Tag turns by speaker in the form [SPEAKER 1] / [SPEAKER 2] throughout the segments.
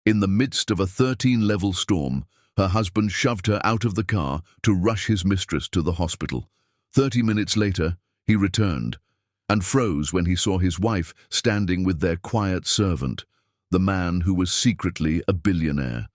[SPEAKER 1] In the midst of a 13-level storm, her husband shoved her out of the car to rush his mistress to the hospital. 30 minutes later, he returned and froze when he saw his wife standing with their quiet servant, the man who was secretly a billionaire.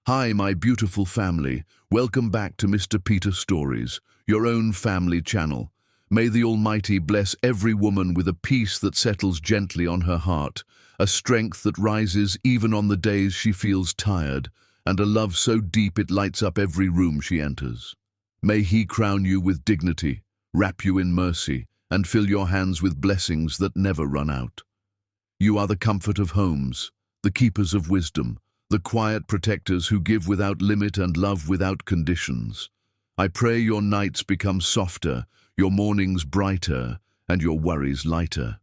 [SPEAKER 1] "Hi, my beautiful family. Welcome back to Mr. Peter Stories, your own family channel. May the Almighty bless every woman with a peace that settles gently on her heart, a strength that rises even on the days she feels tired, and a love so deep it lights up every room she enters. May He crown you with dignity, wrap you in mercy, and fill your hands with blessings that never run out. You are the comfort of homes, the keepers of wisdom, the quiet protectors who give without limit and love without conditions. I pray your nights become softer, your mornings brighter, and your worries lighter.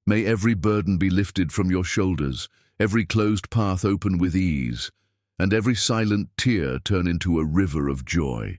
[SPEAKER 1] May every burden be lifted from your shoulders, every closed path open with ease, and every silent tear turn into a river of joy.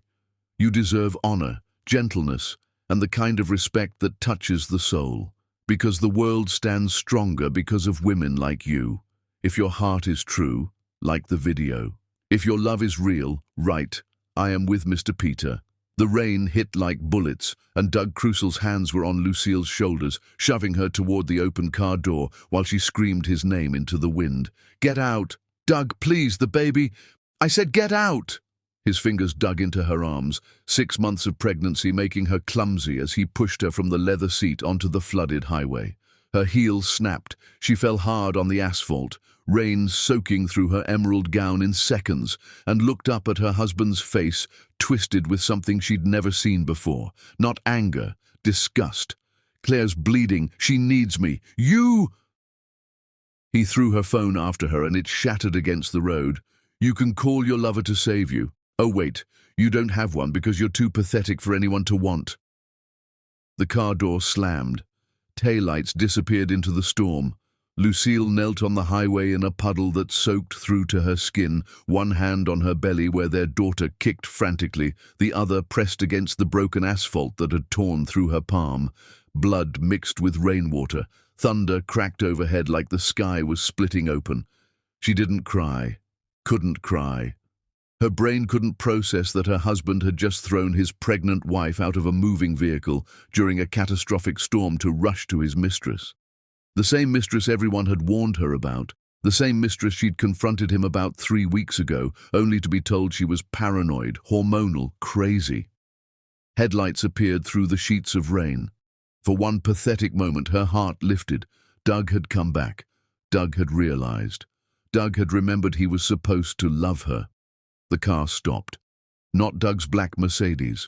[SPEAKER 1] You deserve honor, gentleness, and the kind of respect that touches the soul, because the world stands stronger because of women like you. If your heart is true, like the video. If your love is real, write, "I am with Mr. Peter." The rain hit like bullets, and Doug Crusel's hands were on Lucille's shoulders, shoving her toward the open car door while she screamed his name into the wind. "Get out! Doug, please, the baby! I said get out!" His fingers dug into her arms, 6 months of pregnancy making her clumsy as he pushed her from the leather seat onto the flooded highway. Her heels snapped. She fell hard on the asphalt, rain soaking through her emerald gown in seconds, and looked up at her husband's face, twisted with something she'd never seen before. Not anger, disgust. "Claire's bleeding. She needs me. You—" He threw her phone after her and it shattered against the road. "You can call your lover to save you. Oh wait, you don't have one because you're too pathetic for anyone to want." The car door slammed. Taillights disappeared into the storm. Lucille knelt on the highway in a puddle that soaked through to her skin, one hand on her belly where their daughter kicked frantically, the other pressed against the broken asphalt that had torn through her palm. Blood mixed with rainwater. Thunder cracked overhead like the sky was splitting open. She didn't cry. Couldn't cry. Her brain couldn't process that her husband had just thrown his pregnant wife out of a moving vehicle during a catastrophic storm to rush to his mistress. The same mistress everyone had warned her about, the same mistress she'd confronted him about 3 weeks ago, only to be told she was paranoid, hormonal, crazy. Headlights appeared through the sheets of rain. For one pathetic moment, her heart lifted. Doug had come back. Doug had realized. Doug had remembered he was supposed to love her. The car stopped. Not Doug's black Mercedes.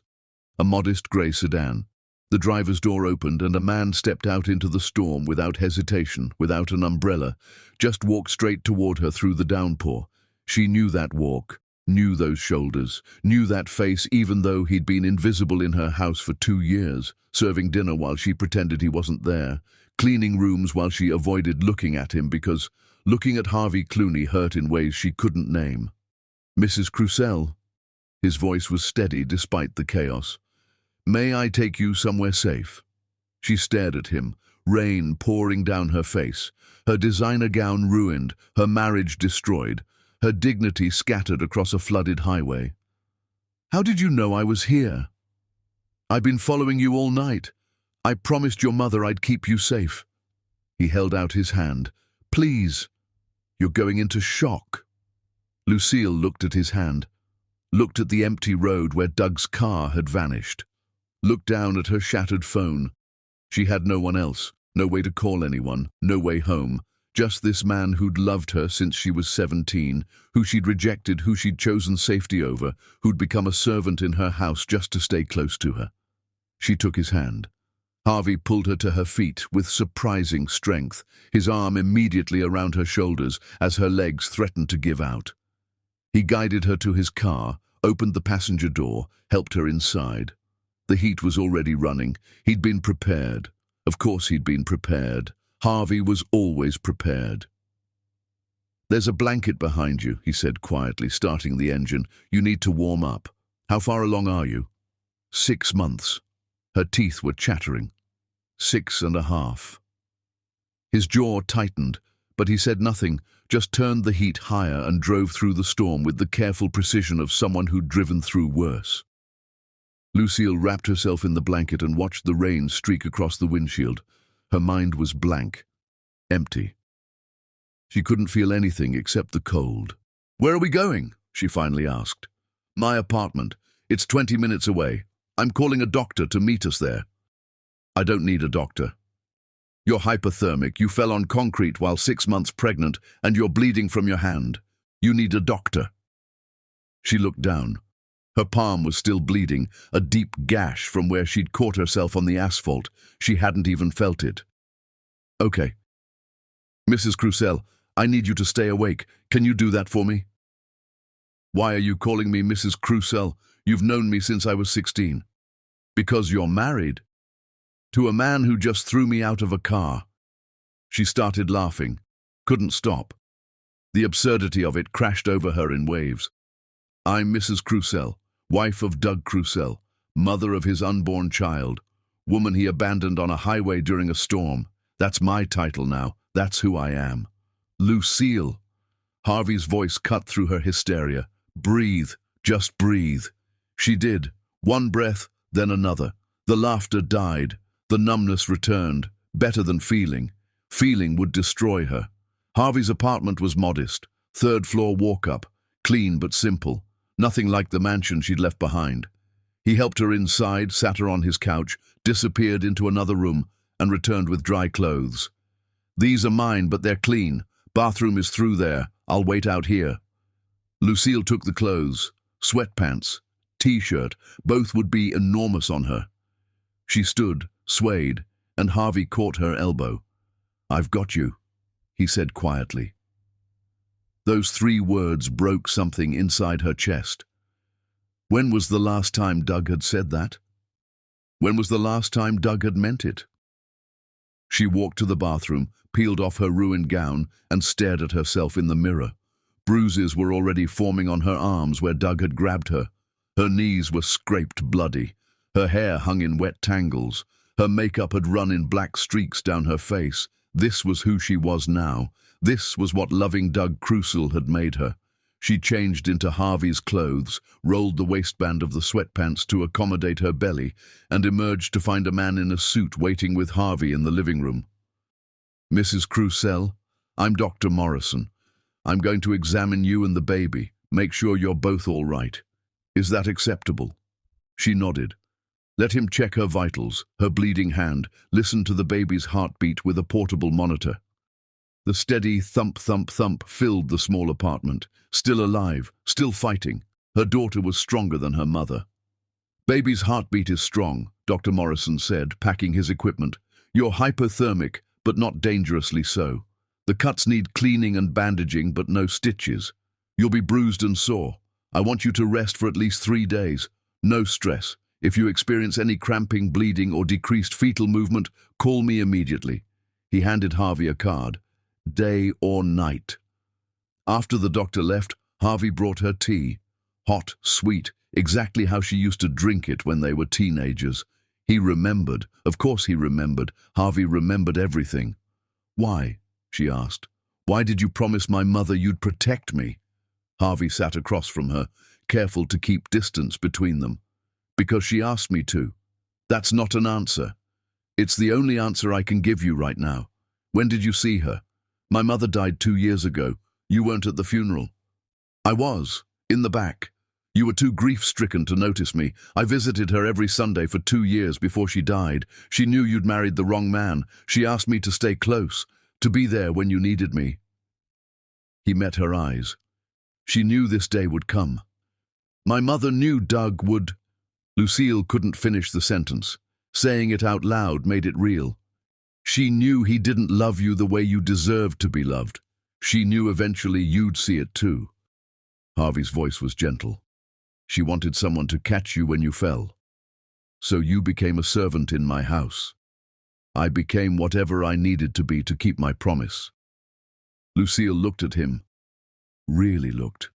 [SPEAKER 1] A modest grey sedan. The driver's door opened and a man stepped out into the storm without hesitation, without an umbrella, just walked straight toward her through the downpour. She knew that walk, knew those shoulders, knew that face even though he'd been invisible in her house for 2 years, serving dinner while she pretended he wasn't there, cleaning rooms while she avoided looking at him because looking at Harvey Clooney hurt in ways she couldn't name. "Mrs. Crusell." His voice was steady despite the chaos. "May I take you somewhere safe?" She stared at him, rain pouring down her face, her designer gown ruined, her marriage destroyed, her dignity scattered across a flooded highway. "How did you know I was here?" "I've been following you all night. I promised your mother I'd keep you safe." He held out his hand. "Please." "You're going into shock." Lucille looked at his hand, looked at the empty road where Doug's car had vanished, looked down at her shattered phone. She had no one else, no way to call anyone, no way home, just this man who'd loved her since she was 17, who she'd rejected, who she'd chosen safety over, who'd become a servant in her house just to stay close to her. She took his hand. Harvey pulled her to her feet with surprising strength, his arm immediately around her shoulders as her legs threatened to give out. He guided her to his car, opened the passenger door, helped her inside. The heat was already running. He'd been prepared. Of course he'd been prepared. Harvey was always prepared. "There's a blanket behind you," he said quietly, starting the engine. "You need to warm up. How far along are you?" 6 months. Her teeth were chattering. 6.5. His jaw tightened, But he said nothing, just turned the heat higher and drove through the storm with the careful precision of someone who'd driven through worse. Lucille wrapped herself in the blanket and watched the rain streak across the windshield. Her mind was blank, empty. She couldn't feel anything except the cold. "Where are we going?" she finally asked. "My apartment. It's 20 minutes away. I'm calling a doctor to meet us there." "I don't need a doctor. You're hypothermic. You fell on concrete while 6 months pregnant, and you're bleeding from your hand. You need a doctor." She looked down. Her palm was still bleeding, a deep gash from where she'd caught herself on the asphalt. She hadn't even felt it. "Okay. Mrs. Crucell, I need you to stay awake. Can you do that for me?" "Why are you calling me Mrs. Crucell? You've known me since I was 16. "Because you're married. To a man who just threw me out of a car." She started laughing. Couldn't stop. The absurdity of it crashed over her in waves. "I'm Mrs. Crucell, wife of Doug Crucell, mother of his unborn child, woman he abandoned on a highway during a storm. That's my title now. That's who I am." "Lucille." Harvey's voice cut through her hysteria. "Breathe. Just breathe." She did. One breath, then another. The laughter died. The numbness returned. Better than feeling. Feeling would destroy her. Harvey's apartment was modest. 3rd-floor walk-up. Clean but simple. Nothing like the mansion she'd left behind. He helped her inside, sat her on his couch, disappeared into another room, and returned with dry clothes. "These are mine, but they're clean. Bathroom is through there. I'll wait out here." Lucille took the clothes. Sweatpants, t-shirt, both would be enormous on her. She stood, swayed, and Harvey caught her elbow. "I've got you," he said quietly. Those 3 words broke something inside her chest. When was the last time Doug had said that? When was the last time Doug had meant it? She walked to the bathroom, peeled off her ruined gown, and stared at herself in the mirror. Bruises were already forming on her arms where Doug had grabbed her. Her knees were scraped bloody. Her hair hung in wet tangles. Her makeup had run in black streaks down her face. This was who she was now. This was what loving Doug Crucell had made her. She changed into Harvey's clothes, rolled the waistband of the sweatpants to accommodate her belly, and emerged to find a man in a suit waiting with Harvey in the living room. "Mrs. Crucell, I'm Dr. Morrison. I'm going to examine you and the baby, make sure you're both all right. Is that acceptable?" She nodded. Let him check her vitals, her bleeding hand, listen to the baby's heartbeat with a portable monitor. The steady thump, thump, thump filled the small apartment. Still alive, still fighting. Her daughter was stronger than her mother. "Baby's heartbeat is strong," Dr. Morrison said, packing his equipment. "You're hypothermic, but not dangerously so. The cuts need cleaning and bandaging, but no stitches. You'll be bruised and sore. I want you to rest for at least 3 days. No stress. If you experience any cramping, bleeding, or decreased fetal movement, call me immediately." He handed Harvey a card. Day or night. After the doctor left, Harvey brought her tea. Hot, sweet, exactly how she used to drink it when they were teenagers. He remembered. Of course he remembered. Harvey remembered everything. "Why?" she asked. "Why did you promise my mother you'd protect me?" Harvey sat across from her, careful to keep distance between them. "Because she asked me to. That's not an answer. It's the only answer I can give you right now. When did you see her? My mother died 2 years ago. You weren't at the funeral." "I was, in the back. You were too grief-stricken to notice me. I visited her every Sunday for 2 years before she died. She knew you'd married the wrong man. She asked me to stay close, to be there when you needed me." He met her eyes. She knew this day would come. "My mother knew Doug would—" Lucille couldn't finish the sentence. Saying it out loud made it real. "She knew he didn't love you the way you deserved to be loved. She knew eventually you'd see it too." Harvey's voice was gentle. "She wanted someone to catch you when you fell. So you became a servant in my house. I became whatever I needed to be to keep my promise." Lucille looked at him. Really looked.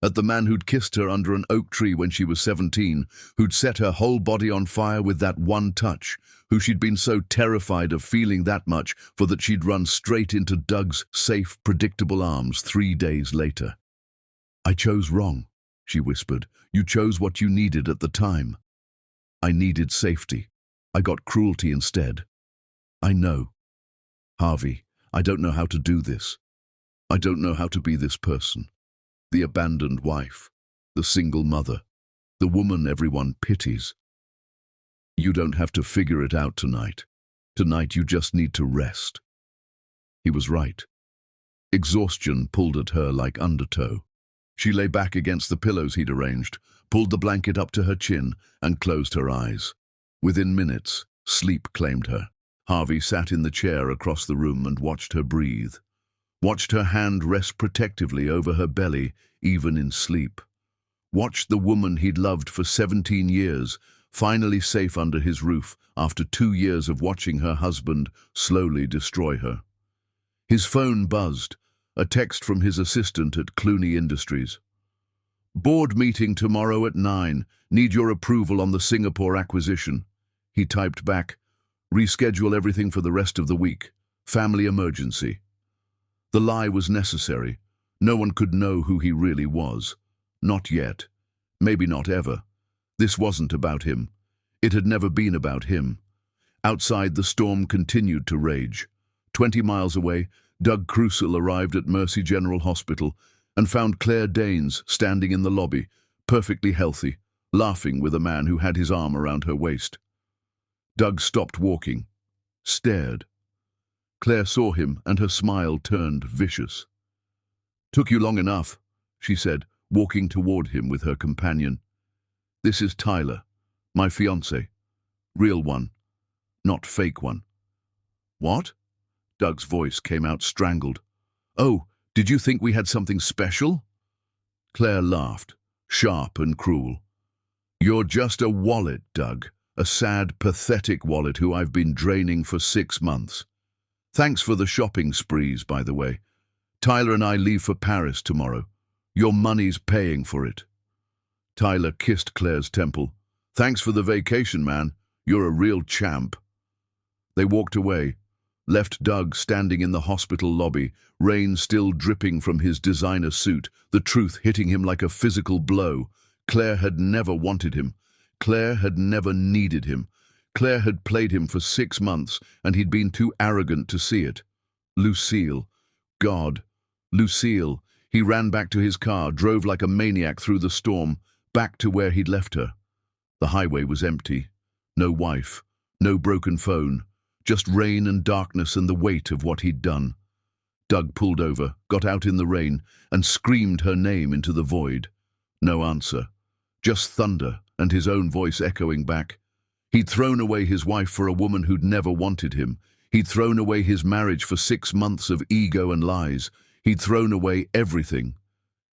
[SPEAKER 1] At the man who'd kissed her under an oak tree when she was 17, who'd set her whole body on fire with that one touch, who she'd been so terrified of feeling that much for that she'd run straight into Doug's safe, predictable arms 3 days later. "I chose wrong," she whispered. "You chose what you needed at the time. I needed safety. I got cruelty instead. I know. Harvey, I don't know how to do this. I don't know how to be this person. The abandoned wife, the single mother, the woman everyone pities. You don't have to figure it out tonight. Tonight you just need to rest." He was right. Exhaustion pulled at her like undertow. She lay back against the pillows he'd arranged, pulled the blanket up to her chin, and closed her eyes. Within minutes, sleep claimed her. Harvey sat in the chair across the room and watched her breathe. Watched her hand rest protectively over her belly, even in sleep. Watched the woman he'd loved for 17 years, finally safe under his roof after 2 years of watching her husband slowly destroy her. His phone buzzed, a text from his assistant at Clooney Industries. "Board meeting tomorrow at 9. Need your approval on the Singapore acquisition." He typed back, "Reschedule everything for the rest of the week. Family emergency." The lie was necessary. No one could know who he really was. Not yet. Maybe not ever. This wasn't about him. It had never been about him. Outside, the storm continued to rage. 20 miles away, Doug Crucial arrived at Mercy General Hospital and found Claire Danes standing in the lobby, perfectly healthy, laughing with a man who had his arm around her waist. Doug stopped walking, stared. Claire saw him, and her smile turned vicious. "Took you long enough," she said, walking toward him with her companion. "This is Tyler, my fiancé. Real one, not fake one." "What?" Doug's voice came out strangled. "Oh, did you think we had something special?" Claire laughed, sharp and cruel. "You're just a wallet, Doug. A sad, pathetic wallet who I've been draining for 6 months. Thanks for the shopping sprees, by the way. Tyler and I leave for Paris tomorrow. Your money's paying for it." Tyler kissed Claire's temple. "Thanks for the vacation, man. You're a real champ." They walked away, left Doug standing in the hospital lobby, rain still dripping from his designer suit, the truth hitting him like a physical blow. Claire had never wanted him. Claire had never needed him. Claire had played him for 6 months, and he'd been too arrogant to see it. Lucille. God. Lucille. He ran back to his car, drove like a maniac through the storm, back to where he'd left her. The highway was empty. No wife. No broken phone. Just rain and darkness and the weight of what he'd done. Doug pulled over, got out in the rain, and screamed her name into the void. No answer. Just thunder and his own voice echoing back. He'd thrown away his wife for a woman who'd never wanted him. He'd thrown away his marriage for 6 months of ego and lies. He'd thrown away everything.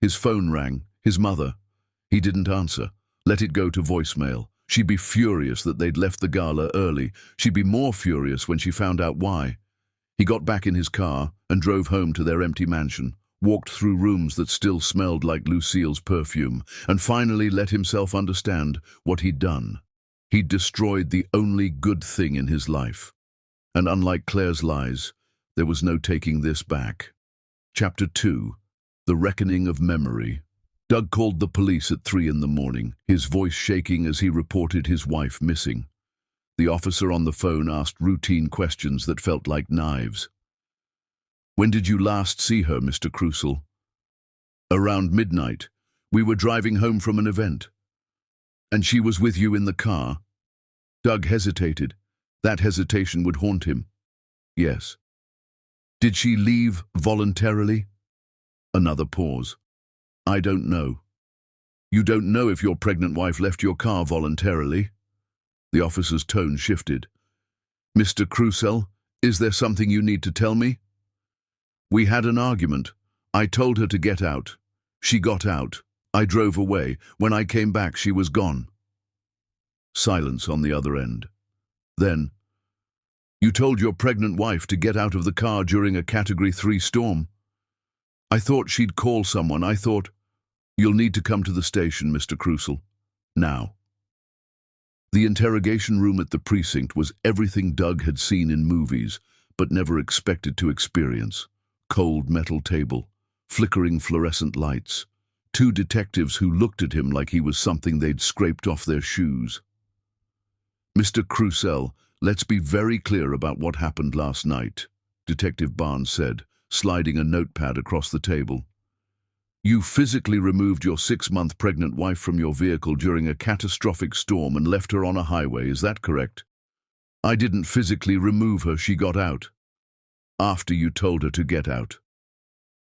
[SPEAKER 1] His phone rang. His mother. He didn't answer. Let it go to voicemail. She'd be furious that they'd left the gala early. She'd be more furious when she found out why. He got back in his car and drove home to their empty mansion, walked through rooms that still smelled like Lucille's perfume, and finally let himself understand what he'd done. He'd destroyed the only good thing in his life. And unlike Claire's lies, there was no taking this back. Chapter 2. The Reckoning of Memory. Doug called the police at 3 in the morning, his voice shaking as he reported his wife missing. The officer on the phone asked routine questions that felt like knives. "When did you last see her, Mr. Crucial?" "Around midnight. We were driving home from an event." "And she was with you in the car?" Doug hesitated. That hesitation would haunt him. "Yes." "Did she leave voluntarily?" Another pause. "I don't know." "You don't know if your pregnant wife left your car voluntarily?" The officer's tone shifted. "Mr. Crucial, is there something you need to tell me?" "We had an argument. I told her to get out. She got out. I drove away. When I came back, she was gone." Silence on the other end. Then, "You told your pregnant wife to get out of the car during a Category 3 storm?" "I thought she'd call someone. I thought..." You'll need to come to the station, Mr. Crucial. Now. The interrogation room at the precinct was everything Doug had seen in movies, but never expected to experience. Cold metal table, flickering fluorescent lights, two detectives who looked at him like he was something they'd scraped off their shoes. Mr. Crucial, let's be very clear about what happened last night, Detective Barnes said, sliding a notepad across the table. You physically removed your 6-month pregnant wife from your vehicle during a catastrophic storm and left her on a highway, is that correct? I didn't physically remove her, she got out. After you told her to get out.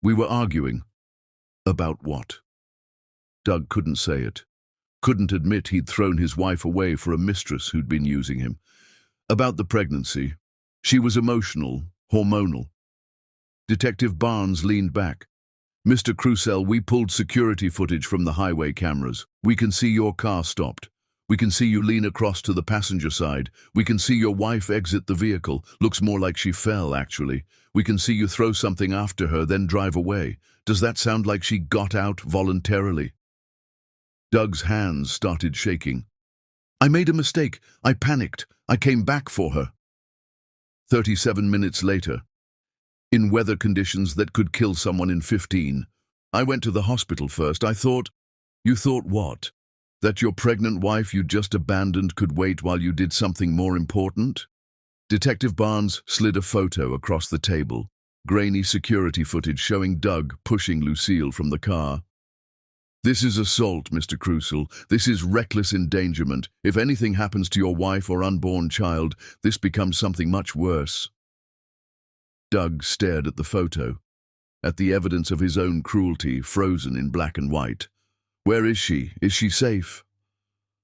[SPEAKER 1] We were arguing. About what? Doug couldn't say it. Couldn't admit he'd thrown his wife away for a mistress who'd been using him. About the pregnancy. She was emotional, hormonal. Detective Barnes leaned back. Mr. Crucial, we pulled security footage from the highway cameras. We can see your car stopped. We can see you lean across to the passenger side. We can see your wife exit the vehicle. Looks more like she fell, actually. We can see you throw something after her, then drive away. Does that sound like she got out voluntarily? Doug's hands started shaking. I made a mistake. I panicked. I came back for her. 37 minutes later. In weather conditions that could kill someone in 15. I went to the hospital first. I thought... You thought what? That your pregnant wife you just abandoned could wait while you did something more important? Detective Barnes slid a photo across the table. Grainy security footage showing Doug pushing Lucille from the car. This is assault, Mr. Crucial. This is reckless endangerment. If anything happens to your wife or unborn child, this becomes something much worse. Doug stared at the photo, at the evidence of his own cruelty frozen in black and white. Where is she? Is she safe?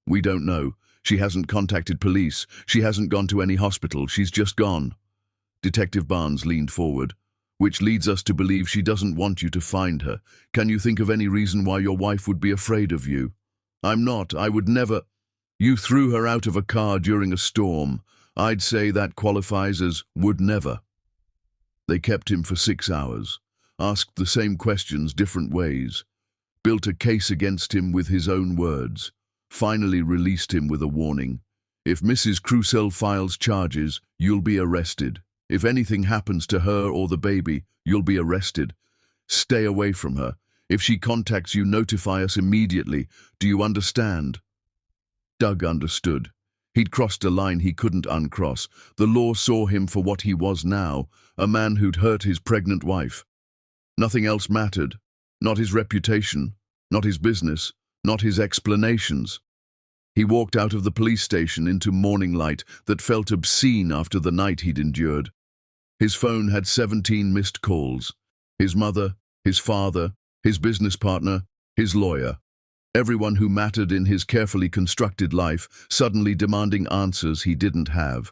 [SPEAKER 1] We don't know. She hasn't contacted police. She hasn't gone to any hospital. She's just gone. Detective Barnes leaned forward. Which leads us to believe she doesn't want you to find her. Can you think of any reason why your wife would be afraid of you? I'm not. I would never. You threw her out of a car during a storm. I'd say that qualifies as would never. They kept him for 6 hours, asked the same questions different ways, built a case against him with his own words, finally released him with a warning. If Mrs. Crucial files charges, you'll be arrested. If anything happens to her or the baby, you'll be arrested. Stay away from her. If she contacts you, notify us immediately. Do you understand? Doug understood. He'd crossed a line he couldn't uncross. The law saw him for what he was now, a man who'd hurt his pregnant wife. Nothing else mattered. Not his reputation, not his business, not his explanations. He walked out of the police station into morning light that felt obscene after the night he'd endured. His phone had 17 missed calls. His mother, his father, his business partner, his lawyer. Everyone who mattered in his carefully constructed life, suddenly demanding answers he didn't have.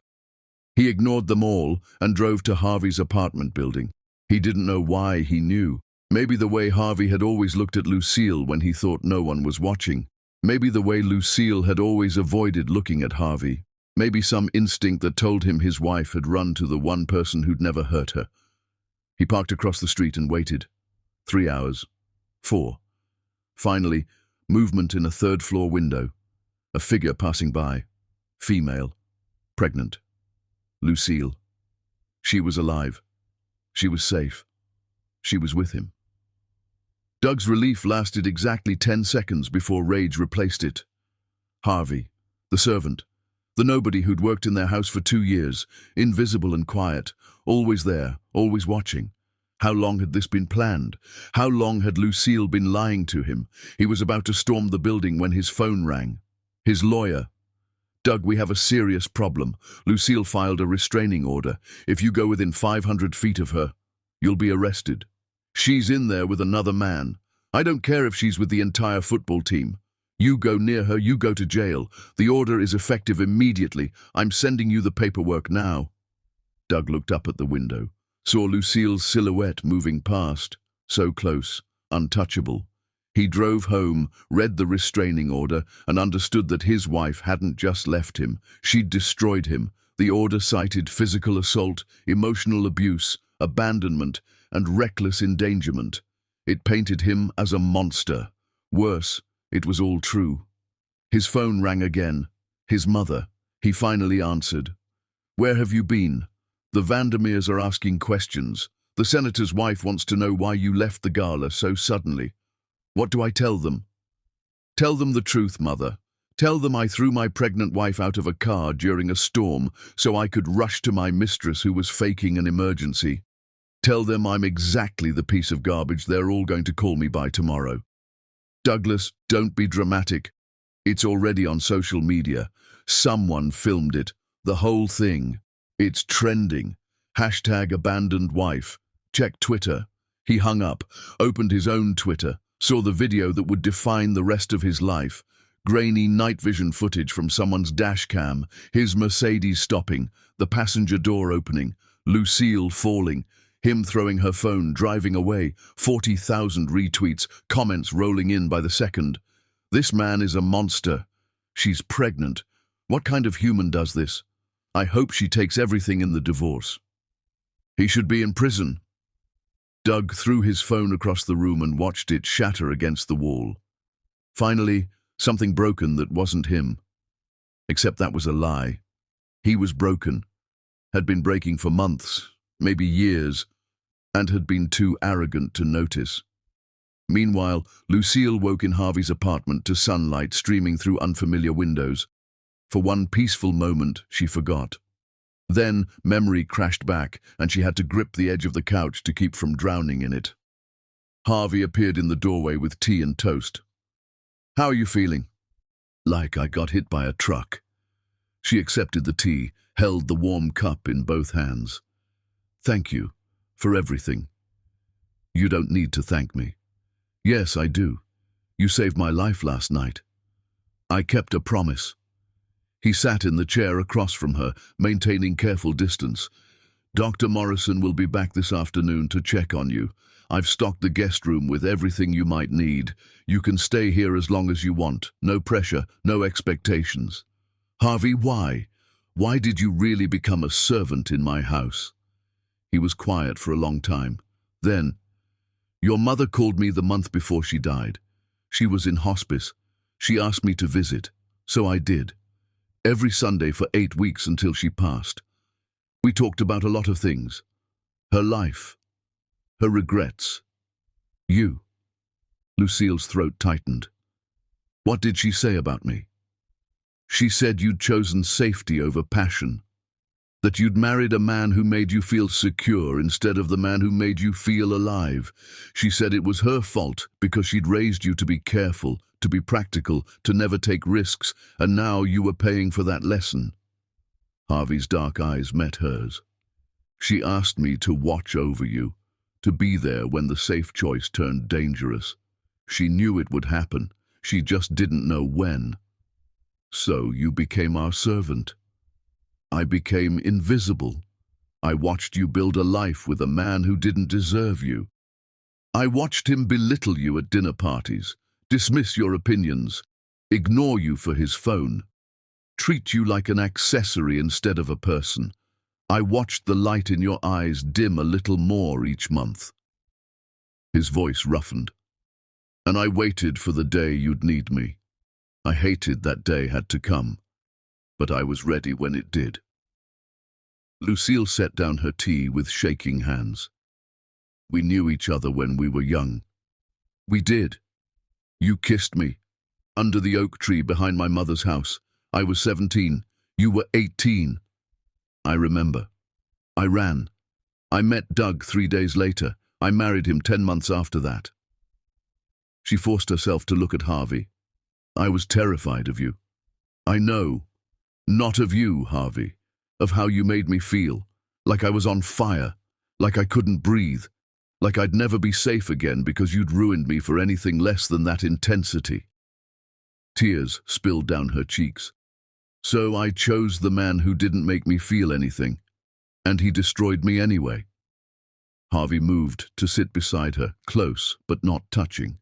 [SPEAKER 1] He ignored them all and drove to Harvey's apartment building. He didn't know why he knew. Maybe the way Harvey had always looked at Lucille when he thought no one was watching. Maybe the way Lucille had always avoided looking at Harvey. Maybe some instinct that told him his wife had run to the one person who'd never hurt her. He parked across the street and waited. 3 hours. 4. Finally, movement in a third-floor window. A figure passing by. Female. Pregnant. Lucille. She was alive. She was safe. She was with him. Doug's relief lasted exactly 10 seconds before rage replaced it. Harvey, the servant, the nobody who'd worked in their house for 2 years, invisible and quiet, always there, always watching. How long had this been planned? How long had Lucille been lying to him? He was about to storm the building when his phone rang. His lawyer. Doug, we have a serious problem. Lucille filed a restraining order. If you go within 500 feet of her, you'll be arrested. She's in there with another man. I don't care if she's with the entire football team. You go near her, you go to jail. The order is effective immediately. I'm sending you the paperwork now. Doug looked up at the window, saw Lucille's silhouette moving past, so close, untouchable. He drove home, read the restraining order, and understood that his wife hadn't just left him. She'd destroyed him. The order cited physical assault, emotional abuse, abandonment, and reckless endangerment. It painted him as a monster, Worse, it was all true. His phone rang again. His mother. He finally answered. "Where have you been? The Vandermeers are asking questions. The senator's wife wants to know why you left the gala so suddenly." "What do I tell them?" "Tell them the truth, Mother. Tell them I threw my pregnant wife out of a car during a storm so I could rush to my mistress who was faking an emergency. Tell them I'm exactly the piece of garbage they're all going to call me by tomorrow." "Douglas, don't be dramatic. It's already on social media. Someone filmed it. The whole thing. It's trending. #abandonedwife. Check Twitter." He hung up, opened his own Twitter, saw the video that would define the rest of his life. Grainy night vision footage from someone's dash cam, his Mercedes stopping, the passenger door opening, Lucille falling, him throwing her phone, driving away, 40,000 retweets, comments rolling in by the second. This man is a monster. She's pregnant. What kind of human does this? I hope she takes everything in the divorce. He should be in prison. Doug threw his phone across the room and watched it shatter against the wall. Finally, something broken that wasn't him. Except that was a lie. He was broken, had been breaking for months, maybe years, and had been too arrogant to notice. Meanwhile, Lucille woke in Harvey's apartment to sunlight streaming through unfamiliar windows. For one peaceful moment, she forgot. Then, memory crashed back, and she had to grip the edge of the couch to keep from drowning in it. Harvey appeared in the doorway with tea and toast. "How are you feeling?" "Like I got hit by a truck." She accepted the tea, held the warm cup in both hands. "Thank you for everything." "You don't need to thank me." "Yes, I do. You saved my life last night." "I kept a promise." He sat in the chair across from her, maintaining careful distance. "Dr. Morrison will be back this afternoon to check on you. I've stocked the guest room with everything you might need. You can stay here as long as you want. No pressure, no expectations." "Harvey, why? Why did you really become a servant in my house?" He was quiet for a long time. Then, "Your mother called me the month before she died. She was in hospice. She asked me to visit, so I did. Every Sunday for 8 weeks until she passed. We talked about a lot of things. Her life. Her regrets. You." Lucille's throat tightened. "What did she say about me?" "She said you'd chosen safety over passion. That you'd married a man who made you feel secure instead of the man who made you feel alive. She said it was her fault because she'd raised you to be careful, to be practical, to never take risks, and now you were paying for that lesson." Harvey's dark eyes met hers. "She asked me to watch over you, to be there when the safe choice turned dangerous. She knew it would happen. She just didn't know when. So you became our servant. I became invisible. I watched you build a life with a man who didn't deserve you. I watched him belittle you at dinner parties, dismiss your opinions, ignore you for his phone, treat you like an accessory instead of a person. I watched the light in your eyes dim a little more each month." His voice roughened. "And I waited for the day you'd need me. I hated that day had to come, but I was ready when it did." Lucille set down her tea with shaking hands. "We knew each other when we were young. We did. You kissed me, under the oak tree behind my mother's house. I was 17. You were 18. I remember. I ran. I met Doug 3 days later. I married him 10 months after that." She forced herself to look at Harvey. "I was terrified of you. I know. Not of you, Harvey. Of how you made me feel. Like I was on fire. Like I couldn't breathe. Like I'd never be safe again because you'd ruined me for anything less than that intensity." Tears spilled down her cheeks. "So I chose the man who didn't make me feel anything. And he destroyed me anyway." Harvey moved to sit beside her, close but not touching.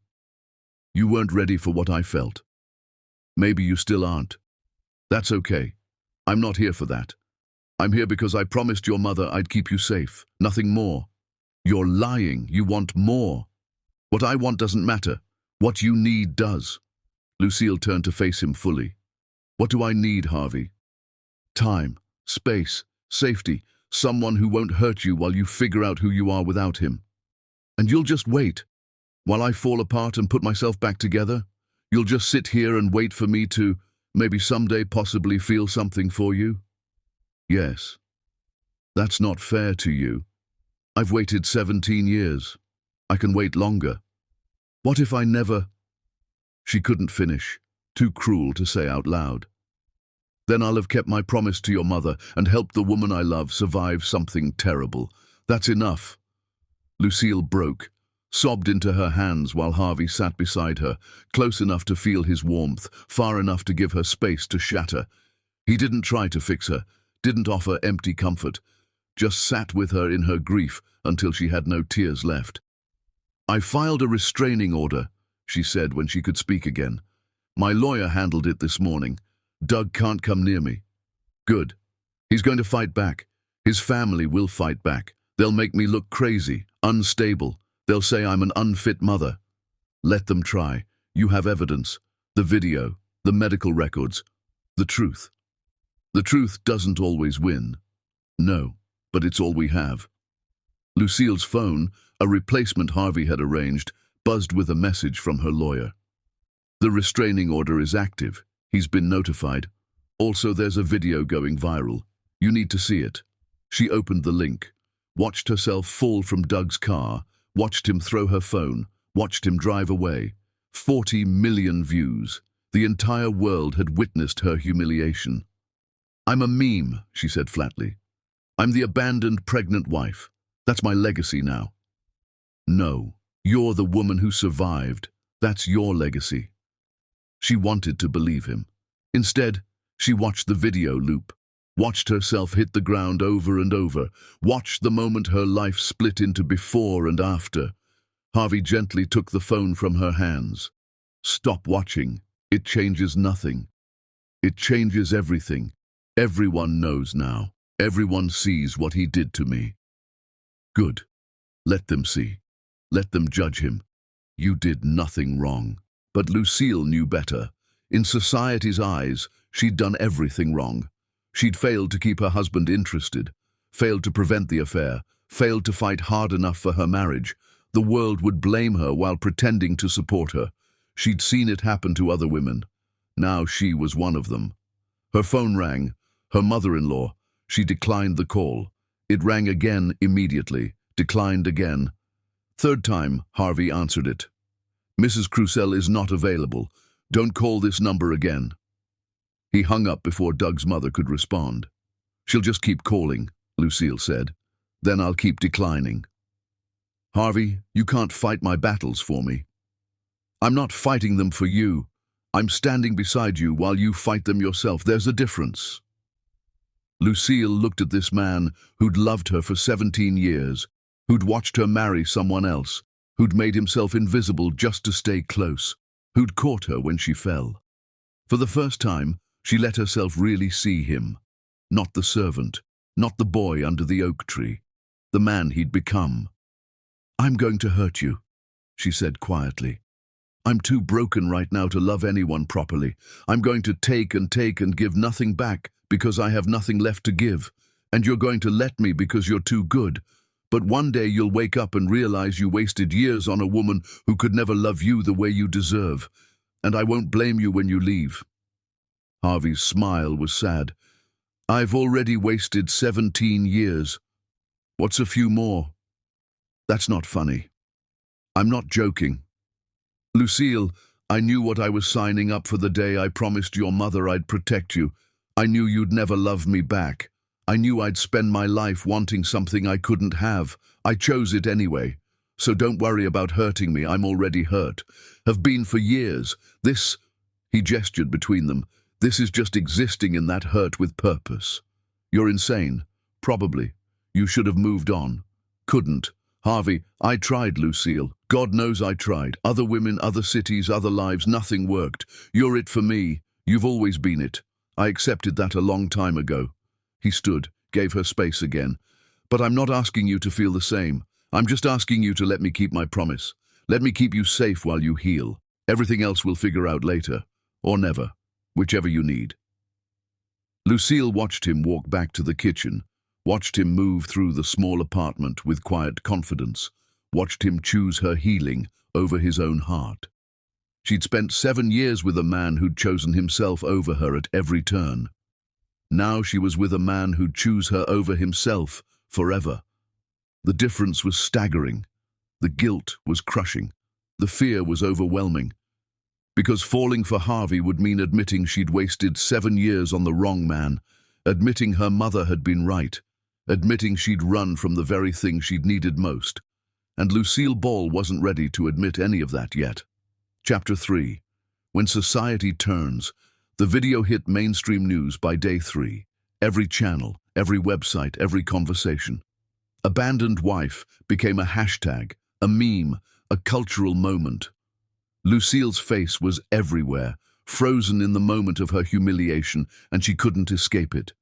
[SPEAKER 1] "You weren't ready for what I felt. Maybe you still aren't. That's okay. I'm not here for that. I'm here because I promised your mother I'd keep you safe. Nothing more. You're lying. You want more. What I want doesn't matter. What you need does. Lucille turned to face him fully. What do I need, Harvey? Time, space, safety, someone who won't hurt you while you figure out who you are without him. And you'll just wait. While I fall apart and put myself back together, you'll just sit here and wait for me to, maybe someday possibly feel something for you? Yes. That's not fair to you. I've waited 17 years. I can wait longer. What if I never... She couldn't finish, too cruel to say out loud. Then I'll have kept my promise to your mother and helped the woman I love survive something terrible. That's enough. Lucille broke, sobbed into her hands while Harvey sat beside her, close enough to feel his warmth, far enough to give her space to shatter. He didn't try to fix her, didn't offer empty comfort, just sat with her in her grief until she had no tears left. I filed a restraining order, she said when she could speak again. My lawyer handled it this morning. Doug can't come near me. Good. He's going to fight back. His family will fight back. They'll make me look crazy, unstable. They'll say I'm an unfit mother. Let them try. You have evidence. The video, the medical records, the truth. The truth doesn't always win. No, but it's all we have. Lucille's phone, a replacement Harvey had arranged, buzzed with a message from her lawyer. The restraining order is active. He's been notified. Also, there's a video going viral. You need to see it. She opened the link, watched herself fall from Doug's car, watched him throw her phone, watched him drive away. 40 million views. The entire world had witnessed her humiliation. I'm a meme, she said flatly. I'm the abandoned pregnant wife. That's my legacy now. No, you're the woman who survived. That's your legacy. She wanted to believe him. Instead, she watched the video loop, watched herself hit the ground over and over, watched the moment her life split into before and after. Harvey gently took the phone from her hands. Stop watching. It changes nothing. It changes everything. Everyone knows now. Everyone sees what he did to me. Good. Let them see. Let them judge him. You did nothing wrong. But Lucille knew better. In society's eyes, she'd done everything wrong. She'd failed to keep her husband interested, failed to prevent the affair, failed to fight hard enough for her marriage. The world would blame her while pretending to support her. She'd seen it happen to other women. Now she was one of them. Her phone rang. Her mother-in-law. She declined the call. It rang again immediately, declined again. Third time, Harvey answered it. Mrs. Crucell is not available. Don't call this number again. He hung up before Doug's mother could respond. She'll just keep calling, Lucille said. Then I'll keep declining. Harvey, you can't fight my battles for me. I'm not fighting them for you. I'm standing beside you while you fight them yourself. There's a difference. Lucille looked at this man who'd loved her for 17 years, who'd watched her marry someone else, who'd made himself invisible just to stay close, who'd caught her when she fell. For the first time, she let herself really see him. Not the servant, not the boy under the oak tree, the man he'd become. I'm going to hurt you, she said quietly. I'm too broken right now to love anyone properly. I'm going to take and give nothing back because I have nothing left to give. And you're going to let me because you're too good. But one day you'll wake up and realize you wasted years on a woman who could never love you the way you deserve. And I won't blame you when you leave. Harvey's smile was sad. I've already wasted 17 years. What's a few more? That's not funny. I'm not joking. Lucille, I knew what I was signing up for the day I promised your mother I'd protect you. I knew you'd never love me back. I knew I'd spend my life wanting something I couldn't have. I chose it anyway. So don't worry about hurting me. I'm already hurt. Have been for years. This, he gestured between them, this is just existing in that hurt with purpose. You're insane. Probably. You should have moved on. Couldn't. Harvey, I tried, Lucille. God knows I tried. Other women, other cities, other lives, nothing worked. You're it for me. You've always been it. I accepted that a long time ago. He stood, gave her space again. But I'm not asking you to feel the same. I'm just asking you to let me keep my promise. Let me keep you safe while you heal. Everything else we'll figure out later, or never, whichever you need. Lucille watched him walk back to the kitchen, watched him move through the small apartment with quiet confidence, watched him choose her healing over his own heart. She'd spent 7 years with a man who'd chosen himself over her at every turn. Now she was with a man who'd choose her over himself forever. The difference was staggering. The guilt was crushing. The fear was overwhelming. Because falling for Harvey would mean admitting she'd wasted 7 years on the wrong man, admitting her mother had been right, admitting she'd run from the very thing she'd needed most. And Lucille Ball wasn't ready to admit any of that yet. Chapter 3. When Society Turns. The video hit mainstream news by day 3. Every channel, every website, every conversation. Abandoned wife became a hashtag, a meme, a cultural moment. Lucille's face was everywhere, frozen in the moment of her humiliation, and she couldn't escape it.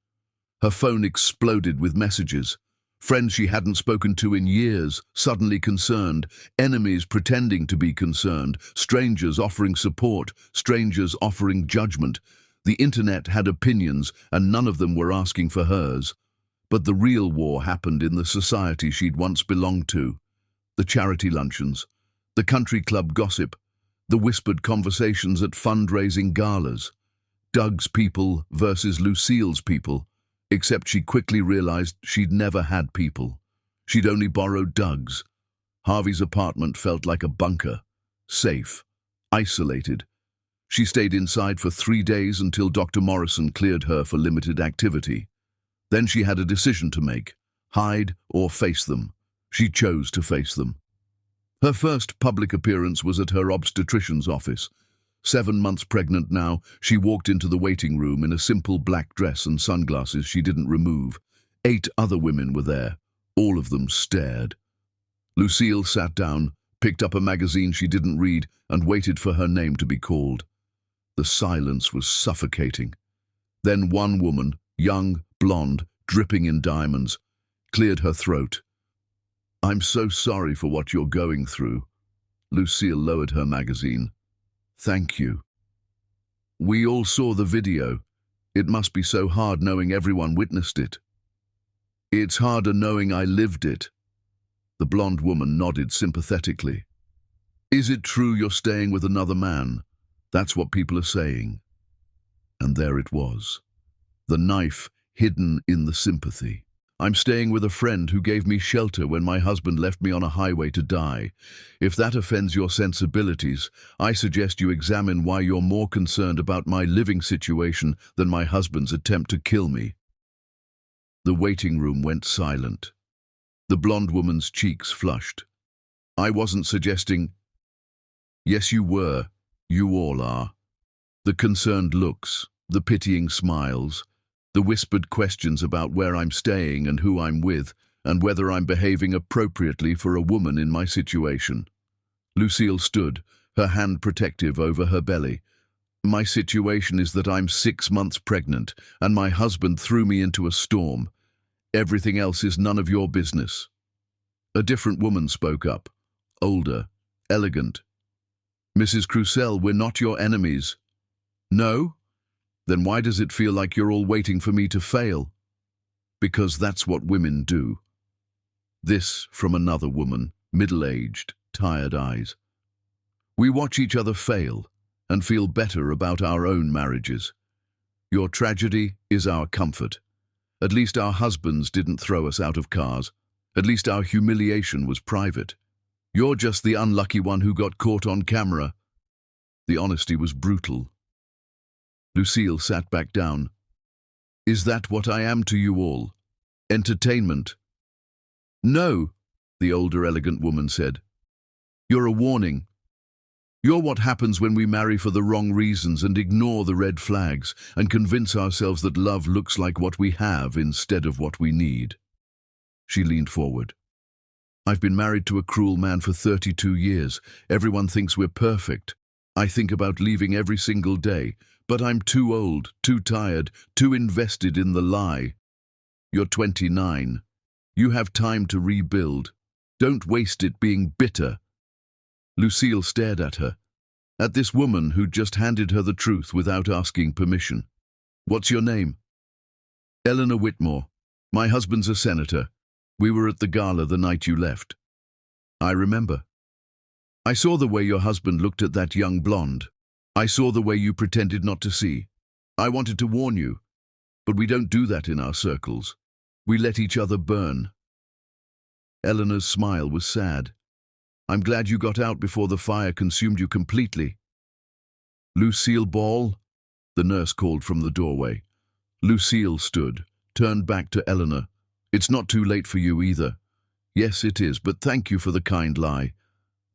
[SPEAKER 1] Her phone exploded with messages. Friends she hadn't spoken to in years, suddenly concerned, enemies pretending to be concerned, strangers offering support, strangers offering judgment. The internet had opinions, and none of them were asking for hers. But the real war happened in the society she'd once belonged to. The charity luncheons, the country club gossip, the whispered conversations at fundraising galas. Doug's people versus Lucille's people. Except she quickly realized she'd never had people. She'd only borrowed Doug's. Harvey's apartment felt like a bunker. Safe. Isolated. She stayed inside for 3 days until Dr. Morrison cleared her for limited activity. Then she had a decision to make. Hide or face them. She chose to face them. Her first public appearance was at her obstetrician's office. 7 months pregnant now, she walked into the waiting room in a simple black dress and sunglasses she didn't remove. 8 other women were there. All of them stared. Lucille sat down, picked up a magazine she didn't read, and waited for her name to be called. The silence was suffocating. Then one woman, young, blonde, dripping in diamonds, cleared her throat. "I'm so sorry for what you're going through." Lucille lowered her magazine. "Thank you. We all saw the video. It must be so hard knowing everyone witnessed it." "It's harder knowing I lived it." The blonde woman nodded sympathetically. "Is it true you're staying with another man? That's what people are saying." And there it was. The knife hidden in the sympathy. "I'm staying with a friend who gave me shelter when my husband left me on a highway to die. If that offends your sensibilities, I suggest you examine why you're more concerned about my living situation than my husband's attempt to kill me." The waiting room went silent. The blonde woman's cheeks flushed. "I wasn't suggesting—" "Yes, you were. You all are." The concerned looks, the pitying smiles, the whispered questions about where I'm staying and who I'm with, and whether I'm behaving appropriately for a woman in my situation. Lucille stood, her hand protective over her belly. "My situation is that I'm 6 months pregnant, and my husband threw me into a storm. Everything else is none of your business." A different woman spoke up, older, elegant. "Mrs. Crucell, we're not your enemies." "No? Then why does it feel like you're all waiting for me to fail?" "Because that's what women do." This from another woman, middle-aged, tired eyes. "We watch each other fail and feel better about our own marriages. Your tragedy is our comfort. At least our husbands didn't throw us out of cars. At least our humiliation was private. You're just the unlucky one who got caught on camera." The honesty was brutal. Lucille sat back down. "Is that what I am to you all? Entertainment?" "No," the older, elegant woman said. "You're a warning. You're what happens when we marry for the wrong reasons and ignore the red flags and convince ourselves that love looks like what we have instead of what we need." She leaned forward. "I've been married to a cruel man for 32 years. Everyone thinks we're perfect. I think about leaving every single day. But I'm too old, too tired, too invested in the lie. You're 29. You have time to rebuild. Don't waste it being bitter." Lucille stared at her. at this woman who'd just handed her the truth without asking permission. "What's your name?" "Eleanor Whitmore. My husband's a senator. We were at the gala the night you left." "I remember. I saw the way your husband looked at that young blonde. I saw the way you pretended not to see. I wanted to warn you, but we don't do that in our circles. We let each other burn." Eleanor's smile was sad. "I'm glad you got out before the fire consumed you completely." "Lucille Ball?" the nurse called from the doorway. Lucille stood, turned back to Eleanor. "It's not too late for you either." "Yes, it is, but thank you for the kind lie.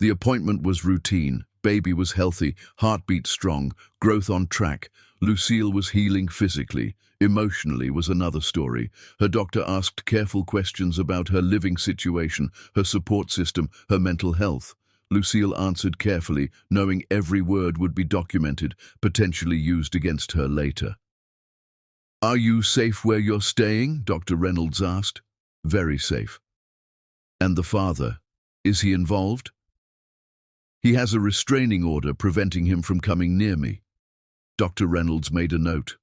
[SPEAKER 1] The appointment was routine. Baby was healthy, heartbeat strong, growth on track. Lucille was healing physically. Emotionally was another story. Her doctor asked careful questions about her living situation, her support system, her mental health. Lucille answered carefully, knowing every word would be documented, potentially used against her later. "Are you safe where you're staying?" Dr. Reynolds asked. "Very safe." "And the father, is he involved?" "He has a restraining order preventing him from coming near me." Dr. Reynolds made a note.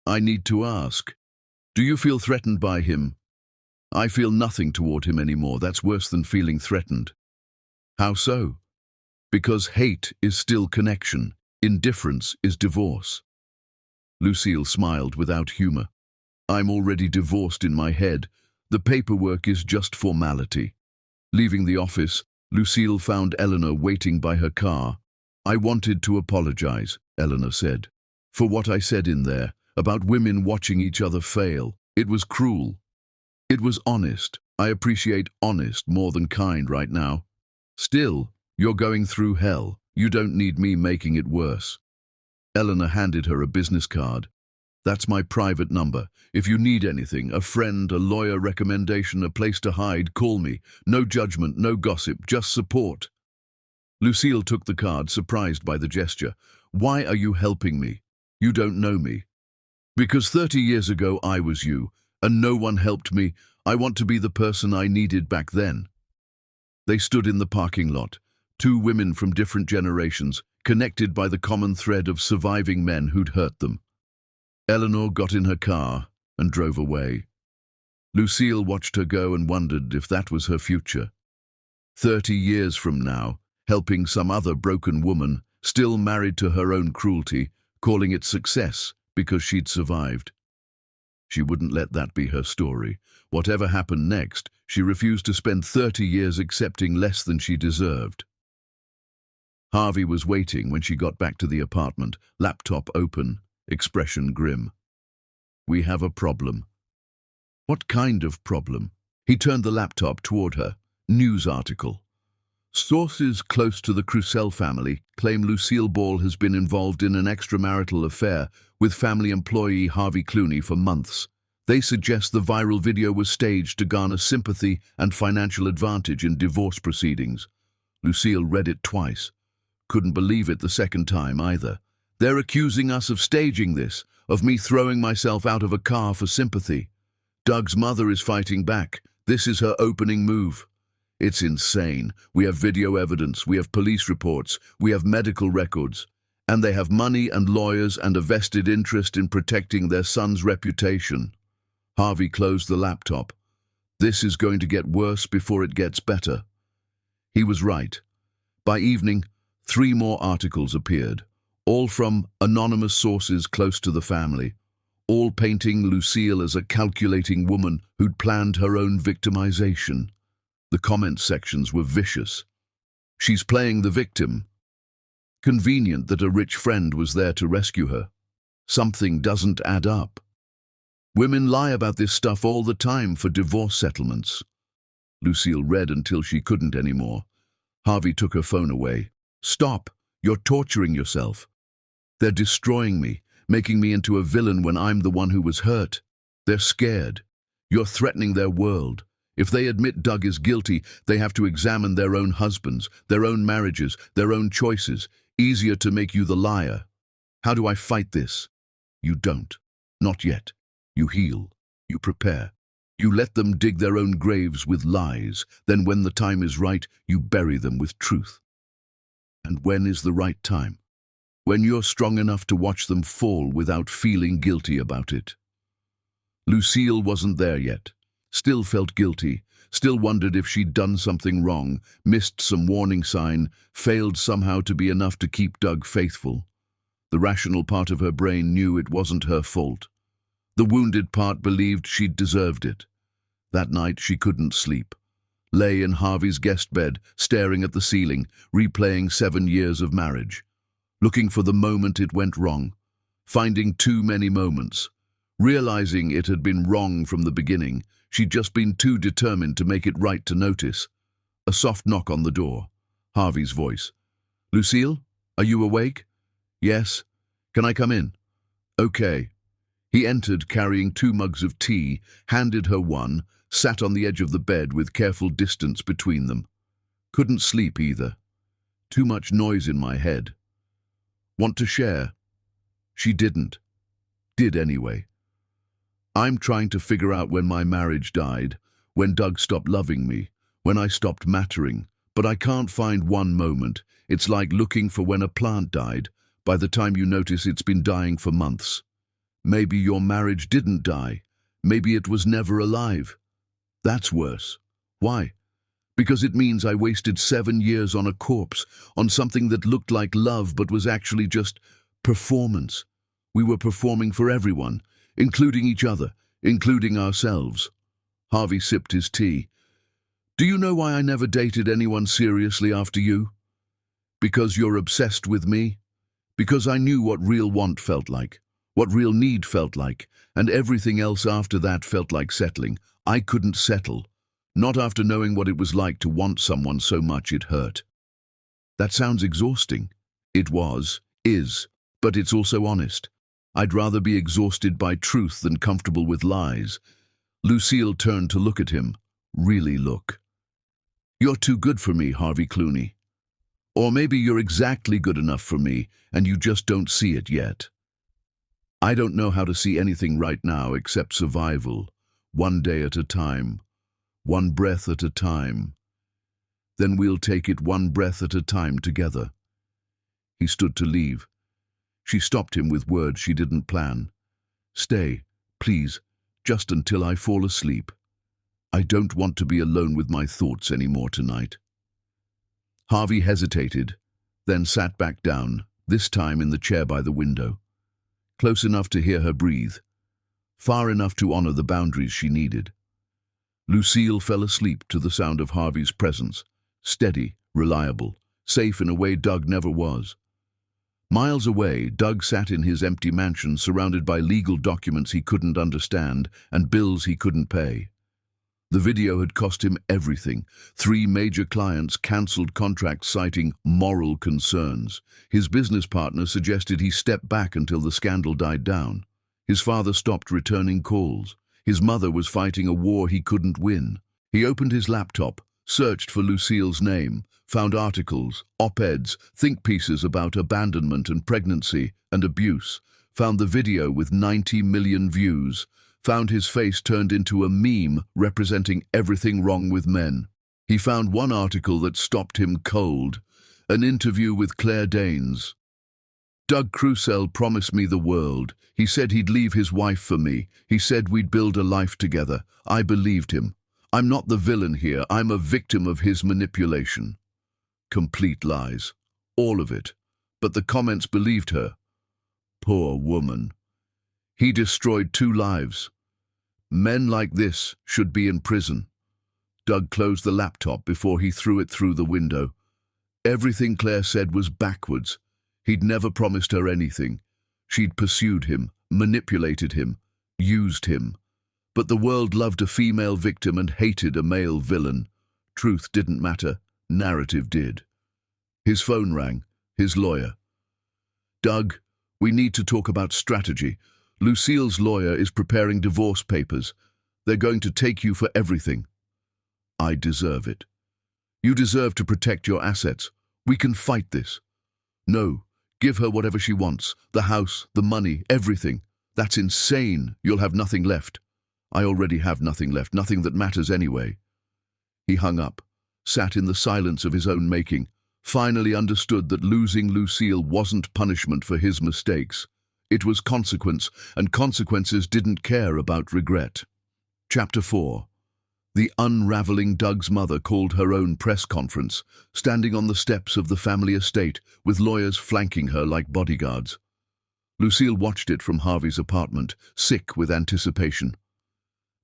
[SPEAKER 1] "I need to ask, do you feel threatened by him?" "I feel nothing toward him anymore. That's worse than feeling threatened." "How so?" "Because hate is still connection. Indifference is divorce." Lucille smiled without humor. "I'm already divorced in my head. The paperwork is just formality." Leaving the office, Lucille found Eleanor waiting by her car. "I wanted to apologize," Eleanor said, "for what I said in there, about women watching each other fail. It was cruel. It was honest. I appreciate honest more than kind right now. Still, you're going through hell. You don't need me making it worse." Eleanor handed her a business card. "That's my private number. If you need anything, a friend, a lawyer recommendation, a place to hide, call me. No judgment, no gossip, just support." Lucille took the card, surprised by the gesture. "Why are you helping me? You don't know me." "Because 30 years ago I was you, and no one helped me. I want to be the person I needed back then." They stood in the parking lot, two women from different generations, connected by the common thread of surviving men who'd hurt them. Eleanor got in her car and drove away. Lucille watched her go and wondered if that was her future. 30 years from now, helping some other broken woman, still married to her own cruelty, calling it success because she'd survived. She wouldn't let that be her story. Whatever happened next, she refused to spend 30 years accepting less than she deserved. Harvey was waiting when she got back to the apartment, laptop open, expression grim. "We have a problem." "What kind of problem?" He turned the laptop toward her. News article. "Sources close to the Crucell family claim Lucille Ball has been involved in an extramarital affair with family employee Harvey Clooney for months. They suggest the viral video was staged to garner sympathy and financial advantage in divorce proceedings." Lucille read it twice. Couldn't believe it the second time either. "They're accusing us of staging this, of me throwing myself out of a car for sympathy. Doug's mother is fighting back. This is her opening move. It's insane. We have video evidence, we have police reports, we have medical records, and they have money and lawyers and a vested interest in protecting their son's reputation." Harvey closed the laptop. "This is going to get worse before it gets better." He was right. By evening, 3 more articles appeared, all from anonymous sources close to the family, all painting Lucille as a calculating woman who'd planned her own victimization. The comment sections were vicious. "She's playing the victim. Convenient that a rich friend was there to rescue her. Something doesn't add up. Women lie about this stuff all the time for divorce settlements." Lucille read until she couldn't anymore. Harvey took her phone away. "Stop. You're torturing yourself. They're destroying me, making me into a villain when I'm the one who was hurt. They're scared. You're threatening their world. If they admit Doug is guilty, they have to examine their own husbands, their own marriages, their own choices. Easier to make you the liar. How do I fight this?" "You don't. Not yet. You heal. You prepare. You let them dig their own graves with lies. Then when the time is right, you bury them with truth." And when is the right time? When you're strong enough to watch them fall without feeling guilty about it. Lucille wasn't there yet. Still felt guilty, still wondered if she'd done something wrong, missed some warning sign, failed somehow to be enough to keep Doug faithful. The rational part of her brain knew it wasn't her fault. The wounded part believed she'd deserved it. That night she couldn't sleep. Lay in Harvey's guest bed, staring at the ceiling, replaying 7 years of marriage. Looking for the moment it went wrong. Finding too many moments. Realizing it had been wrong from the beginning, she'd just been too determined to make it right to notice. A soft knock on the door. Harvey's voice. "Lucille, are you awake?" "Yes. Can I come in?" "Okay." He entered carrying 2 mugs of tea, handed her one, sat on the edge of the bed with careful distance between them. Couldn't sleep either. Too much noise in my head. "Want to share?" She didn't. Did anyway. "I'm trying to figure out when my marriage died, when Doug stopped loving me, when I stopped mattering, but I can't find one moment. It's like looking for when a plant died. By the time you notice it's been dying for months. Maybe your marriage didn't die. Maybe it was never alive. That's worse. Why? Because it means I wasted 7 years on a corpse, on something that looked like love but was actually just performance. We were performing for everyone, including each other, including ourselves." Harvey sipped his tea. "Do you know why I never dated anyone seriously after you? Because you're obsessed with me. Because I knew what real want felt like, what real need felt like, and everything else after that felt like settling. I couldn't settle. Not after knowing what it was like to want someone so much it hurt." That sounds exhausting. It was, is, but it's also honest. I'd rather be exhausted by truth than comfortable with lies. Lucille turned to look at him. Really look. "You're too good for me, Harvey Clooney. Or maybe you're exactly good enough for me, and you just don't see it yet. I don't know how to see anything right now except survival, 1 day at a time, 1 breath at a time. Then we'll take it 1 breath at a time together." He stood to leave. She stopped him with words she didn't plan. "Stay, please, just until I fall asleep. I don't want to be alone with my thoughts anymore tonight." Harvey hesitated, then sat back down, this time in the chair by the window. Close enough to hear her breathe. Far enough to honor the boundaries she needed. Lucille fell asleep to the sound of Harvey's presence. Steady, reliable, safe in a way Doug never was. Miles away, Doug sat in his empty mansion surrounded by legal documents he couldn't understand and bills he couldn't pay. The video had cost him everything. 3 major clients cancelled contracts citing moral concerns. His business partner suggested he step back until the scandal died down. His father stopped returning calls. His mother was fighting a war he couldn't win. He opened his laptop, searched for Lucille's name, found articles, op-eds, think pieces about abandonment and pregnancy and abuse, found the video with 90 million views, found his face turned into a meme representing everything wrong with men. He found one article that stopped him cold, an interview with Claire Danes. "Doug Crucell promised me the world. He said he'd leave his wife for me. He said we'd build a life together. I believed him. I'm not the villain here. I'm a victim of his manipulation." Complete lies. All of it. But the comments believed her. Poor woman. He destroyed 2 lives. Men like this should be in prison. Doug closed the laptop before he threw it through the window. Everything Claire said was backwards. He'd never promised her anything. She'd pursued him, manipulated him, used him. But the world loved a female victim and hated a male villain. Truth didn't matter. Narrative did. His phone rang. His lawyer. "Doug, we need to talk about strategy. Lucille's lawyer is preparing divorce papers. They're going to take you for everything." "I deserve it." "You deserve to protect your assets. We can fight this." "No, give her whatever she wants. The house, the money, everything. That's insane. You'll have nothing left." "I already have nothing left, nothing that matters anyway." He hung up, sat in the silence of his own making. finally understood that losing Lucille wasn't punishment for his mistakes. It was consequence, and consequences didn't care about regret. Chapter 4. The unraveling Doug's mother called her own press conference, standing on the steps of the family estate, with lawyers flanking her like bodyguards. Lucille watched it from Harvey's apartment, sick with anticipation.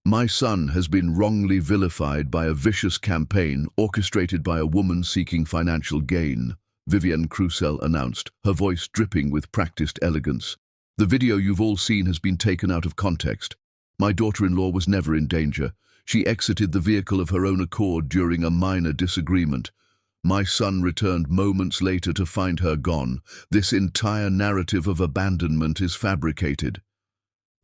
[SPEAKER 1] "My son has been wrongly vilified by a vicious campaign orchestrated by a woman seeking financial gain," Vivienne Crucell announced, her voice dripping with practiced elegance. "The video you've all seen has been taken out of context. My daughter-in-law was never in danger. She exited the vehicle of her own accord during a minor disagreement. My son returned moments later to find her gone. This entire narrative of abandonment is fabricated."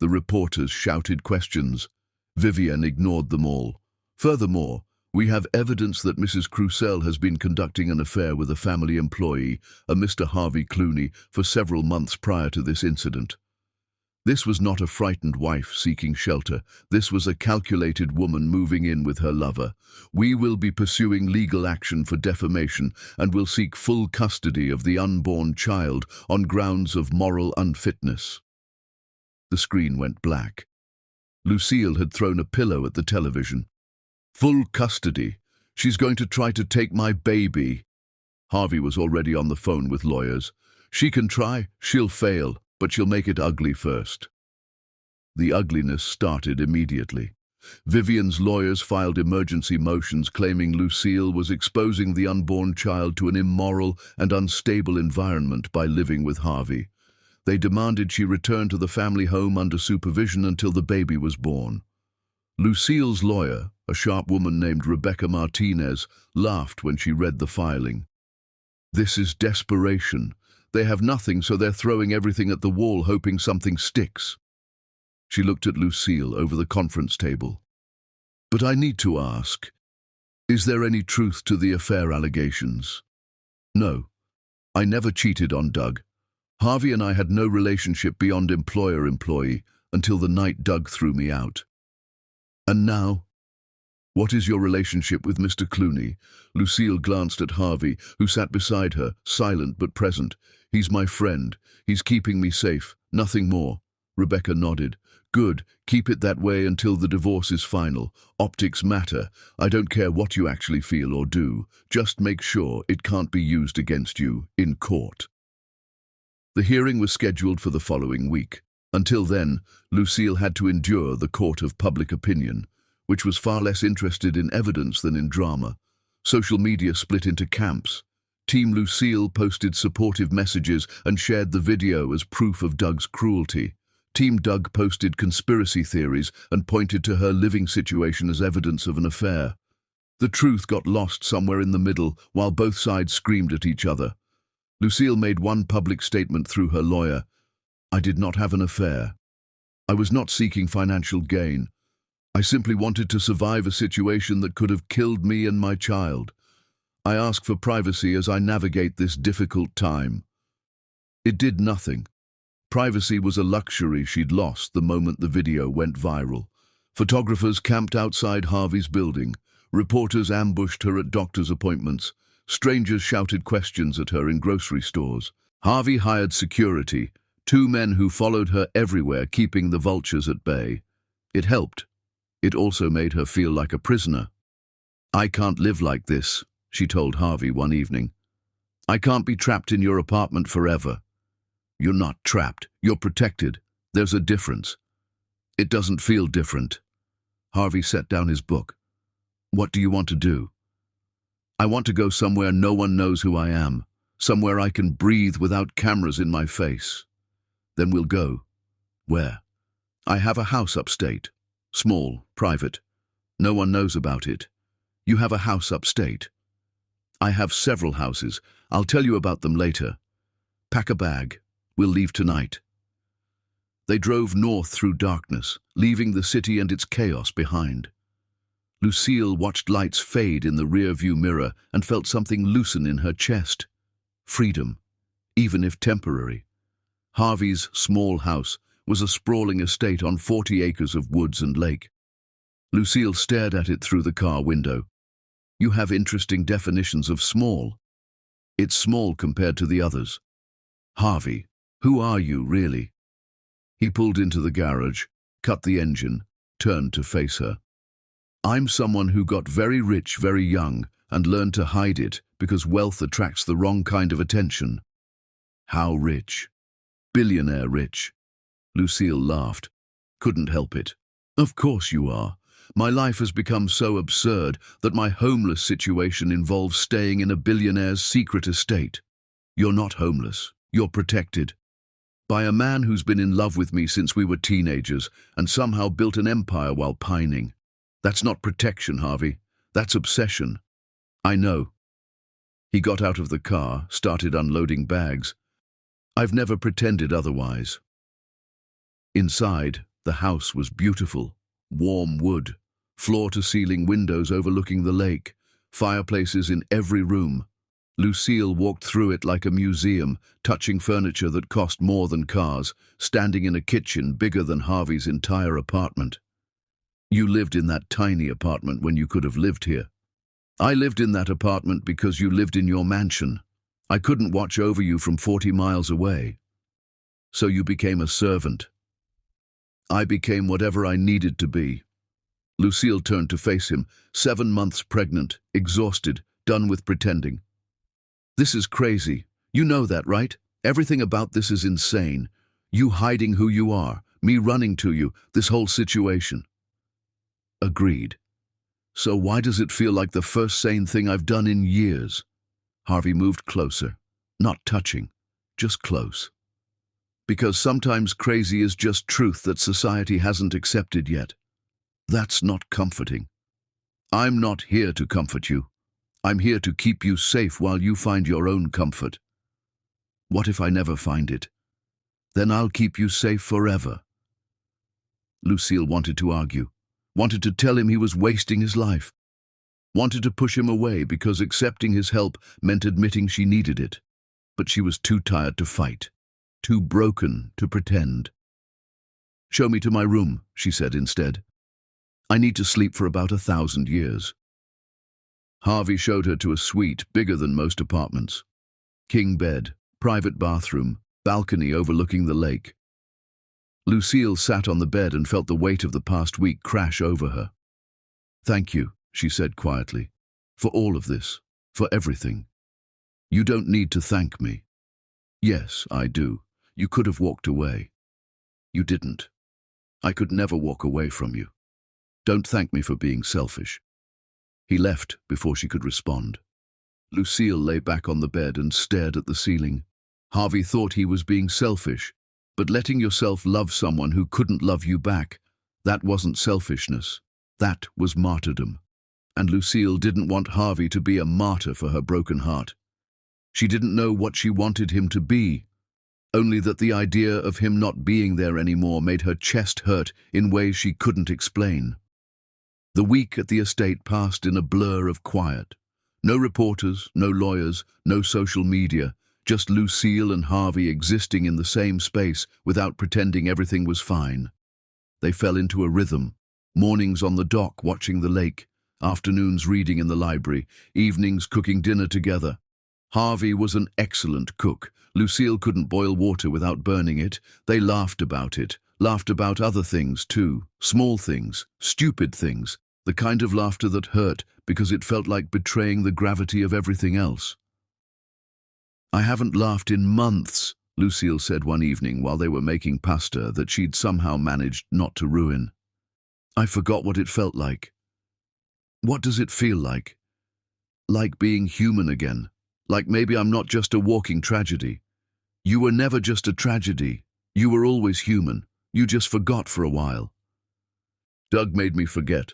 [SPEAKER 1] The reporters shouted questions. Vivienne ignored them all. "Furthermore, we have evidence that Mrs. Crucell has been conducting an affair with a family employee, a Mr. Harvey Clooney, for several months prior to this incident. This was not a frightened wife seeking shelter. This was a calculated woman moving in with her lover. We will be pursuing legal action for defamation and will seek full custody of the unborn child on grounds of moral unfitness." The screen went black. Lucille had thrown a pillow at the television. "Full custody. She's going to try to take my baby." Harvey was already on the phone with lawyers. "She can try, she'll fail, but she'll make it ugly first." The ugliness started immediately. Vivienne's lawyers filed emergency motions claiming Lucille was exposing the unborn child to an immoral and unstable environment by living with Harvey. They demanded she return to the family home under supervision until the baby was born. Lucille's lawyer, a sharp woman named Rebecca Martinez, laughed when she read the filing. "This is desperation. They have nothing, so they're throwing everything at the wall, hoping something sticks." She looked at Lucille over the conference table. "But I need to ask, is there any truth to the affair allegations?" "No. I never cheated on Doug. Harvey and I had no relationship beyond employer-employee until the night Doug threw me out." "And now? What is your relationship with Mr. Clooney?" Lucille glanced at Harvey, who sat beside her, silent but present. "He's my friend. He's keeping me safe. Nothing more." Rebecca nodded. "Good. Keep it that way until the divorce is final. Optics matter. I don't care what you actually feel or do. Just make sure it can't be used against you in court." The hearing was scheduled for the following week. Until then, Lucille had to endure the court of public opinion, which was far less interested in evidence than in drama. Social media split into camps. Team Lucille posted supportive messages and shared the video as proof of Doug's cruelty. Team Doug posted conspiracy theories and pointed to her living situation as evidence of an affair. The truth got lost somewhere in the middle while both sides screamed at each other. Lucille made one public statement through her lawyer. "I did not have an affair. I was not seeking financial gain. I simply wanted to survive a situation that could have killed me and my child. I ask for privacy as I navigate this difficult time." It did nothing. Privacy was a luxury she'd lost the moment the video went viral. Photographers camped outside Harvey's building. Reporters ambushed her at doctor's appointments. Strangers shouted questions at her in grocery stores. Harvey hired security, 2 men who followed her everywhere, keeping the vultures at bay. It helped. It also made her feel like a prisoner. "I can't live like this," she told Harvey one evening. "I can't be trapped in your apartment forever." "You're not trapped. You're protected. There's a difference." "It doesn't feel different." Harvey set down his book. "What do you want to do?" "I want to go somewhere no one knows who I am. Somewhere I can breathe without cameras in my face." "Then we'll go." "Where?" "I have a house upstate. Small, private. No one knows about it." "You have a house upstate?" "I have several houses. I'll tell you about them later." "Pack a bag. We'll leave tonight." They drove north through darkness, leaving the city and its chaos behind. Lucille watched lights fade in the rear-view mirror and felt something loosen in her chest. Freedom, even if temporary. Harvey's small house was a sprawling estate on 40 acres of woods and lake. Lucille stared at it through the car window. "You have interesting definitions of small." It's small compared to the others. Harvey, who are you, really? He pulled into the garage, cut the engine, turned to face her. I'm someone who got very rich very young and learned to hide it because wealth attracts the wrong kind of attention. How rich? Billionaire rich. Lucille laughed. Couldn't help it. Of course you are. My life has become so absurd that my homeless situation involves staying in a billionaire's secret estate. You're not homeless. You're protected. By a man who's been in love with me since we were teenagers and somehow built an empire while pining. That's not protection, Harvey. That's obsession. I know. He got out of the car, started unloading bags. I've never pretended otherwise. Inside, the house was beautiful. Warm wood, floor-to-ceiling windows overlooking the lake, fireplaces in every room. Lucille walked through it like a museum, touching furniture that cost more than cars, standing in a kitchen bigger than Harvey's entire apartment. You lived in that tiny apartment when you could have lived here. I lived in that apartment because you lived in your mansion. I couldn't watch over you from 40 miles away. So you became a servant. I became whatever I needed to be. Lucille turned to face him, 7 months pregnant, exhausted, done with pretending. This is crazy. You know that, right? Everything about this is insane. You hiding who you are, me running to you, this whole situation. Agreed. So why does it feel like the first sane thing I've done in years? Harvey moved closer, not touching, just close. Because sometimes crazy is just truth that society hasn't accepted yet. That's not comforting. I'm not here to comfort you. I'm here to keep you safe while you find your own comfort. What if I never find it? Then I'll keep you safe forever. Lucille wanted to argue, wanted to tell him he was wasting his life, wanted to push him away because accepting his help meant admitting she needed it. But she was too tired to fight, too broken to pretend. Show me to my room, she said instead. I need to sleep for about 1,000 years. Harvey showed her to a suite bigger than most apartments. King bed, private bathroom, balcony overlooking the lake. Lucille sat on the bed and felt the weight of the past week crash over her. Thank you, she said quietly, for all of this, for everything. You don't need to thank me. Yes, I do. You could have walked away. You didn't. I could never walk away from you. Don't thank me for being selfish. He left before she could respond. Lucille lay back on the bed and stared at the ceiling. Harvey thought he was being selfish, but letting yourself love someone who couldn't love you back, that wasn't selfishness. That was martyrdom. And Lucille didn't want Harvey to be a martyr for her broken heart. She didn't know what she wanted him to be, only that the idea of him not being there anymore made her chest hurt in ways she couldn't explain. The week at the estate passed in a blur of quiet. No reporters, no lawyers, no social media, just Lucille and Harvey existing in the same space without pretending everything was fine. They fell into a rhythm. Mornings on the dock watching the lake, afternoons reading in the library, evenings cooking dinner together. Harvey was an excellent cook. Lucille couldn't boil water without burning it. They laughed about it, laughed about other things too, small things, stupid things, the kind of laughter that hurt because it felt like betraying the gravity of everything else. I haven't laughed in months, Lucille said one evening while they were making pasta that she'd somehow managed not to ruin. I forgot what it felt like. What does it feel like? Like being human again. Like maybe I'm not just a walking tragedy. You were never just a tragedy. You were always human. You just forgot for a while. Doug made me forget.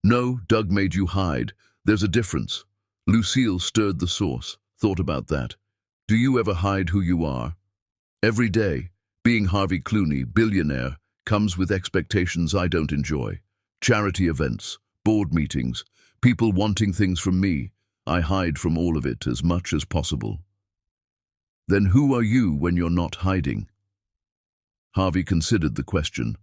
[SPEAKER 1] No, Doug made you hide. There's a difference. Lucille stirred the sauce, thought about that. Do you ever hide who you are? Every day, being Harvey Clooney, billionaire, comes with expectations I don't enjoy. Charity events, board meetings, people wanting things from me. I hide from all of it as much as possible. Then who are you when you're not hiding? Harvey considered the question.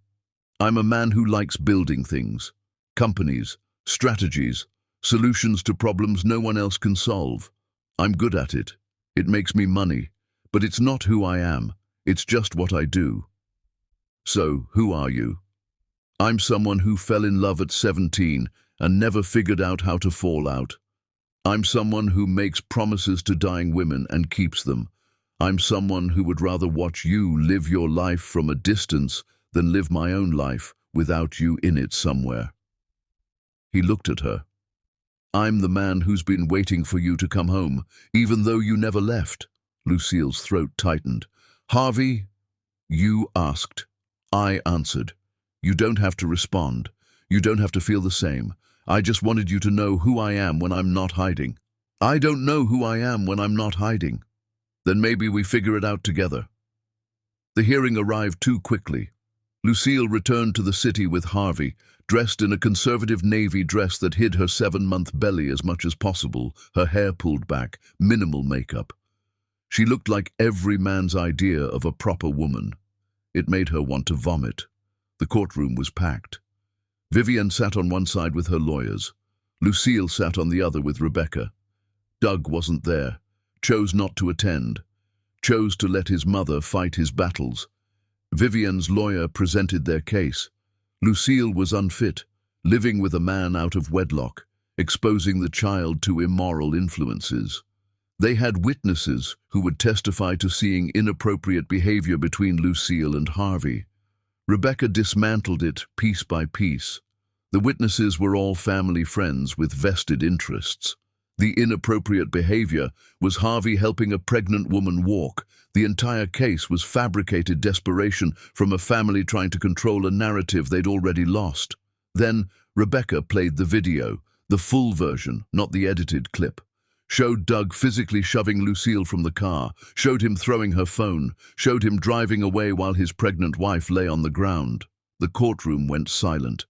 [SPEAKER 1] I'm a man who likes building things. Companies, strategies, solutions to problems no one else can solve. I'm good at it. It makes me money, but it's not who I am. It's just what I do. So, who are you? I'm someone who fell in love at 17 and never figured out how to fall out. I'm someone who makes promises to dying women and keeps them. I'm someone who would rather watch you live your life from a distance than live my own life without you in it somewhere. He looked at her. I'm the man who's been waiting for you to come home, even though you never left. Lucille's throat tightened. Harvey, you asked. I answered. You don't have to respond. You don't have to feel the same. I just wanted you to know who I am when I'm not hiding. I don't know who I am when I'm not hiding. Then maybe we figure it out together. The hearing arrived too quickly. Lucille returned to the city with Harvey, dressed in a conservative navy dress that hid her 7-month belly as much as possible, her hair pulled back, minimal makeup. She looked like every man's idea of a proper woman. It made her want to vomit. The courtroom was packed. Vivian sat on one side with her lawyers. Lucille sat on the other with Rebecca. Doug wasn't there, chose not to attend, chose to let his mother fight his battles. Vivian's lawyer presented their case. Lucille was unfit, living with a man out of wedlock, exposing the child to immoral influences. They had witnesses who would testify to seeing inappropriate behavior between Lucille and Harvey. Rebecca dismantled it piece by piece. The witnesses were all family friends with vested interests. The inappropriate behavior was Harvey helping a pregnant woman walk. The entire case was fabricated desperation from a family trying to control a narrative they'd already lost. Then Rebecca played the video, the full version, not the edited clip. Showed Doug physically shoving Lucille from the car, showed him throwing her phone, showed him driving away while his pregnant wife lay on the ground. The courtroom went silent.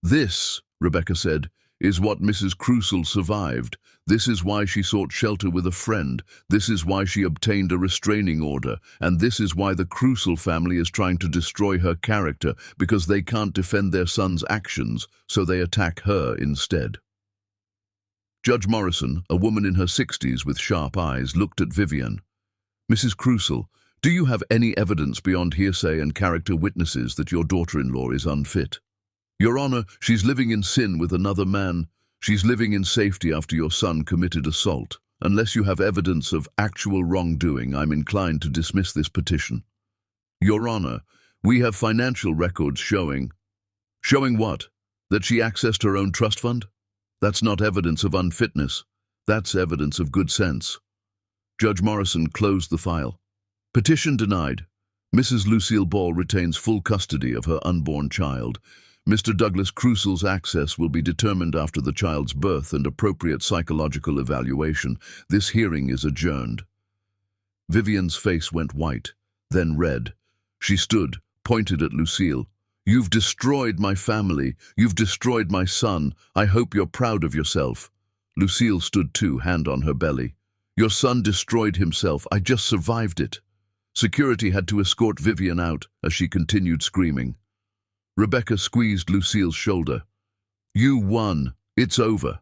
[SPEAKER 1] This, Rebecca said, is what Mrs. Crucial survived. This is why she sought shelter with a friend. This is why she obtained a restraining order. And this is why the Crucial family is trying to destroy her character, because they can't defend their son's actions, so they attack her instead. Judge Morrison, a woman in her 60s with sharp eyes, looked at Vivian. Mrs. Crucial, do you have any evidence beyond hearsay and character witnesses that your daughter-in-law is unfit? Your Honor, she's living in sin with another man. She's living in safety after your son committed assault. Unless you have evidence of actual wrongdoing, I'm inclined to dismiss this petition. Your Honor, we have financial records showing... Showing what? That she accessed her own trust fund? That's not evidence of unfitness. That's evidence of good sense. Judge Morrison closed the file. Petition denied. Mrs. Lucille Ball retains full custody of her unborn child. Mr. Douglas Crucial's access will be determined after the child's birth and appropriate psychological evaluation. This hearing is adjourned. Vivian's face went white, then red. She stood, pointed at Lucille. You've destroyed my family. You've destroyed my son. I hope you're proud of yourself. Lucille stood too, hand on her belly. Your son destroyed himself. I just survived it. Security had to escort Vivian out as she continued screaming. Rebecca squeezed Lucille's shoulder. You won. It's over.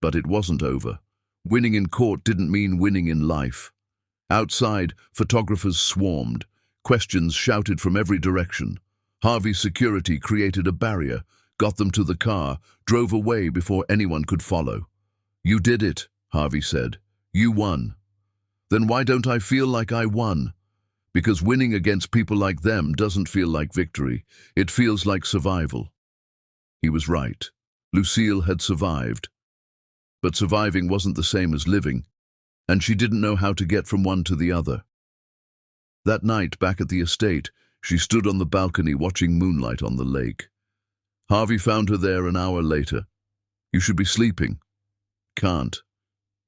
[SPEAKER 1] But it wasn't over. Winning in court didn't mean winning in life. Outside, photographers swarmed. Questions shouted from every direction. Harvey's security created a barrier, got them to the car, drove away before anyone could follow. You did it, Harvey said. You won. Then why don't I feel like I won? Because winning against people like them doesn't feel like victory. It feels like survival. He was right. Lucille had survived. But surviving wasn't the same as living, and she didn't know how to get from one to the other. That night, back at the estate, she stood on the balcony watching moonlight on the lake. Harvey found her there an hour later. You should be sleeping. Can't.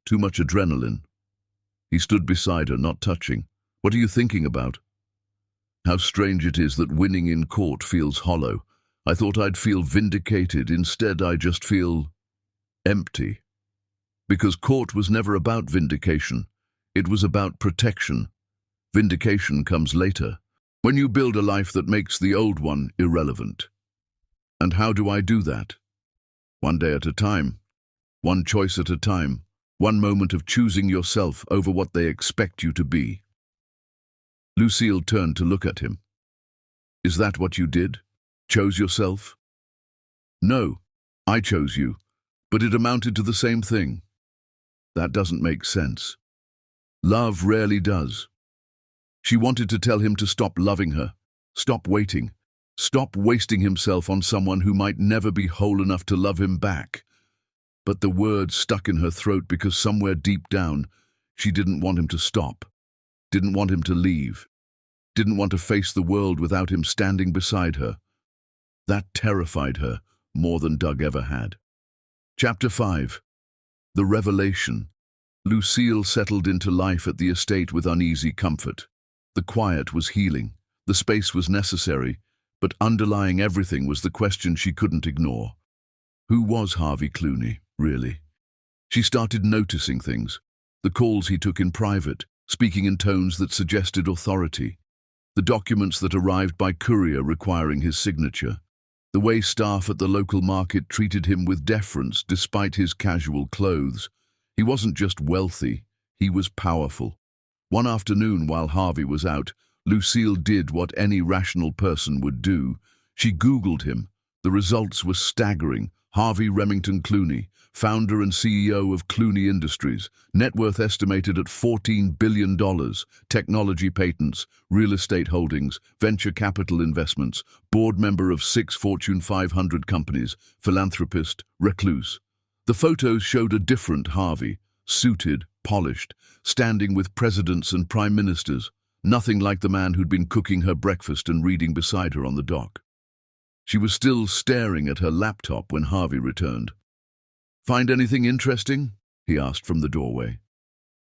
[SPEAKER 1] Too much adrenaline. He stood beside her, not touching. What are you thinking about? How strange it is that winning in court feels hollow. I thought I'd feel vindicated. Instead, I just feel empty. Because court was never about vindication. It was about protection. Vindication comes later, when you build a life that makes the old one irrelevant. And how do I do that? One day at a time. One choice at a time. One moment of choosing yourself over what they expect you to be. Lucille turned to look at him. Is that what you did? Chose yourself? No, I chose you, but it amounted to the same thing. That doesn't make sense. Love rarely does. She wanted to tell him to stop loving her, stop waiting, stop wasting himself on someone who might never be whole enough to love him back. But the words stuck in her throat because somewhere deep down, she didn't want him to stop, didn't want him to leave, didn't want to face the world without him standing beside her. That terrified her more than Doug ever had. Chapter 5. The Revelation. Lucille settled into life at the estate with uneasy comfort. The quiet was healing, the space was necessary, but underlying everything was the question she couldn't ignore. Who was Harvey Clooney, really? She started noticing things. The calls he took in private, speaking in tones that suggested authority. The documents that arrived by courier requiring his signature. The way staff at the local market treated him with deference despite his casual clothes. He wasn't just wealthy, he was powerful. One afternoon while Harvey was out, Lucille did what any rational person would do. She Googled him. The results were staggering. Harvey Remington Clooney, founder and CEO of Clooney Industries, net worth estimated at $14 billion, technology patents, real estate holdings, venture capital investments, board member of 6 Fortune 500 companies, philanthropist, recluse. The photos showed a different Harvey, suited, polished, standing with presidents and prime ministers, nothing like the man who'd been cooking her breakfast and reading beside her on the dock. She was still staring at her laptop when Harvey returned. "Find anything interesting?" he asked from the doorway.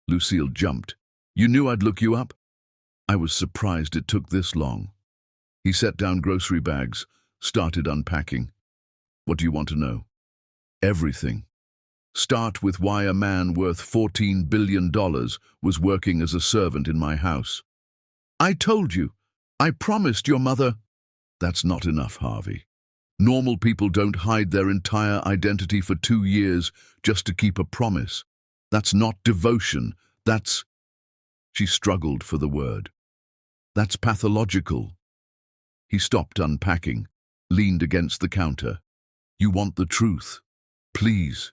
[SPEAKER 1] Lucille jumped. "You knew I'd look you up?" "I was surprised it took this long." He set down grocery bags, started unpacking. "What do you want to know?" "Everything. Start with why a man worth $14 billion was working as a servant in my house." "I told you. I promised your mother." "That's not enough, Harvey. Normal people don't hide their entire identity for 2 years just to keep a promise. That's not devotion. That's—" She struggled for the word. "That's pathological." He stopped unpacking, leaned against the counter. "You want the truth? Please.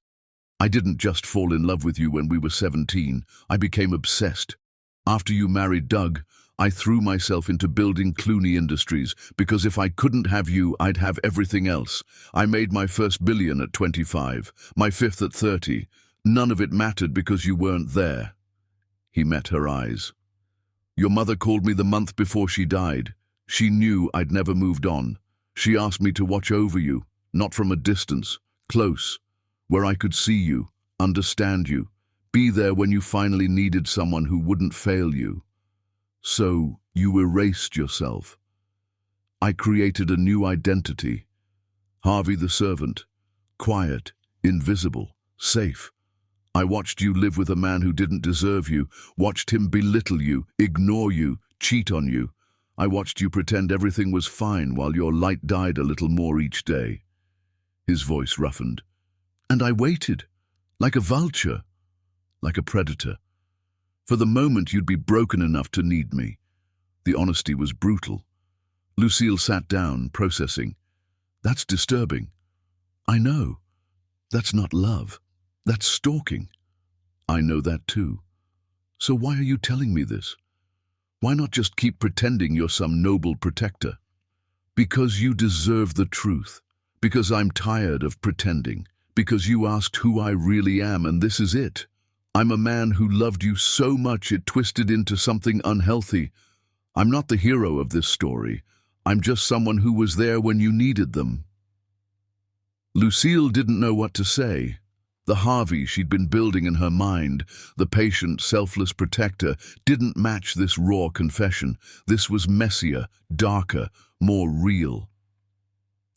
[SPEAKER 1] I didn't just fall in love with you when we were 17. I became obsessed. After you married Doug, I threw myself into building Clooney Industries because if I couldn't have you, I'd have everything else. I made my first billion at 25, my fifth at 30. None of it mattered because you weren't there." He met her eyes. "Your mother called me the month before she died. She knew I'd never moved on. She asked me to watch over you, not from a distance, close, where I could see you, understand you, be there when you finally needed someone who wouldn't fail you. So you erased yourself. I created a new identity. Harvey the servant, quiet, invisible, safe. I watched you live with a man who didn't deserve you, watched him belittle you, ignore you, cheat on you. I watched you pretend everything was fine while your light died a little more each day." His voice roughened. "And I waited, like a vulture, like a predator, for the moment you'd be broken enough to need me." The honesty was brutal. Lucille sat down, processing. "That's disturbing. I know. That's not love. That's stalking." "I know that too. So why are you telling me this? Why not just keep pretending you're some noble protector?" "Because you deserve the truth. Because I'm tired of pretending. Because you asked who I really am, and this is it. I'm a man who loved you so much it twisted into something unhealthy. I'm not the hero of this story. I'm just someone who was there when you needed them." Lucille didn't know what to say. The Harvey she'd been building in her mind, the patient, selfless protector, didn't match this raw confession. This was messier, darker, more real.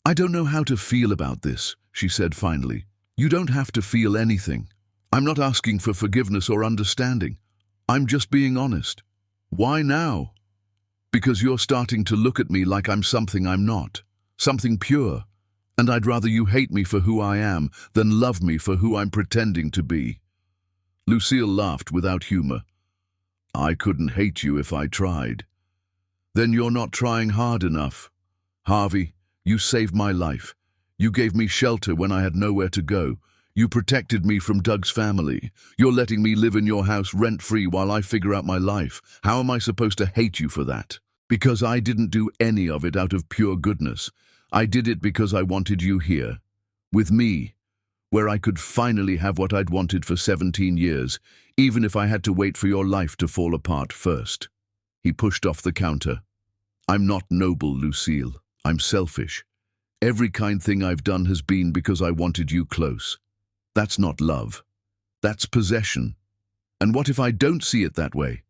[SPEAKER 1] "I don't know how to feel about this," she said finally. "You don't have to feel anything. I'm not asking for forgiveness or understanding. I'm just being honest." "Why now?" "Because you're starting to look at me like I'm something I'm not, something pure. And I'd rather you hate me for who I am than love me for who I'm pretending to be." Lucille laughed without humor. I couldn't hate you if I tried. Then you're not trying hard enough. Harvey, you saved my life. You gave me shelter when I had nowhere to go. You protected me from Doug's family. You're letting me live in your house rent-free while I figure out my life. How am I supposed to hate you for that? Because I didn't do any of it out of pure goodness. I did it because I wanted you here, with me, where I could finally have what I'd wanted for 17 years, even if I had to wait for your life to fall apart first. He pushed off the counter. I'm not noble, Lucille. I'm selfish. Every kind thing I've done has been because I wanted you close. That's not love. That's possession. And what if I don't see it that way?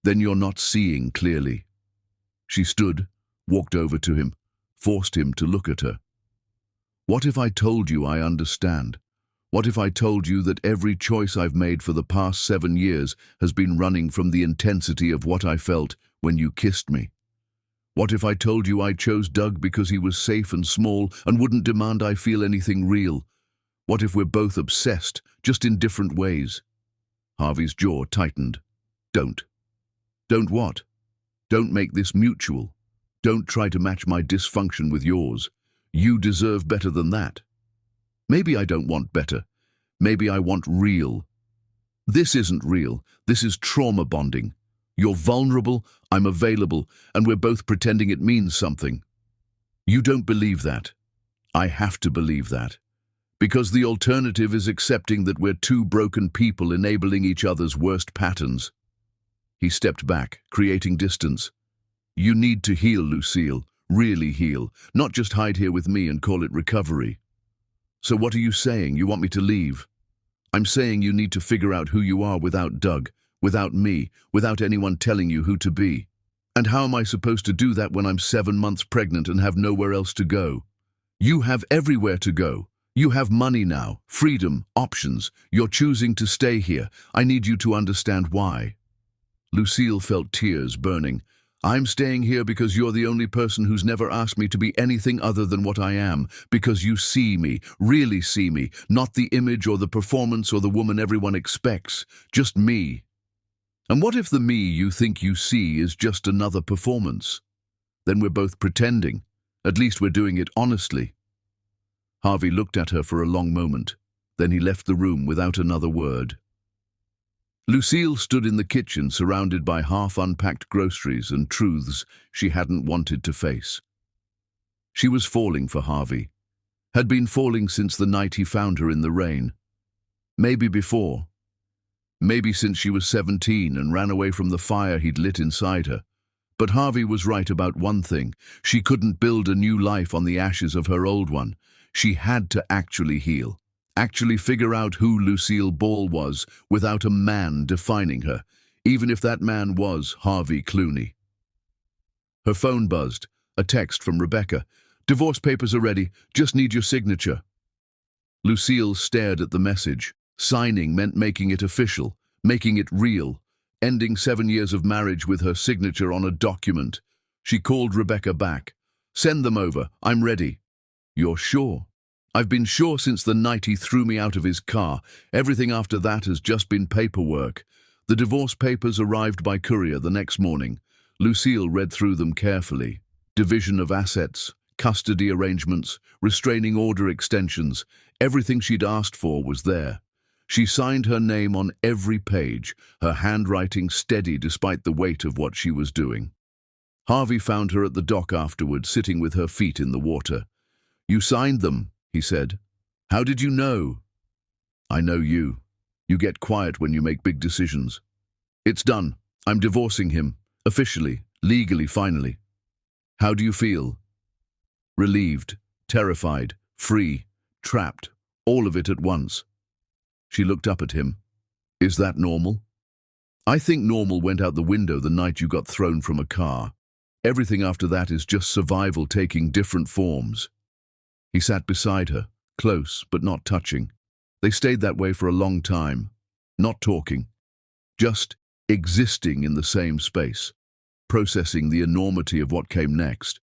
[SPEAKER 1] Then you're not seeing clearly. She stood, walked over to him, forced him to look at her. What if I told you I understand? What if I told you that every choice I've made for the past 7 years has been running from the intensity of what I felt when you kissed me? What if I told you I chose Doug because he was safe and small and wouldn't demand I feel anything real? What if we're both obsessed, just in different ways? Harvey's jaw tightened. Don't. Don't what? Don't make this mutual. Don't try to match my dysfunction with yours. You deserve better than that. Maybe I don't want better. Maybe I want real. This isn't real. This is trauma bonding. You're vulnerable, I'm available, and we're both pretending it means something. You don't believe that. I have to believe that. Because the alternative is accepting that we're two broken people enabling each other's worst patterns. He stepped back, creating distance. You need to heal, Lucille. Really heal. Not just hide here with me and call it recovery. So what are you saying? You want me to leave? I'm saying you need to figure out who you are without Doug, without me, without anyone telling you who to be. And how am I supposed to do that when I'm 7 months pregnant and have nowhere else to go? You have everywhere to go. You have money now, freedom, options. You're choosing to stay here. I need you to understand why. Lucille felt tears burning. I'm staying here because you're the only person who's never asked me to be anything other than what I am, because you see me, really see me, not the image or the performance or the woman everyone expects, just me. And what if the me you think you see is just another performance? Then we're both pretending. At least we're doing it honestly. Harvey looked at her for a long moment. Then he left the room without another word. Lucille stood in the kitchen surrounded by half-unpacked groceries and truths she hadn't wanted to face. She was falling for Harvey. Had been falling since the night he found her in the rain. Maybe before. Maybe since she was 17 and ran away from the fire he'd lit inside her. But Harvey was right about one thing. She couldn't build a new life on the ashes of her old one. She had to actually heal. Actually figure out who Lucille Ball was without a man defining her, even if that man was Harvey Clooney. Her phone buzzed. A text from Rebecca. Divorce papers are ready. Just need your signature. Lucille stared at the message. Signing meant making it official, making it real, ending 7 years of marriage with her signature on a document. She called Rebecca back. Send them over. I'm ready. You're sure? I've been sure since the night he threw me out of his car. Everything after that has just been paperwork. The divorce papers arrived by courier the next morning. Lucille read through them carefully. Division of assets, custody arrangements, restraining order extensions. Everything she'd asked for was there. She signed her name on every page, her handwriting steady despite the weight of what she was doing. Harvey found her at the dock afterward, sitting with her feet in the water. You signed them, he said. How did you know? I know you. You get quiet when you make big decisions. It's done. I'm divorcing him. Officially, legally, finally. How do you feel? Relieved, terrified, free, trapped, all of it at once. She looked up at him. Is that normal? I think normal went out the window the night you got thrown from a car. Everything after that is just survival taking different forms. He sat beside her, close but not touching. They stayed that way for a long time, not talking, just existing in the same space, processing the enormity of what came next.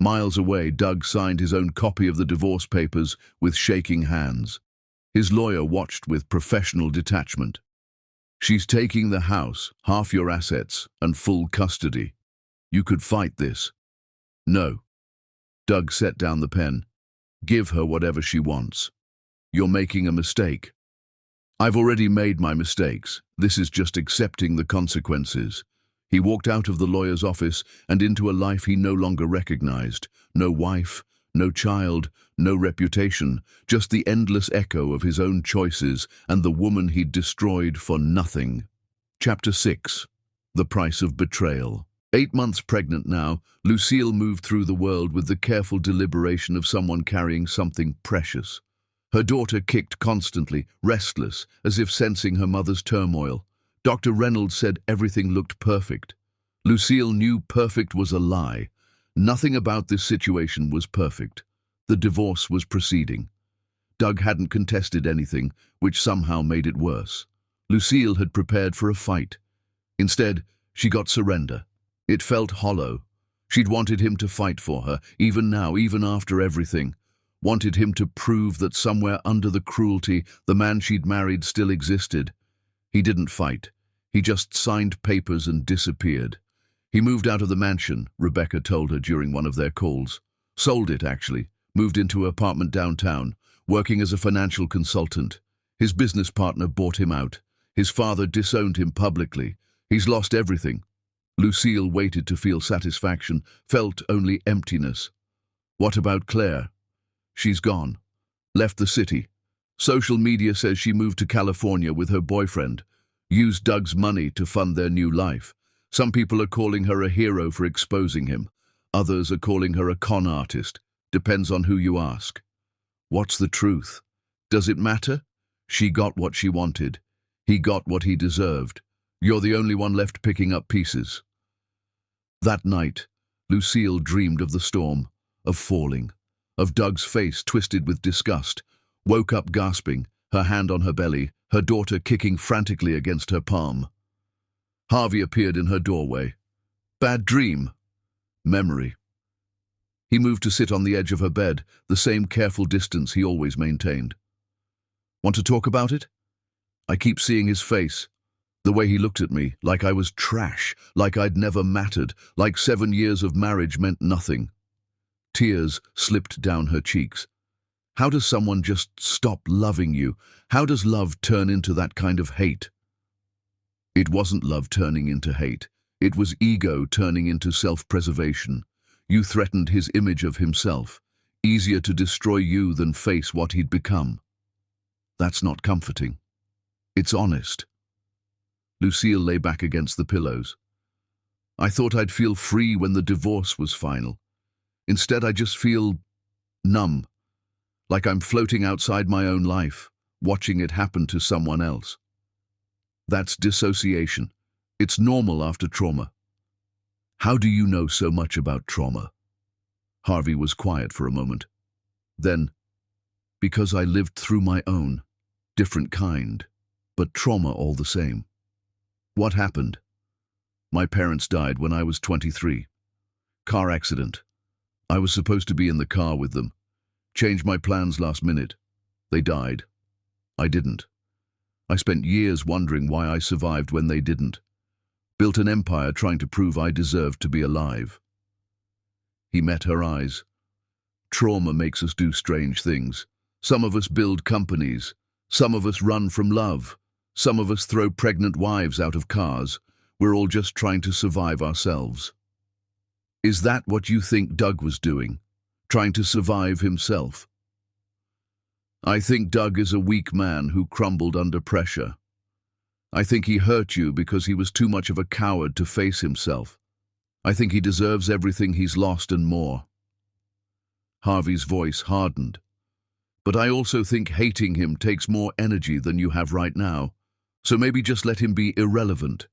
[SPEAKER 1] Miles away, Doug signed his own copy of the divorce papers with shaking hands. His lawyer watched with professional detachment. "She's taking the house, half your assets, and full custody. You could fight this." "No." Doug set down the pen. "Give her whatever she wants. You're making a mistake." "I've already made my mistakes. This is just accepting the consequences." He walked out of the lawyer's office and into a life he no longer recognized. No wife, no child, no reputation, just the endless echo of his own choices and the woman he'd destroyed for nothing. Chapter 6. The Price of Betrayal. 8 months pregnant now, Lucille moved through the world with the careful deliberation of someone carrying something precious. Her daughter kicked constantly, restless, as if sensing her mother's turmoil. Dr. Reynolds said everything looked perfect. Lucille knew perfect was a lie. Nothing about this situation was perfect. The divorce was proceeding. Doug hadn't contested anything, which somehow made it worse. Lucille had prepared for a fight. Instead, she got surrender. It felt hollow. She'd wanted him to fight for her, even now, even after everything. Wanted him to prove that somewhere under the cruelty, the man she'd married still existed. He didn't fight. He just signed papers and disappeared. He moved out of the mansion, Rebecca told her during one of their calls. Sold it, actually. Moved into an apartment downtown, working as a financial consultant. His business partner bought him out. His father disowned him publicly. He's lost everything. Lucille waited to feel satisfaction, felt only emptiness. What about Claire? She's gone. Left the city. Social media says she moved to California with her boyfriend. Used Doug's money to fund their new life. Some people are calling her a hero for exposing him. Others are calling her a con artist. Depends on who you ask. What's the truth? Does it matter? She got what she wanted. He got what he deserved. You're the only one left picking up pieces. That night, Lucille dreamed of the storm, of falling, of Doug's face twisted with disgust, woke up gasping, her hand on her belly, her daughter kicking frantically against her palm. Harvey appeared in her doorway. Bad dream. Memory. He moved to sit on the edge of her bed, the same careful distance he always maintained. Want to talk about it? I keep seeing his face. The way he looked at me, like I was trash, like I'd never mattered, like 7 years of marriage meant nothing. Tears slipped down her cheeks. How does someone just stop loving you? How does love turn into that kind of hate? It wasn't love turning into hate. It was ego turning into self-preservation. You threatened his image of himself. Easier to destroy you than face what he'd become. That's not comforting. It's honest. Lucille lay back against the pillows. I thought I'd feel free when the divorce was final. Instead, I just feel numb, like I'm floating outside my own life, watching it happen to someone else. That's dissociation. It's normal after trauma. How do you know so much about trauma? Harvey was quiet for a moment. Then, because I lived through my own, different kind, but trauma all the same. What happened? My parents died when I was 23. Car accident. I was supposed to be in the car with them. Changed my plans last minute. They died. I didn't. I spent years wondering why I survived when they didn't. Built an empire trying to prove I deserved to be alive. He met her eyes. Trauma makes us do strange things. Some of us build companies. Some of us run from love. Some of us throw pregnant wives out of cars. We're all just trying to survive ourselves. Is that what you think Doug was doing? Trying to survive himself? I think Doug is a weak man who crumbled under pressure. I think he hurt you because he was too much of a coward to face himself. I think he deserves everything he's lost and more. Harvey's voice hardened. But I also think hating him takes more energy than you have right now. So maybe just let him be irrelevant.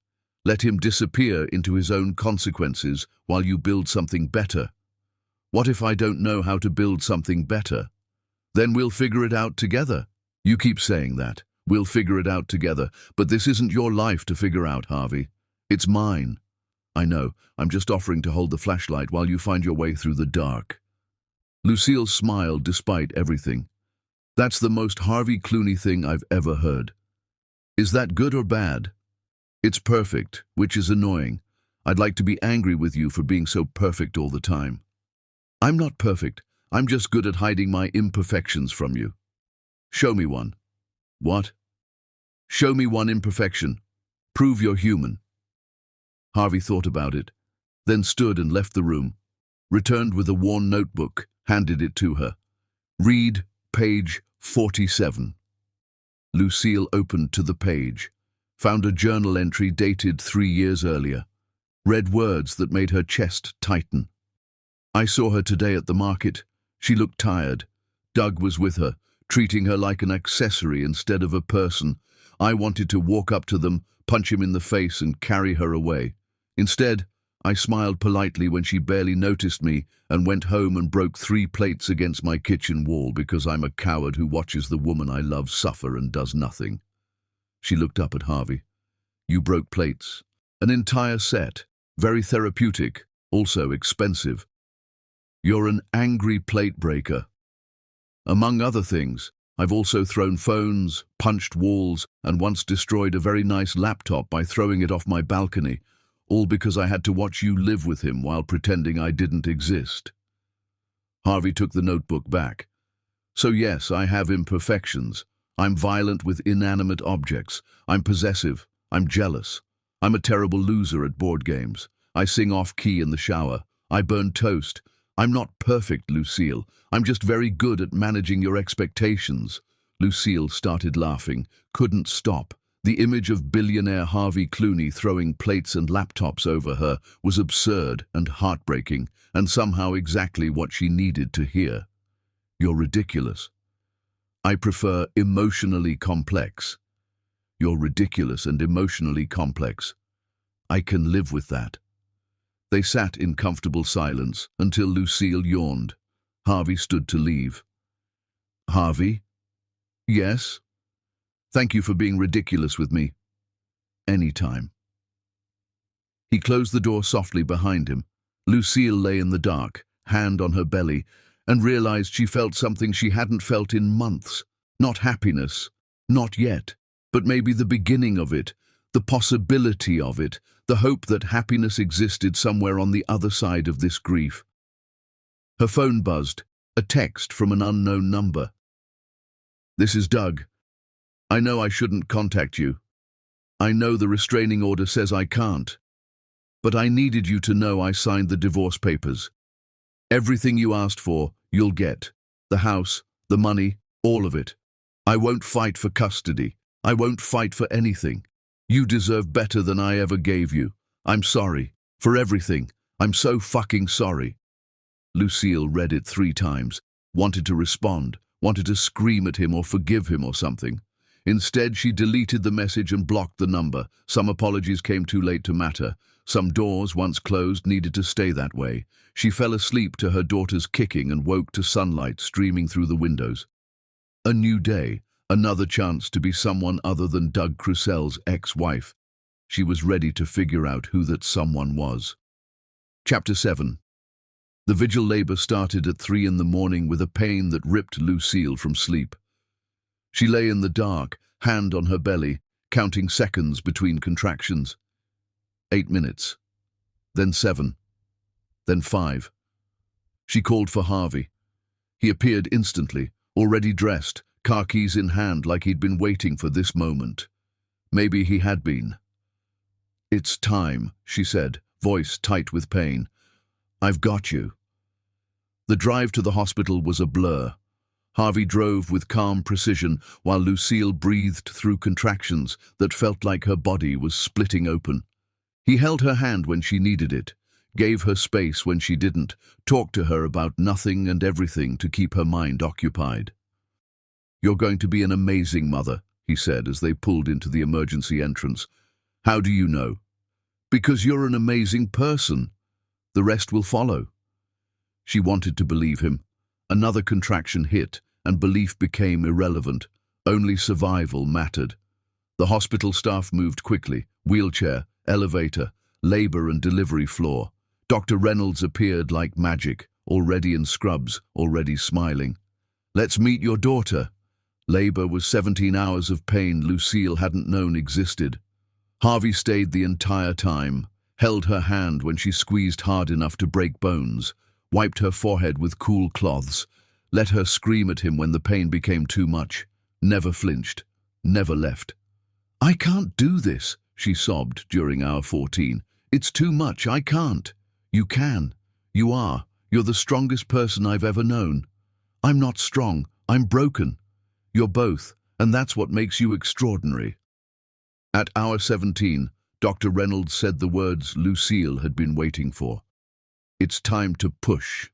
[SPEAKER 1] Let him disappear into his own consequences while you build something better. What if I don't know how to build something better? Then we'll figure it out together. You keep saying that. We'll figure it out together. But this isn't your life to figure out, Harvey. It's mine. I know. I'm just offering to hold the flashlight while you find your way through the dark. Lucille smiled despite everything. That's the most Harvey Clooney thing I've ever heard. Is that good or bad? It's perfect, which is annoying. I'd like to be angry with you for being so perfect all the time. I'm not perfect. I'm just good at hiding my imperfections from you. Show me one. What? Show me one imperfection. Prove you're human. Harvey thought about it, then stood and left the room, returned with a worn notebook, handed it to her. Read page 47. Lucille opened to the page, found a journal entry dated 3 years earlier, read words that made her chest tighten. I saw her today at the market. She looked tired. Doug was with her, treating her like an accessory instead of a person. I wanted to walk up to them, punch him in the face and carry her away. Instead, I smiled politely when she barely noticed me and went home and broke 3 plates against my kitchen wall because I'm a coward who watches the woman I love suffer and does nothing. She looked up at Harvey. You broke plates. An entire set. Very therapeutic, also expensive. You're an angry plate breaker. Among other things, I've also thrown phones, punched walls, and once destroyed a very nice laptop by throwing it off my balcony, all because I had to watch you live with him while pretending I didn't exist. Harvey took the notebook back. So yes, I have imperfections. I'm violent with inanimate objects. I'm possessive. I'm jealous. I'm a terrible loser at board games. I sing off-key in the shower. I burn toast. I'm not perfect, Lucille. I'm just very good at managing your expectations. Lucille started laughing, couldn't stop. The image of billionaire Harvey Clooney throwing plates and laptops over her was absurd and heartbreaking, and somehow exactly what she needed to hear. You're ridiculous. I prefer emotionally complex. You're ridiculous and emotionally complex. I can live with that. They sat in comfortable silence until Lucille yawned. Harvey stood to leave. Harvey? Yes? Thank you for being ridiculous with me. Anytime. He closed the door softly behind him. Lucille lay in the dark, hand on her belly, and realized she felt something she hadn't felt in months. Not happiness, not yet, but maybe the beginning of it, the possibility of it, the hope that happiness existed somewhere on the other side of this grief. Her phone buzzed, a text from an unknown number. This is Doug. I know I shouldn't contact you. I know the restraining order says I can't. But I needed you to know I signed the divorce papers. Everything you asked for, you'll get. The house, the money, all of it. I won't fight for custody. I won't fight for anything. You deserve better than I ever gave you. I'm sorry. For everything. I'm so fucking sorry. Lucille read it 3 times, wanted to respond, wanted to scream at him or forgive him or something. Instead, she deleted the message and blocked the number. Some apologies came too late to matter. Some doors, once closed, needed to stay that way. She fell asleep to her daughter's kicking and woke to sunlight streaming through the windows. A new day, another chance to be someone other than Doug Crusel's ex-wife. She was ready to figure out who that someone was. Chapter 7. The vigil labor started at 3 in the morning with a pain that ripped Lucille from sleep. She lay in the dark, hand on her belly, counting seconds between contractions. 8 minutes. Then 7. Then 5. She called for Harvey. He appeared instantly, already dressed, car keys in hand like he'd been waiting for this moment. Maybe he had been. It's time, she said, voice tight with pain. I've got you. The drive to the hospital was a blur. Harvey drove with calm precision while Lucille breathed through contractions that felt like her body was splitting open. He held her hand when she needed it, gave her space when she didn't, talked to her about nothing and everything to keep her mind occupied. You're going to be an amazing mother, he said as they pulled into the emergency entrance. How do you know? Because you're an amazing person. The rest will follow. She wanted to believe him. Another contraction hit, and belief became irrelevant. Only survival mattered. The hospital staff moved quickly. Wheelchair, elevator, labor and delivery floor. Dr. Reynolds appeared like magic, already in scrubs, already smiling. Let's meet your daughter. Labor was 17 hours of pain Lucille hadn't known existed. Harvey stayed the entire time, held her hand when she squeezed hard enough to break bones, wiped her forehead with cool cloths, let her scream at him when the pain became too much, never flinched, never left. "I can't do this," she sobbed during hour 14. "It's too much, I can't." "You can. You are. You're the strongest person I've ever known." "I'm not strong. I'm broken." "You're both, and that's what makes you extraordinary." At hour 17, Dr. Reynolds said the words Lucille had been waiting for. "It's time to push."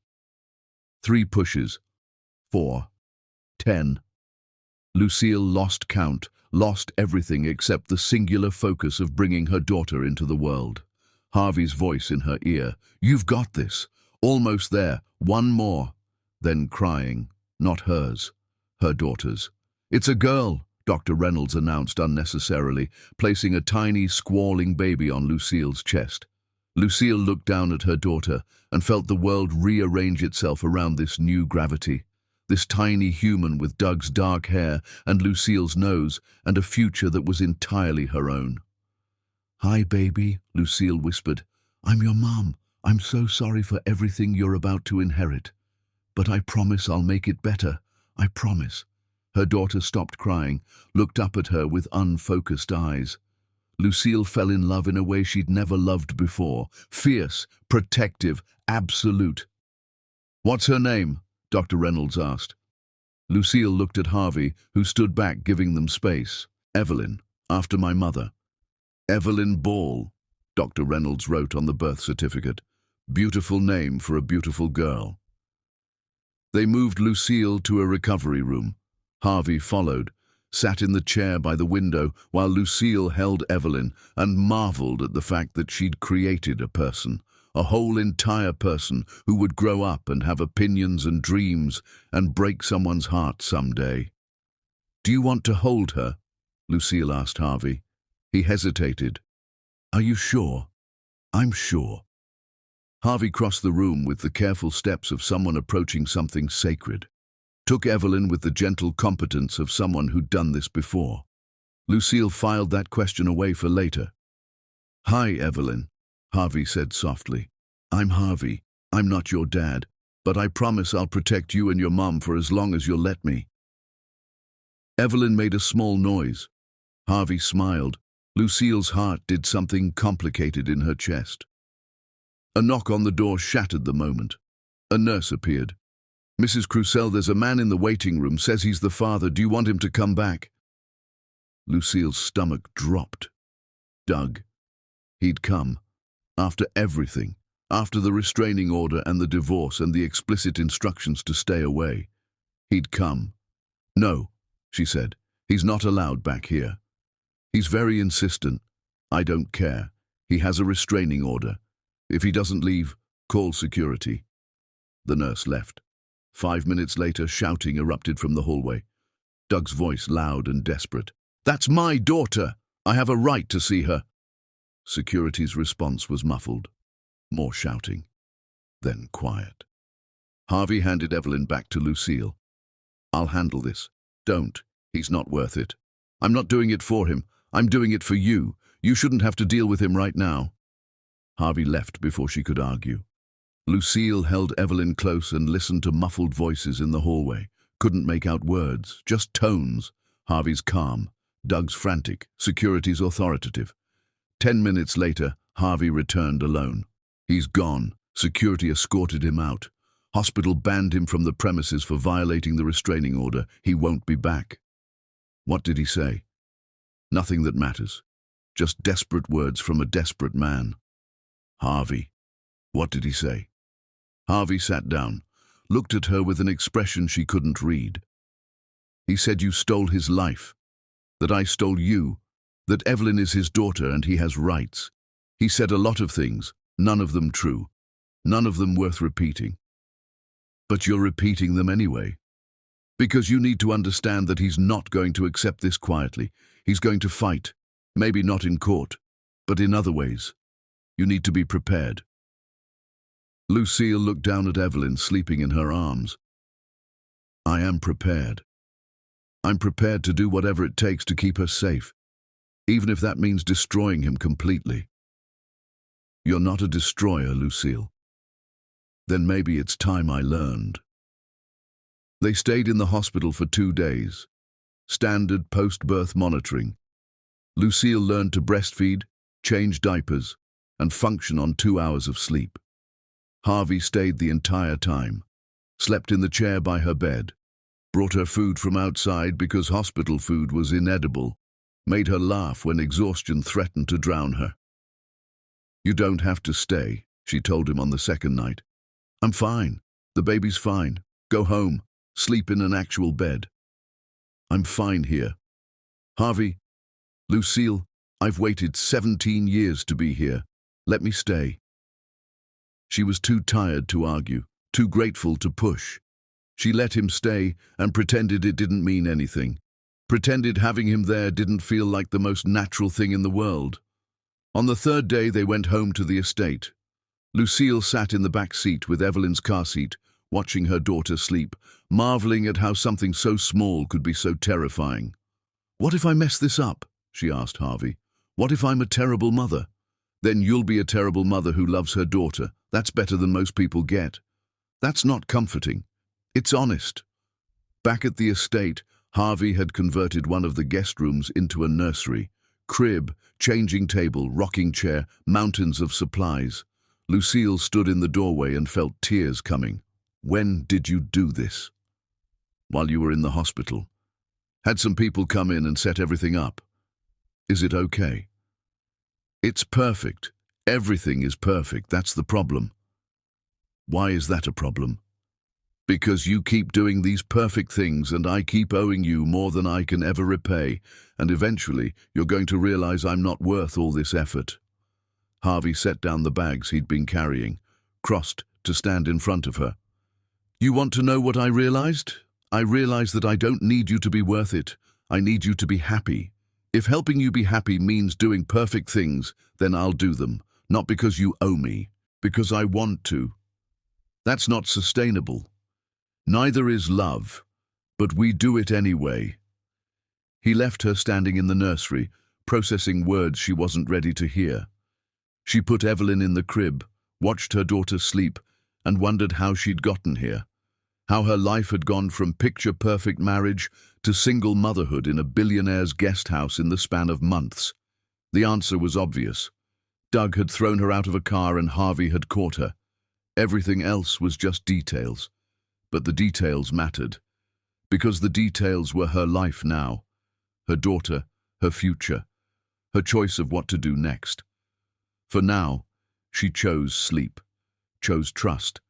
[SPEAKER 1] 3 pushes. 4. 10. Lucille lost count, lost everything except the singular focus of bringing her daughter into the world. Harvey's voice in her ear, "You've got this. Almost there. One more." Then crying, not hers, her daughter's. "It's a girl," Dr. Reynolds announced unnecessarily, placing a tiny, squalling baby on Lucille's chest. Lucille looked down at her daughter and felt the world rearrange itself around this new gravity. This tiny human with Doug's dark hair and Lucille's nose and a future that was entirely her own. "Hi, baby," Lucille whispered. "I'm your mom. I'm so sorry for everything you're about to inherit. But I promise I'll make it better. I promise." Her daughter stopped crying, looked up at her with unfocused eyes. Lucille fell in love in a way she'd never loved before. Fierce, protective, absolute. "What's her name?" Dr. Reynolds asked. Lucille looked at Harvey, who stood back giving them space. "Evelyn, after my mother." "Evelyn Ball," Dr. Reynolds wrote on the birth certificate. "Beautiful name for a beautiful girl." They moved Lucille to a recovery room. Harvey followed, sat in the chair by the window while Lucille held Evelyn and marveled at the fact that she'd created a person, a whole entire person who would grow up and have opinions and dreams and break someone's heart someday. "Do you want to hold her?" Lucille asked Harvey. He hesitated. "Are you sure?" "I'm sure." Harvey crossed the room with the careful steps of someone approaching something sacred. Took Evelyn with the gentle competence of someone who'd done this before. Lucille filed that question away for later. "Hi, Evelyn," Harvey said softly. "I'm Harvey. I'm not your dad, but I promise I'll protect you and your mom for as long as you'll let me." Evelyn made a small noise. Harvey smiled. Lucille's heart did something complicated in her chest. A knock on the door shattered the moment. A nurse appeared. "Mrs. Crucell, there's a man in the waiting room, says he's the father. Do you want him to come back?" Lucille's stomach dropped. Doug. He'd come. After everything. After the restraining order and the divorce and the explicit instructions to stay away. He'd come. "No," she said. "He's not allowed back here. He's very insistent. I don't care. He has a restraining order. If he doesn't leave, call security." The nurse left. 5 minutes later, shouting erupted from the hallway. Doug's voice loud and desperate. "That's my daughter! I have a right to see her!" Security's response was muffled. More shouting. Then quiet. Harvey handed Evelyn back to Lucille. "I'll handle this. Don't. He's not worth it. I'm not doing it for him. I'm doing it for you. You shouldn't have to deal with him right now." Harvey left before she could argue. Lucille held Evelyn close and listened to muffled voices in the hallway. Couldn't make out words, just tones. Harvey's calm, Doug's frantic, security's authoritative. 10 minutes later, Harvey returned alone. "He's gone." Security escorted him out. Hospital banned him from the premises for violating the restraining order. He won't be back. What did he say? Nothing that matters. Just desperate words from a desperate man. "Harvey." What did he say? Harvey sat down, looked at her with an expression she couldn't read. "He said you stole his life, that I stole you, that Evelyn is his daughter and he has rights. He said a lot of things, none of them true, none of them worth repeating. But you're repeating them anyway. Because you need to understand that he's not going to accept this quietly. He's going to fight, maybe not in court, but in other ways. You need to be prepared." Lucille looked down at Evelyn sleeping in her arms. "I am prepared." I'm prepared to do whatever it takes to keep her safe, even if that means destroying him completely. You're not a destroyer, Lucille. Then maybe it's time I learned. They stayed in the hospital for 2 days. Standard post-birth monitoring. Lucille learned to breastfeed, change diapers, and function on 2 hours of sleep. Harvey stayed the entire time, slept in the chair by her bed, brought her food from outside because hospital food was inedible, made her laugh when exhaustion threatened to drown her. You don't have to stay, she told him on the second night. I'm fine. The baby's fine. Go home. Sleep in an actual bed. I'm fine here. Harvey, Lucille, I've waited 17 years to be here. Let me stay. She was too tired to argue, too grateful to push. She let him stay and pretended it didn't mean anything. Pretended having him there didn't feel like the most natural thing in the world. On the third day, they went home to the estate. Lucille sat in the back seat with Evelyn's car seat, watching her daughter sleep, marveling at how something so small could be so terrifying. What if I mess this up? She asked Harvey. What if I'm a terrible mother? Then you'll be a terrible mother who loves her daughter. That's better than most people get. That's not comforting. It's honest. Back at the estate, Harvey had converted one of the guest rooms into a nursery. Crib, changing table, rocking chair, mountains of supplies. Lucille stood in the doorway and felt tears coming. When did you do this? While you were in the hospital. Had some people come in and set everything up. Is it okay? It's perfect. Everything is perfect. That's the problem. Why is that a problem? Because you keep doing these perfect things and I keep owing you more than I can ever repay, and eventually you're going to realize I'm not worth all this effort. Harvey set down the bags he'd been carrying, crossed to stand in front of her. You want to know what I realized? I realized that I don't need you to be worth it. I need you to be happy. If helping you be happy means doing perfect things, then I'll do them, not because you owe me, because I want to. That's not sustainable. Neither is love, but we do it anyway. He left her standing in the nursery, processing words she wasn't ready to hear. She put Evelyn in the crib, watched her daughter sleep, and wondered how she'd gotten here. How her life had gone from picture-perfect marriage to single motherhood in a billionaire's guest house in the span of months. The answer was obvious. Doug had thrown her out of a car and Harvey had caught her. Everything else was just details. But the details mattered, because the details were her life now, her daughter, her future, her choice of what to do next. For now, she chose sleep, chose trust,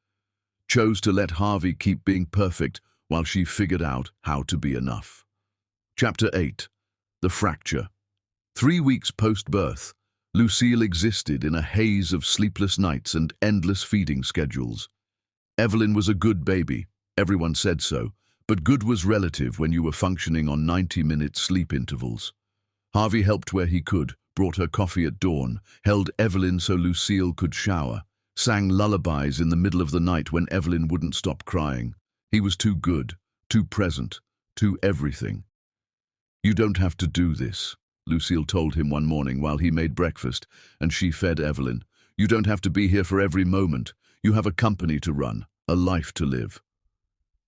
[SPEAKER 1] chose to let Harvey keep being perfect while she figured out how to be enough. Chapter 8. The Fracture. 3 weeks post-birth, Lucille existed in a haze of sleepless nights and endless feeding schedules. Evelyn was a good baby, everyone said so, but good was relative when you were functioning on 90-minute sleep intervals. Harvey helped where he could, brought her coffee at dawn, held Evelyn so Lucille could shower, sang lullabies in the middle of the night when Evelyn wouldn't stop crying. He was too good, too present, too everything. You don't have to do this, Lucille told him one morning while he made breakfast, and she fed Evelyn. You don't have to be here for every moment. You have a company to run, a life to live.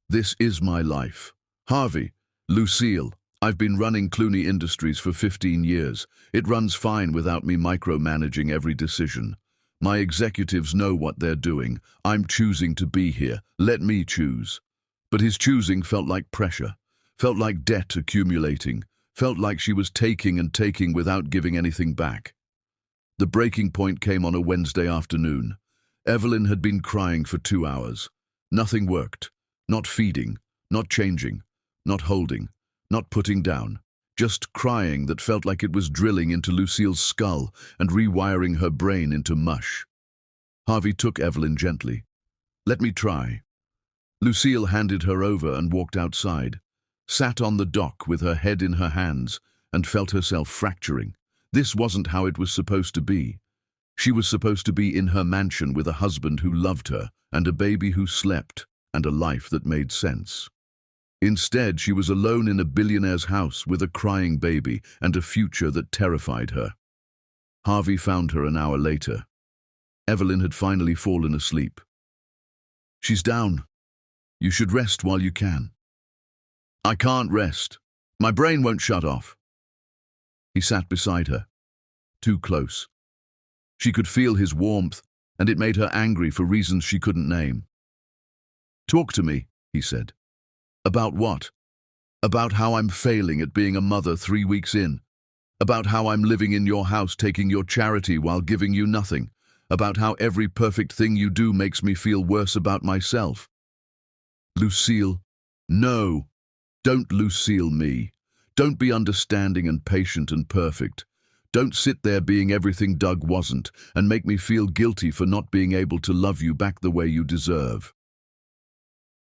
[SPEAKER 1] This is my life. Harvey, Lucille, I've been running Clooney Industries for 15 years. It runs fine without me micromanaging every decision. My executives know what they're doing. I'm choosing to be here. Let me choose. But his choosing felt like pressure, felt like debt accumulating, felt like she was taking and taking without giving anything back. The breaking point came on a Wednesday afternoon. Evelyn had been crying for 2 hours. Nothing worked. Not feeding, not changing, not holding, not putting down. Just crying that felt like it was drilling into Lucille's skull and rewiring her brain into mush. Harvey took Evelyn gently. Let me try. Lucille handed her over and walked outside, sat on the dock with her head in her hands and felt herself fracturing. This wasn't how it was supposed to be. She was supposed to be in her mansion with a husband who loved her and a baby who slept and a life that made sense. Instead, she was alone in a billionaire's house with a crying baby and a future that terrified her. Harvey found her an hour later. Evelyn had finally fallen asleep. "She's down. You should rest while you can." "I can't rest. My brain won't shut off." He sat beside her, too close. She could feel his warmth, and it made her angry for reasons she couldn't name. "Talk to me," he said. "About what? About how I'm failing at being a mother 3 weeks in. About how I'm living in your house taking your charity while giving you nothing. About how every perfect thing you do makes me feel worse about myself." "Lucille, no. Don't Lucille me. Don't be understanding and patient and perfect. Don't sit there being everything Doug wasn't and make me feel guilty for not being able to love you back the way you deserve."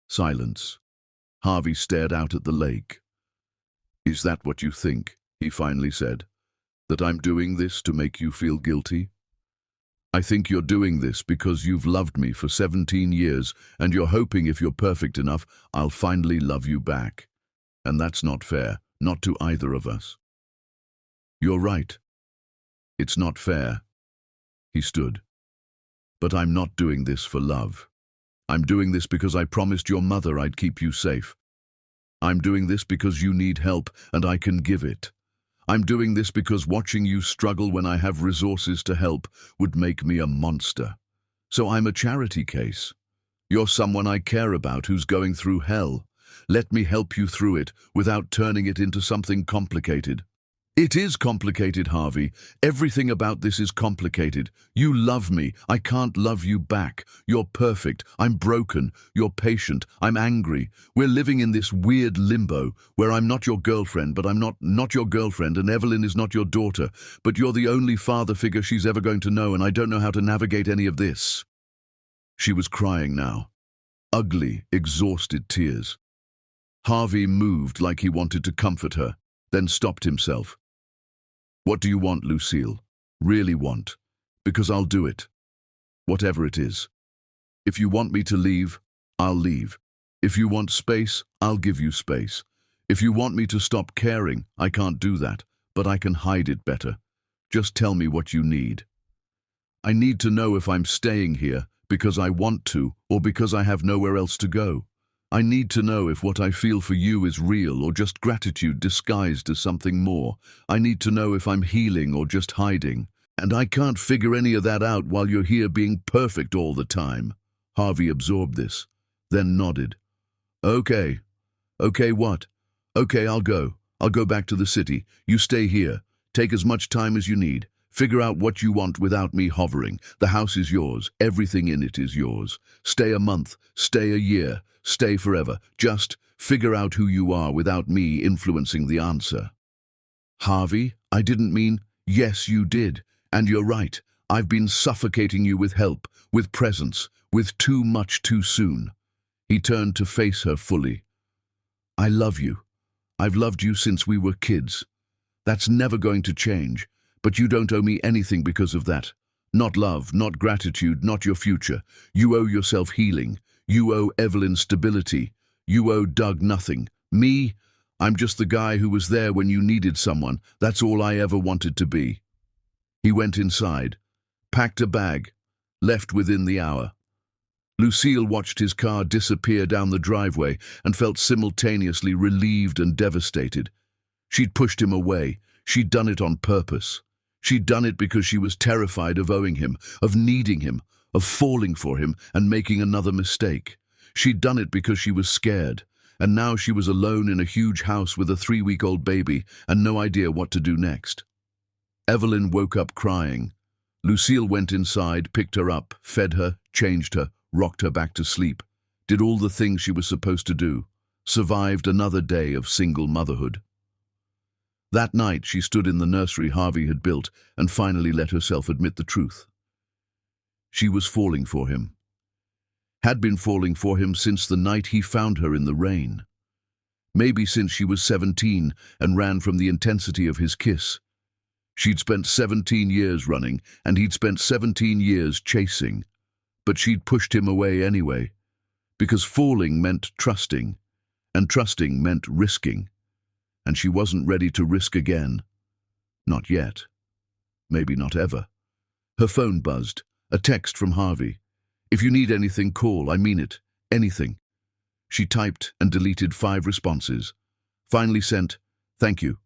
[SPEAKER 1] Silence. Harvey stared out at the lake. "Is that what you think?" he finally said. "That I'm doing this to make you feel guilty? I think you're doing this because you've loved me for 17 years and you're hoping if you're perfect enough, I'll finally love you back. And that's not fair, not to either of us." "You're right. It's not fair." He stood. "But I'm not doing this for love. I'm doing this because I promised your mother I'd keep you safe. I'm doing this because you need help and I can give it. I'm doing this because watching you struggle when I have resources to help would make me a monster. So I'm a charity case. You're someone I care about who's going through hell. Let me help you through it without turning it into something complicated." "It is complicated, Harvey. Everything about this is complicated. You love me. I can't love you back. You're perfect. I'm broken. You're patient. I'm angry. We're living in this weird limbo where I'm not your girlfriend, but I'm not your girlfriend, and Evelyn is not your daughter, but you're the only father figure she's ever going to know, and I don't know how to navigate any of this." She was crying now. Ugly, exhausted tears. Harvey moved like he wanted to comfort her, then stopped himself. "What do you want, Lucille? Really want? Because I'll do it. Whatever it is. If you want me to leave, I'll leave. If you want space, I'll give you space. If you want me to stop caring, I can't do that, but I can hide it better. Just tell me what you need. I need to know if I'm staying here because I want to or because I have nowhere else to go. I need to know if what I feel for you is real or just gratitude disguised as something more. I need to know if I'm healing or just hiding. And I can't figure any of that out while you're here being perfect all the time." Harvey absorbed this, then nodded. "Okay. Okay, what? Okay, I'll go. I'll go back to the city. You stay here. Take as much time as you need. Figure out what you want without me hovering. The house is yours. Everything in it is yours. Stay a month. Stay a year. Stay forever. Just figure out who you are without me influencing the answer." "Harvey, I didn't mean—" "Yes, you did. And you're right. I've been suffocating you with help, with presence, with too much too soon." He turned to face her fully. "I love you. I've loved you since we were kids. That's never going to change, but you don't owe me anything because of that. Not love, not gratitude, not your future. You owe yourself healing. You owe Evelyn stability. You owe Doug nothing. Me, I'm just the guy who was there when you needed someone. That's all I ever wanted to be." He went inside, packed a bag, left within the hour. Lucille watched his car disappear down the driveway and felt simultaneously relieved and devastated. She'd pushed him away. She'd done it on purpose. She'd done it because she was terrified of owing him, of needing him, of falling for him and making another mistake. She'd done it because she was scared, and now she was alone in a huge house with a 3-week-old baby and no idea what to do next. Evelyn woke up crying. Lucille went inside, picked her up, fed her, changed her, rocked her back to sleep, did all the things she was supposed to do, survived another day of single motherhood. That night she stood in the nursery Harvey had built and finally let herself admit the truth. She was falling for him. Had been falling for him since the night he found her in the rain. Maybe since she was 17 and ran from the intensity of his kiss. She'd spent 17 years running, and he'd spent 17 years chasing. But she'd pushed him away anyway, because falling meant trusting, and trusting meant risking, and she wasn't ready to risk again. Not yet. Maybe not ever. Her phone buzzed. A text from Harvey. "If you need anything, call. I mean it. Anything." She typed and deleted 5 responses. Finally sent, "Thank you."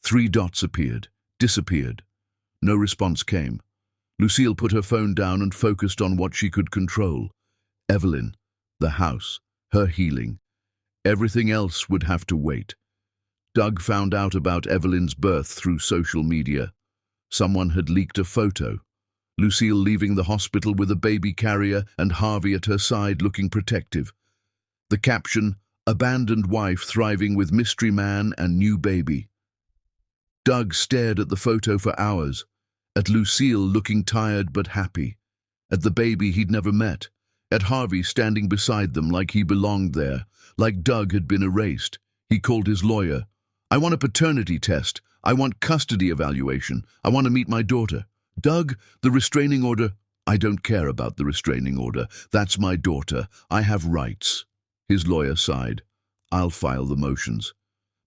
[SPEAKER 1] 3 dots appeared, disappeared. No response came. Lucille put her phone down and focused on what she could control. Evelyn, the house, her healing. Everything else would have to wait. Doug found out about Evelyn's birth through social media. Someone had leaked a photo. Lucille leaving the hospital with a baby carrier and Harvey at her side looking protective. The caption, "Abandoned wife thriving with mystery man and new baby." Doug stared at the photo for hours, at Lucille looking tired but happy, at the baby he'd never met, at Harvey standing beside them like he belonged there, like Doug had been erased. He called his lawyer. "I want a paternity test. I want custody evaluation. I want to meet my daughter." "Doug, the restraining order—" "I don't care about the restraining order. That's my daughter. I have rights." His lawyer sighed. "I'll file the motions.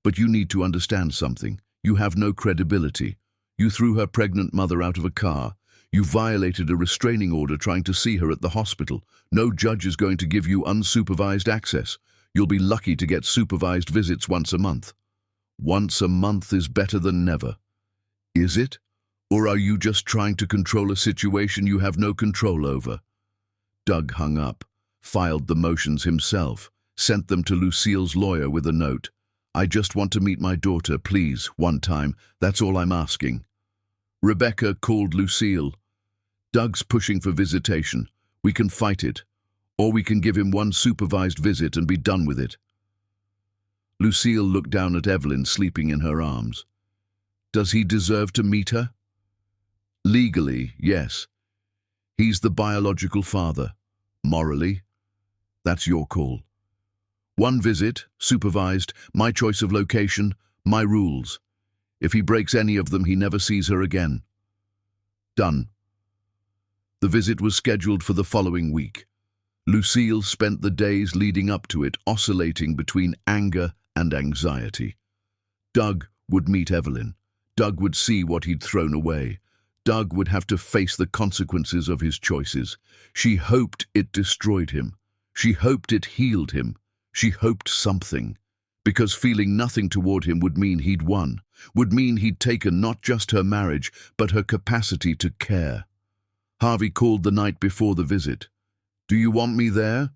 [SPEAKER 1] But you need to understand something. You have no credibility. You threw her pregnant mother out of a car. You violated a restraining order trying to see her at the hospital. No judge is going to give you unsupervised access. You'll be lucky to get supervised visits once a month. Once a month is better than never." "Is it? Or are you just trying to control a situation you have no control over?" Doug hung up, filed the motions himself, sent them to Lucille's lawyer with a note. "I just want to meet my daughter, please, one time. That's all I'm asking." Rebecca called Lucille. "Doug's pushing for visitation. We can fight it. Or we can give him one supervised visit and be done with it." Lucille looked down at Evelyn sleeping in her arms. "Does he deserve to meet her?" "Legally, yes. He's the biological father. Morally, that's your call. One visit, supervised, my choice of location, my rules. If he breaks any of them, he never sees her again." Done. The visit was scheduled for the following week. Lucille spent the days leading up to it oscillating between anger and anxiety. Doug would meet Evelyn. Doug would see what he'd thrown away. Doug would have to face the consequences of his choices. She hoped it destroyed him. She hoped it healed him. She hoped something. Because feeling nothing toward him would mean he'd won, would mean he'd taken not just her marriage, but her capacity to care. Harvey called the night before the visit. "Do you want me there?"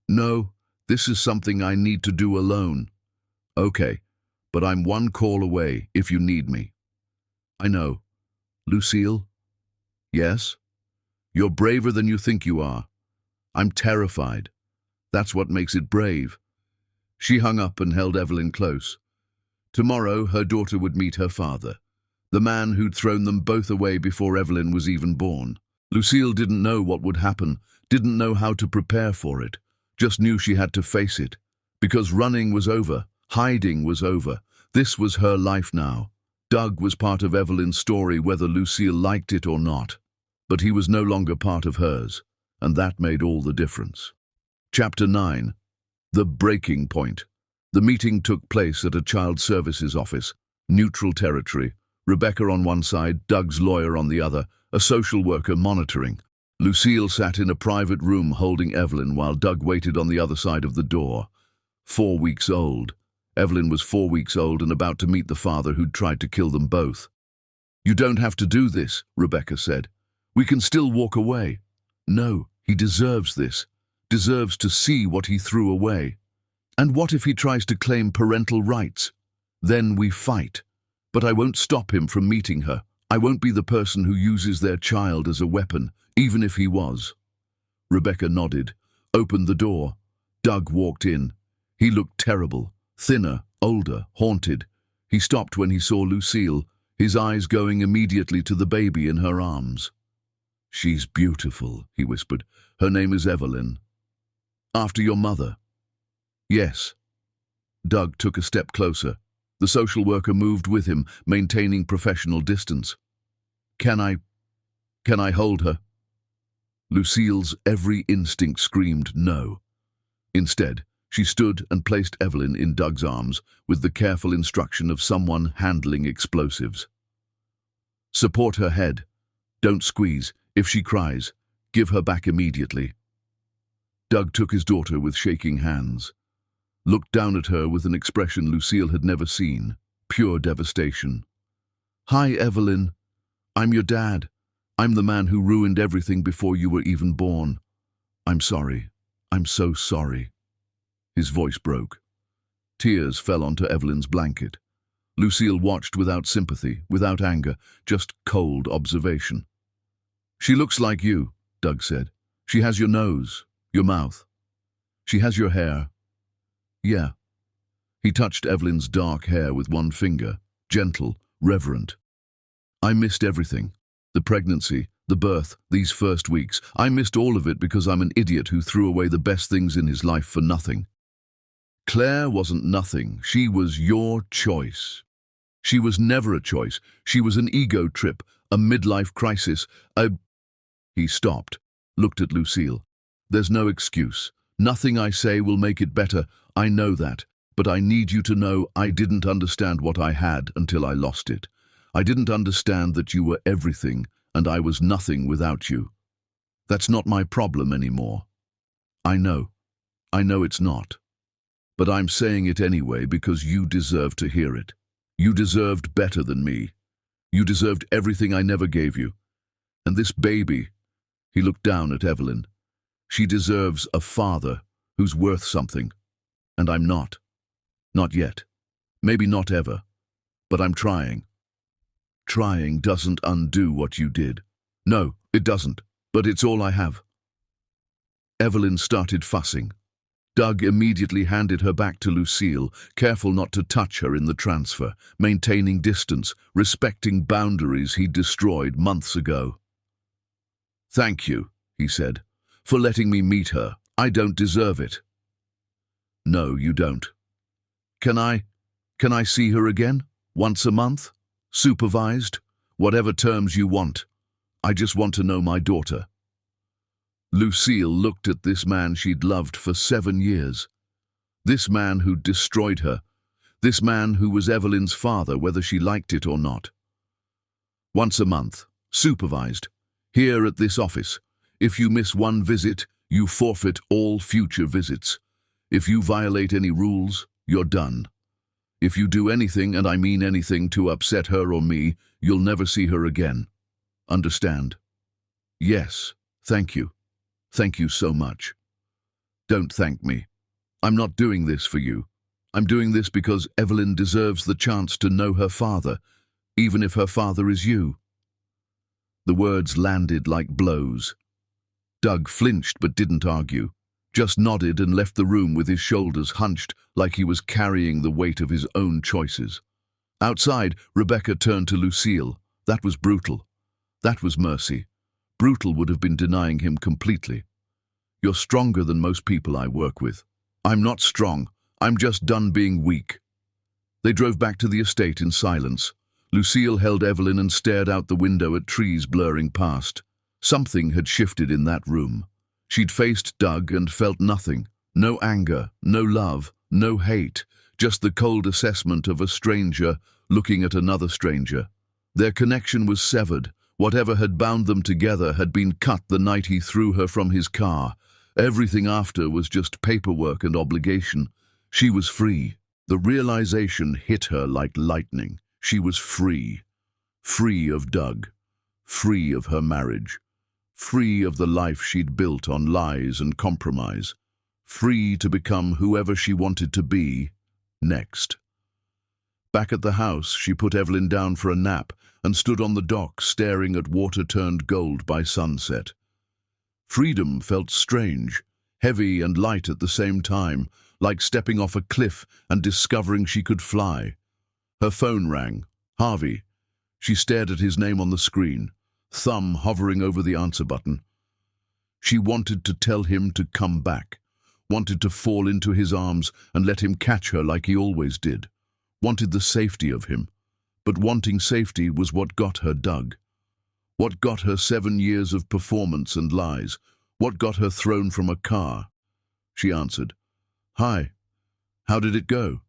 [SPEAKER 1] "No, this is something I need to do alone." "Okay, but I'm one call away if you need me." "I know." "Lucille?" "Yes?" "You're braver than you think you are." "I'm terrified. That's what makes it brave." She hung up and held Evelyn close. Tomorrow her daughter would meet her father, the man who'd thrown them both away before Evelyn was even born. Lucille didn't know what would happen, didn't know how to prepare for it, just knew she had to face it. Because running was over, hiding was over. This was her life now. Doug was part of Evelyn's story whether Lucille liked it or not. But he was no longer part of hers, and that made all the difference. Chapter 9. The Breaking Point. The meeting took place at a child services office, neutral territory. Rebecca on one side, Doug's lawyer on the other, a social worker monitoring. Lucille sat in a private room holding Evelyn while Doug waited on the other side of the door. 4 weeks old. Evelyn was 4 weeks old and about to meet the father who'd tried to kill them both. "You don't have to do this," Rebecca said. "We can still walk away." "No, he deserves this. Deserves to see what he threw away." "And what if he tries to claim parental rights?" "Then we fight. But I won't stop him from meeting her. I won't be the person who uses their child as a weapon, even if he was." Rebecca nodded, opened the door. Doug walked in. He looked terrible, thinner, older, haunted. He stopped when he saw Lucille, his eyes going immediately to the baby in her arms. "She's beautiful," he whispered. "Her name is Evelyn." "After your mother?" "Yes." Doug took a step closer. The social worker moved with him, maintaining professional distance. Can I hold her?" Lucille's every instinct screamed no. Instead, She stood and placed Evelyn in Doug's arms with the careful instruction of someone handling explosives. Support her head. Don't squeeze. If she cries, give her back immediately. Doug took his daughter with shaking hands, looked down at her with an expression Lucille had never seen, pure devastation. "Hi, Evelyn. I'm your dad. I'm the man who ruined everything before you were even born. I'm sorry. I'm so sorry." His voice broke. Tears fell onto Evelyn's blanket. Lucille watched without sympathy, without anger, just cold observation. "She looks like you," Doug said. "She has your nose, your mouth. She has your hair." "Yeah." He touched Evelyn's dark hair with one finger, gentle, reverent. "I missed everything. The pregnancy, the birth, these first weeks. I missed all of it because I'm an idiot who threw away the best things in his life for nothing." Claire wasn't nothing. She was your choice. She was never a choice. She was an ego trip, a midlife crisis, He stopped, looked at Lucille. "There's no excuse. Nothing I say will make it better. I know that. But I need you to know I didn't understand what I had until I lost it. I didn't understand that you were everything, and I was nothing without you. That's not my problem anymore. I know it's not. But I'm saying it anyway because you deserve to hear it. You deserved better than me. You deserved everything I never gave you. And this baby," he looked down at Evelyn, "she deserves a father who's worth something. And I'm not. Not yet. Maybe not ever. But I'm trying." "Trying doesn't undo what you did." "No, it doesn't. But it's all I have." Evelyn started fussing. Doug immediately handed her back to Lucille, careful not to touch her in the transfer, maintaining distance, respecting boundaries he'd destroyed months ago. "Thank you," he said, "for letting me meet her. I don't deserve it." "No, you don't. Can I see her again? Once a month? Supervised? Whatever terms you want. I just want to know my daughter." Lucille looked at this man she'd loved for 7 years. This man who'd destroyed her. This man who was Evelyn's father, whether she liked it or not. "Once a month. Supervised. Here at this office. If you miss one visit, you forfeit all future visits. If you violate any rules, you're done. If you do anything, and I mean anything, to upset her or me, you'll never see her again. Understand?" "Yes, thank you. Thank you so much." "Don't thank me. I'm not doing this for you. I'm doing this because Evelyn deserves the chance to know her father, even if her father is you." The words landed like blows. Doug flinched but didn't argue, just nodded and left the room with his shoulders hunched like he was carrying the weight of his own choices. Outside, Rebecca turned to Lucille. That was brutal. That was mercy. Brutal would have been denying him completely. "You're stronger than most people I work with." "I'm not strong. I'm just done being weak." They drove back to the estate in silence. Lucille held Evelyn and stared out the window at trees blurring past. Something had shifted in that room. She'd faced Doug and felt nothing. No anger, no love, no hate, just the cold assessment of a stranger looking at another stranger. Their connection was severed. Whatever had bound them together had been cut the night he threw her from his car. Everything after was just paperwork and obligation. She was free. The realization hit her like lightning. She was free. Free of Doug. Free of her marriage. Free of the life she'd built on lies and compromise. Free to become whoever she wanted to be next. Back at the house, she put Evelyn down for a nap and stood on the dock staring at water turned gold by sunset. Freedom felt strange, heavy and light at the same time, like stepping off a cliff and discovering she could fly. Her phone rang. Harvey. She stared at his name on the screen, thumb hovering over the answer button. She wanted to tell him to come back, wanted to fall into his arms and let him catch her like he always did, wanted the safety of him. But wanting safety was what got her Doug. What got her 7 years of performance and lies. What got her thrown from a car. She answered. Hi. How did it go?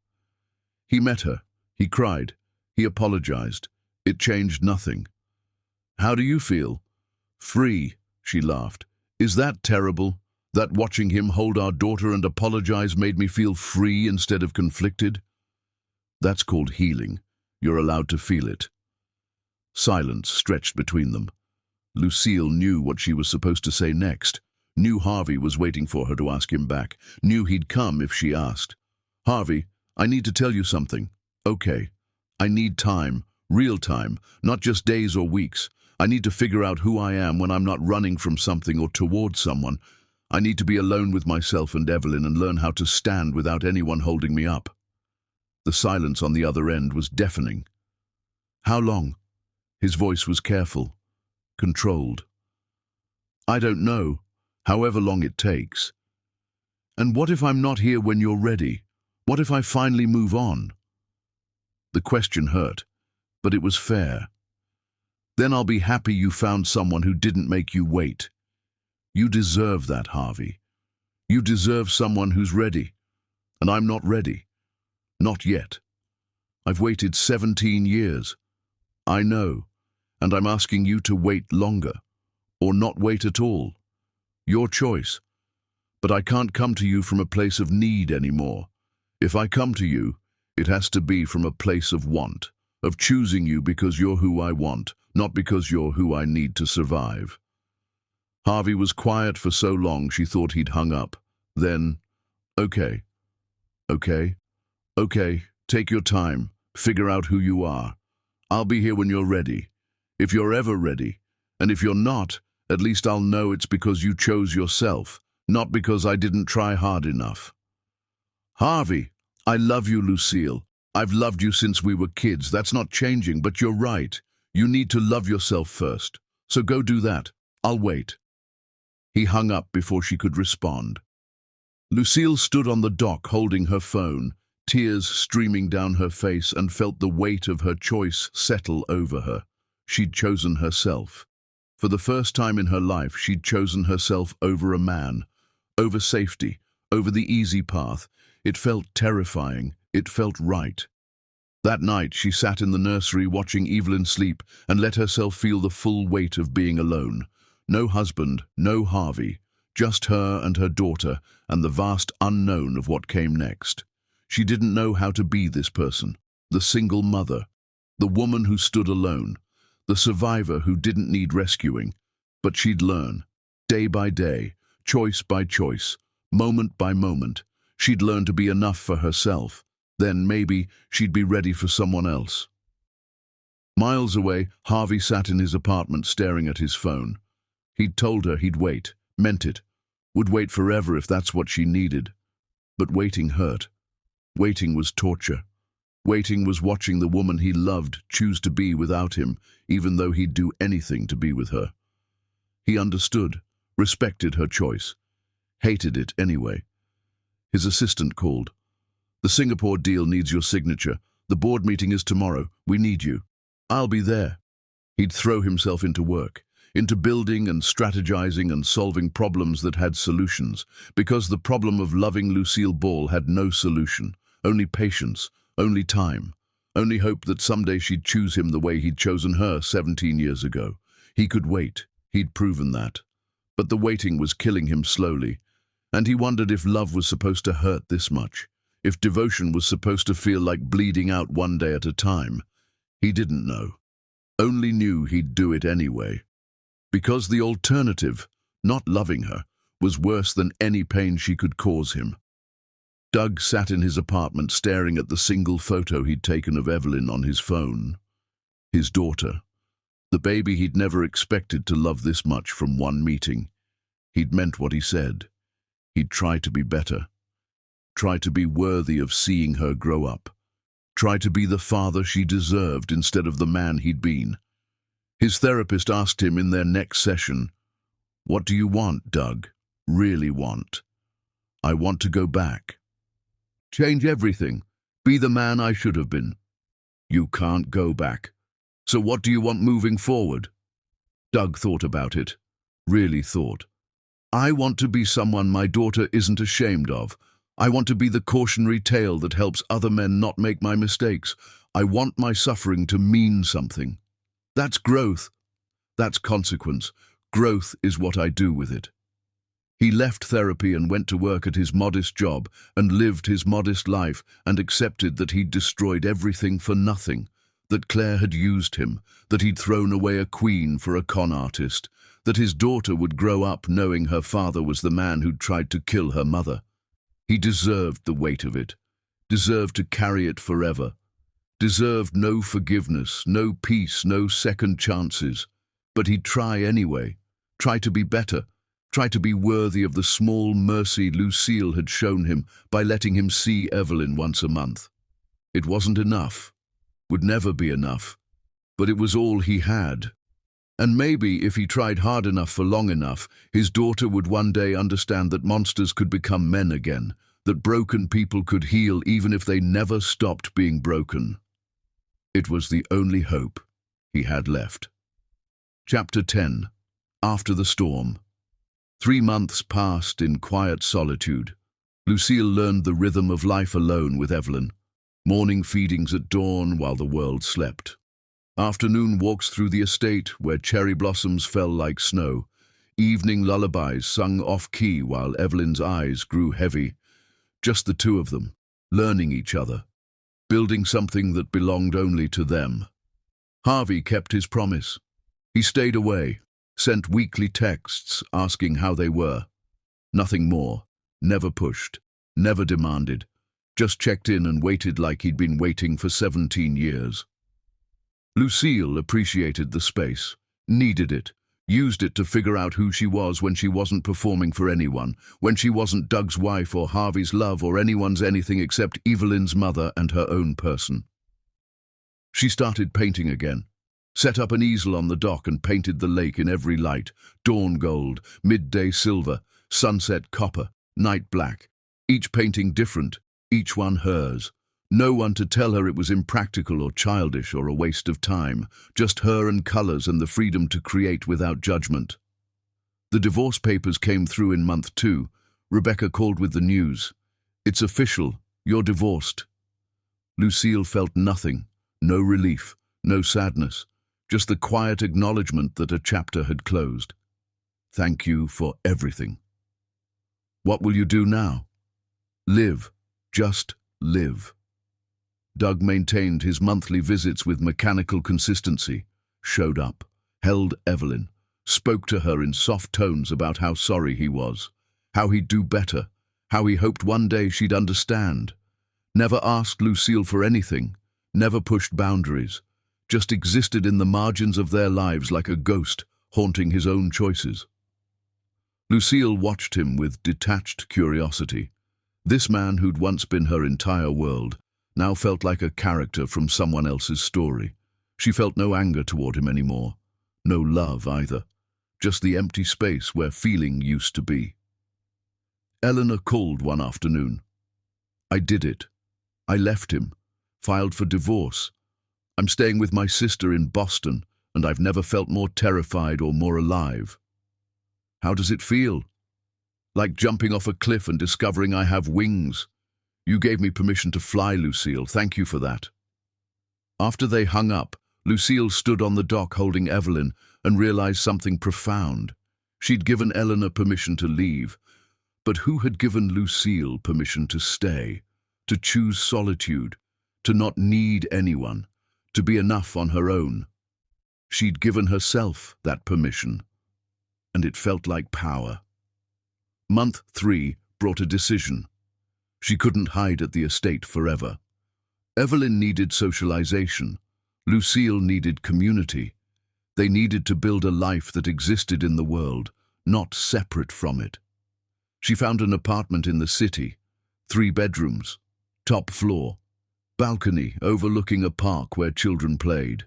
[SPEAKER 1] He met her. He cried. He apologized. It changed nothing. How do you feel? Free, she laughed. Is that terrible? That watching him hold our daughter and apologize made me feel free instead of conflicted? That's called healing. You're allowed to feel it. Silence stretched between them. Lucille knew what she was supposed to say next. Knew Harvey was waiting for her to ask him back. Knew he'd come if she asked. Harvey, I need to tell you something. Okay. I need time. Real time. Not just days or weeks. I need to figure out who I am when I'm not running from something or towards someone. I need to be alone with myself and Evelyn and learn how to stand without anyone holding me up. The silence on the other end was deafening. How long? His voice was careful, controlled. I don't know, however long it takes. And what if I'm not here when you're ready? What if I finally move on? The question hurt, but it was fair. Then I'll be happy you found someone who didn't make you wait. You deserve that, Harvey. You deserve someone who's ready. And I'm not ready. Not yet. I've waited 17 years. I know, and I'm asking you to wait longer, or not wait at all. Your choice. But I can't come to you from a place of need anymore. If I come to you, it has to be from a place of want, of choosing you because you're who I want, not because you're who I need to survive. Harvey was quiet for so long she thought he'd hung up. Then, okay, take your time, figure out who you are. I'll be here when you're ready, if you're ever ready, and if you're not, at least I'll know it's because you chose yourself, not because I didn't try hard enough. Harvey, I love you, Lucille. I've loved you since we were kids. That's not changing, but you're right. You need to love yourself first. So go do that. I'll wait. He hung up before she could respond. Lucille stood on the dock holding her phone, tears streaming down her face, and felt the weight of her choice settle over her. She'd chosen herself. For the first time in her life, she'd chosen herself over a man, over safety, over the easy path. It felt terrifying. It felt right. That night, she sat in the nursery watching Evelyn sleep and let herself feel the full weight of being alone. No husband, no Harvey, just her and her daughter and the vast unknown of what came next. She didn't know how to be this person, the single mother, the woman who stood alone, the survivor who didn't need rescuing. But she'd learn, day by day, choice by choice, moment by moment. She'd learn to be enough for herself. Then maybe she'd be ready for someone else. Miles away, Harvey sat in his apartment staring at his phone. He'd told her he'd wait, meant it, would wait forever if that's what she needed. But waiting hurt. Waiting was torture. Waiting was watching the woman he loved choose to be without him, even though he'd do anything to be with her. He understood, respected her choice, hated it anyway. His assistant called. The Singapore deal needs your signature. The board meeting is tomorrow. We need you. I'll be there. He'd throw himself into work, into building and strategizing and solving problems that had solutions, because the problem of loving Lucille Ball had no solution, only patience, only time, only hope that someday she'd choose him the way he'd chosen her 17 years ago. He could wait. He'd proven that. But the waiting was killing him slowly, and he wondered if love was supposed to hurt this much, if devotion was supposed to feel like bleeding out one day at a time. He didn't know. Only knew he'd do it anyway. Because the alternative, not loving her, was worse than any pain she could cause him. Doug sat in his apartment staring at the single photo he'd taken of Evelyn on his phone. His daughter. The baby he'd never expected to love this much from one meeting. He'd meant what he said. He'd try to be better. Try to be worthy of seeing her grow up. Try to be the father she deserved instead of the man he'd been. His therapist asked him in their next session, "What do you want, Doug? Really want?" "I want to go back. Change everything. Be the man I should have been." "You can't go back. So what do you want moving forward?" Doug thought about it. Really thought. "I want to be someone my daughter isn't ashamed of. I want to be the cautionary tale that helps other men not make my mistakes. I want my suffering to mean something. That's growth. That's consequence. Growth is what I do with it. He left therapy and went to work at his modest job and lived his modest life and accepted that he'd destroyed everything for nothing, that Claire had used him, that he'd thrown away a queen for a con artist, that his daughter would grow up knowing her father was the man who'd tried to kill her mother. He deserved the weight of it, deserved to carry it forever, deserved no forgiveness, no peace, no second chances. But he'd try anyway, try to be better, try to be worthy of the small mercy Lucille had shown him by letting him see Evelyn once a month. It wasn't enough, would never be enough, but it was all he had. And maybe if he tried hard enough for long enough, his daughter would one day understand that monsters could become men again, that broken people could heal even if they never stopped being broken. It was the only hope he had left. Chapter 10. After the Storm. 3 months passed in quiet solitude. Lucille learned the rhythm of life alone with Evelyn. Morning feedings at dawn while the world slept. Afternoon walks through the estate where cherry blossoms fell like snow. Evening lullabies sung off-key while Evelyn's eyes grew heavy. Just the two of them, learning each other, building something that belonged only to them. Harvey kept his promise. He stayed away, sent weekly texts asking how they were. Nothing more, never pushed, never demanded, just checked in and waited like he'd been waiting for 17 years. Lucille appreciated the space, needed it, used it to figure out who she was when she wasn't performing for anyone, when she wasn't Doug's wife or Harvey's love or anyone's anything except Evelyn's mother and her own person. She started painting again, set up an easel on the dock and painted the lake in every light, dawn gold, midday silver, sunset copper, night black, each painting different, each one hers. No one to tell her it was impractical or childish or a waste of time, just her and colours and the freedom to create without judgment. The divorce papers came through in month 2. Rebecca called with the news. "It's official, you're divorced." Lucille felt nothing, no relief, no sadness, just the quiet acknowledgement that a chapter had closed. Thank you for everything. What will you do now? Live, just live. Doug maintained his monthly visits with mechanical consistency, showed up, held Evelyn, spoke to her in soft tones about how sorry he was, how he'd do better, how he hoped one day she'd understand. Never asked Lucille for anything, never pushed boundaries, just existed in the margins of their lives like a ghost haunting his own choices. Lucille watched him with detached curiosity. This man who'd once been her entire world now felt like a character from someone else's story. She felt no anger toward him anymore, no love either, just the empty space where feeling used to be. Eleanor called one afternoon. "I did it. I left him, filed for divorce. I'm staying with my sister in Boston, and I've never felt more terrified or more alive." "How does it feel?" "Like jumping off a cliff and discovering I have wings. You gave me permission to fly, Lucille. Thank you for that." After they hung up, Lucille stood on the dock holding Evelyn and realized something profound. She'd given Eleanor permission to leave, but who had given Lucille permission to stay, to choose solitude, to not need anyone, to be enough on her own? She'd given herself that permission, and it felt like power. Month 3 brought a decision. She couldn't hide at the estate forever. Evelyn needed socialization. Lucille needed community. They needed to build a life that existed in the world, not separate from it. She found an apartment in the city, 3 bedrooms, top floor, balcony overlooking a park where children played.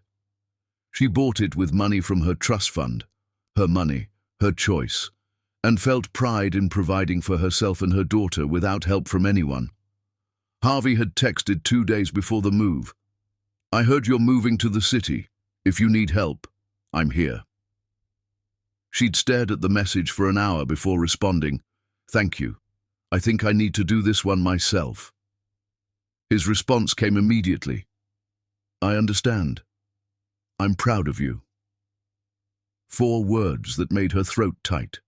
[SPEAKER 1] She bought it with money from her trust fund, her money, her choice, and felt pride in providing for herself and her daughter without help from anyone. Harvey had texted 2 days before the move. "I heard you're moving to the city. If you need help, I'm here." She'd stared at the message for an hour before responding, "Thank you. I think I need to do this one myself. His response came immediately. I understand. I'm proud of you. 4 words that made her throat tight.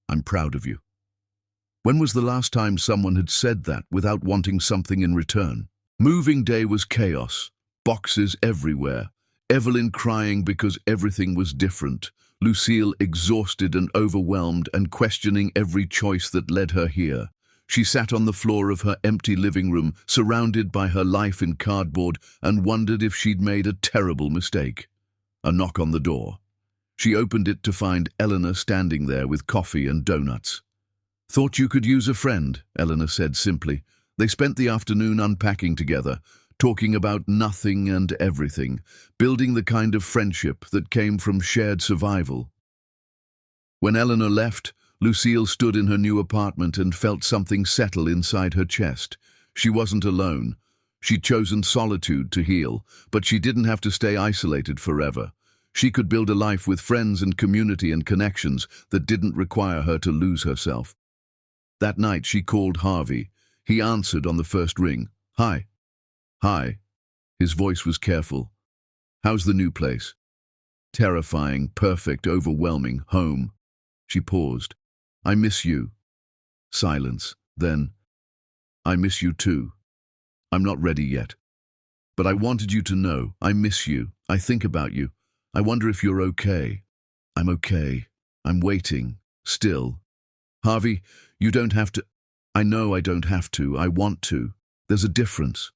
[SPEAKER 1] I'm proud of you. When was the last time someone had said that without wanting something in return? Moving day was chaos. Boxes everywhere. Evelyn crying because everything was different. Lucille exhausted and overwhelmed and questioning every choice that led her here. She sat on the floor of her empty living room, surrounded by her life in cardboard, and wondered if she'd made a terrible mistake. A knock on the door. She opened it to find Eleanor standing there with coffee and donuts. Thought you could use a friend, Eleanor said simply. They spent the afternoon unpacking together, talking about nothing and everything, building the kind of friendship that came from shared survival. When Eleanor left, Lucille stood in her new apartment and felt something settle inside her chest. She wasn't alone. She'd chosen solitude to heal, but she didn't have to stay isolated forever. She could build a life with friends and community and connections that didn't require her to lose herself. That night she called Harvey. He answered on the first ring. Hi. Hi. His voice was careful. How's the new place? Terrifying, perfect, overwhelming, home. She paused. I miss you. Silence. Then, I miss you too. I'm not ready yet. But I wanted you to know, I miss you. I think about you. I wonder if you're okay. I'm okay. I'm waiting. Still. Harvey, you don't have to. I know I don't have to. I want to. There's a difference.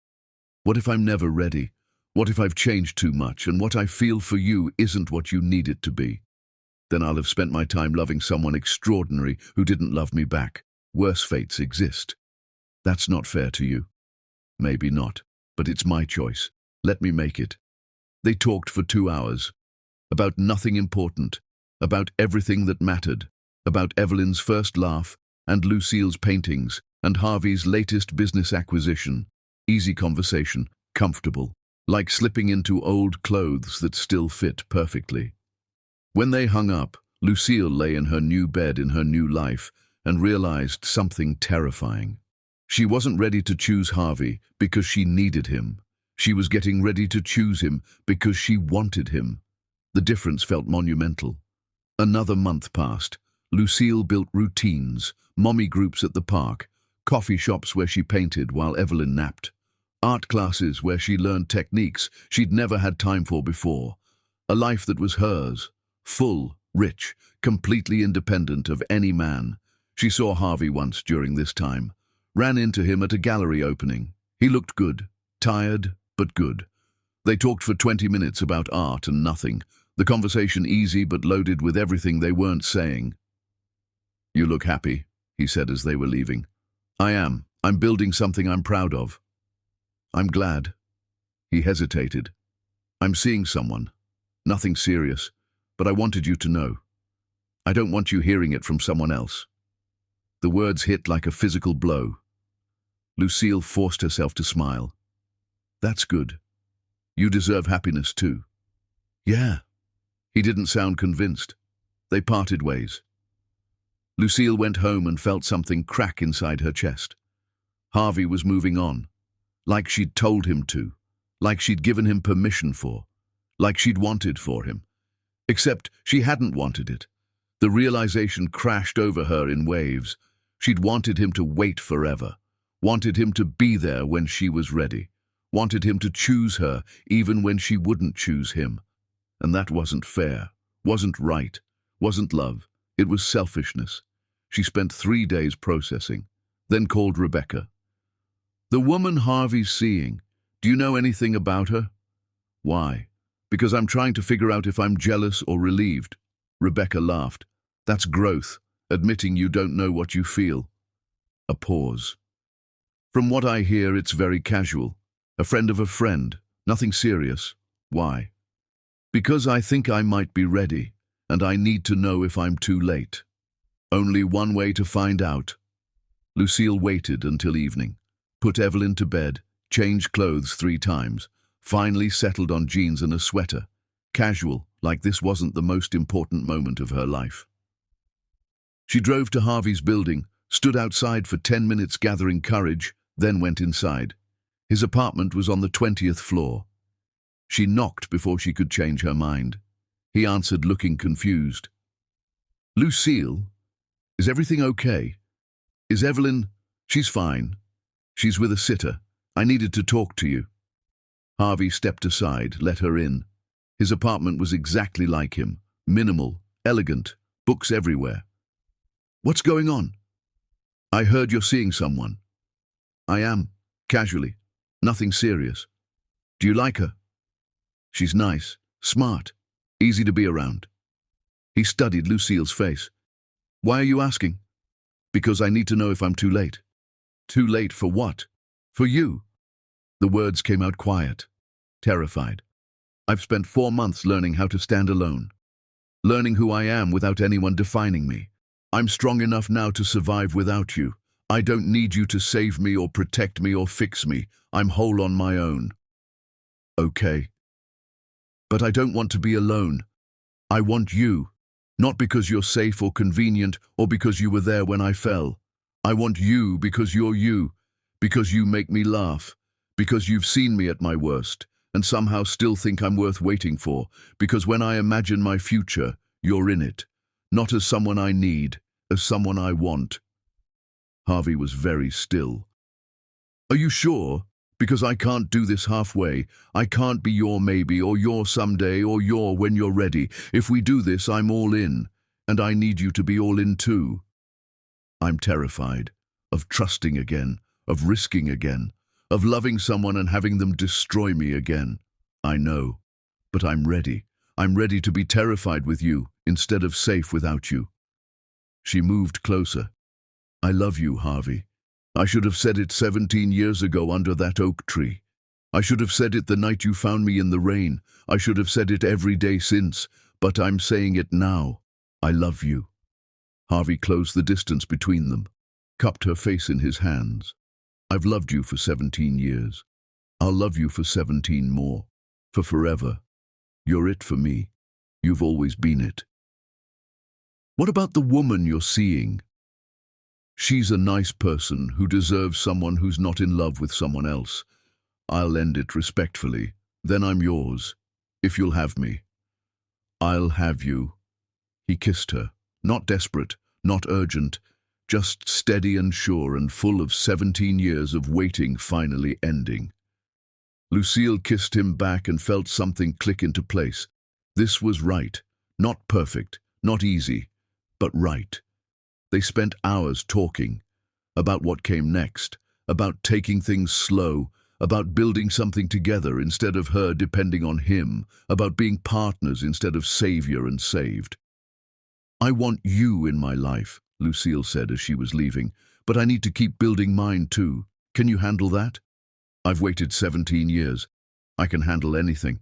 [SPEAKER 1] What if I'm never ready? What if I've changed too much and what I feel for you isn't what you need it to be? Then I'll have spent my time loving someone extraordinary who didn't love me back. Worse fates exist. That's not fair to you. Maybe not, but it's my choice. Let me make it. They talked for 2 hours. About nothing important. About everything that mattered. About Evelyn's first laugh and Lucille's paintings and Harvey's latest business acquisition. Easy conversation, comfortable, like slipping into old clothes that still fit perfectly. When they hung up, Lucille lay in her new bed in her new life and realized something terrifying. She wasn't ready to choose Harvey because she needed him. She was getting ready to choose him because she wanted him. The difference felt monumental. Another month passed. Lucille built routines, mommy groups at the park, coffee shops where she painted while Evelyn napped, art classes where she learned techniques she'd never had time for before. A life that was hers, full, rich, completely independent of any man. She saw Harvey once during this time, ran into him at a gallery opening. He looked good, tired, but good. They talked for 20 minutes about art and nothing, the conversation easy but loaded with everything they weren't saying. You look happy, he said as they were leaving. I am. I'm building something I'm proud of. I'm glad. He hesitated. I'm seeing someone. Nothing serious, but I wanted you to know. I don't want you hearing it from someone else. The words hit like a physical blow. Lucille forced herself to smile. That's good. You deserve happiness too. Yeah. He didn't sound convinced. They parted ways. Lucille went home and felt something crack inside her chest. Harvey was moving on, like she'd told him to, like she'd given him permission for, like she'd wanted for him. Except she hadn't wanted it. The realization crashed over her in waves. She'd wanted him to wait forever, wanted him to be there when she was ready, wanted him to choose her even when she wouldn't choose him. And that wasn't fair, wasn't right, wasn't love. It was selfishness. She spent 3 days processing, then called Rebecca. The woman Harvey's seeing, do you know anything about her? Why? Because I'm trying to figure out if I'm jealous or relieved. Rebecca laughed. That's growth, admitting you don't know what you feel. A pause. From what I hear, it's very casual. A friend of a friend, nothing serious. Why? Because I think I might be ready. And I need to know if I'm too late. Only one way to find out. Lucille waited until evening, put Evelyn to bed, changed clothes 3 times, finally settled on jeans and a sweater, casual, like this wasn't the most important moment of her life. She drove to Harvey's building, stood outside for 10 minutes gathering courage, then went inside. His apartment was on the 20th floor. She knocked before she could change her mind. He answered, looking confused. "Lucille, is everything okay? Is Evelyn—" "She's fine. She's with a sitter. I needed to talk to you." Harvey stepped aside, let her in. His apartment was exactly like him. Minimal, elegant, books everywhere. "What's going on?" "I heard you're seeing someone." "I am, casually. Nothing serious." "Do you like her?" "She's nice, smart, easy to be around." He studied Lucille's face. "Why are you asking?" "Because I need to know if I'm too late." "Too late for what?" "For you." The words came out quiet, terrified. "I've spent 4 months learning how to stand alone. Learning who I am without anyone defining me. I'm strong enough now to survive without you. I don't need you to save me or protect me or fix me. I'm whole on my own." "Okay. But I don't want to be alone. I want you. Not because you're safe or convenient or because you were there when I fell. I want you because you're you, because you make me laugh, because you've seen me at my worst and somehow still think I'm worth waiting for, because when I imagine my future, you're in it, not as someone I need, as someone I want." Harvey was very still. "Are you sure? Because I can't do this halfway. I can't be your maybe or your someday or your when you're ready. If we do this, I'm all in, and I need you to be all in too." "I'm terrified of trusting again, of risking again, of loving someone and having them destroy me again." "I know, but I'm ready. I'm ready to be terrified with you instead of safe without you." She moved closer. "I love you, Harvey. I should have said it 17 years ago under that oak tree. I should have said it the night you found me in the rain. I should have said it every day since, but I'm saying it now. I love you." Harvey closed the distance between them, cupped her face in his hands. "I've loved you for 17 years. I'll love you for 17 more, for forever. You're it for me. You've always been it." "What about the woman you're seeing?" "She's a nice person who deserves someone who's not in love with someone else. I'll end it respectfully. Then I'm yours, if you'll have me." "I'll have you." He kissed her, not desperate, not urgent, just steady and sure and full of 17 years of waiting finally ending. Lucille kissed him back and felt something click into place. This was right. Not perfect, not easy, but right. They spent hours talking about what came next, about taking things slow, about building something together instead of her depending on him, about being partners instead of savior and saved. "I want you in my life," Lucille said as she was leaving, "but I need to keep building mine too. Can you handle that?" "I've waited 17 years. I can handle anything."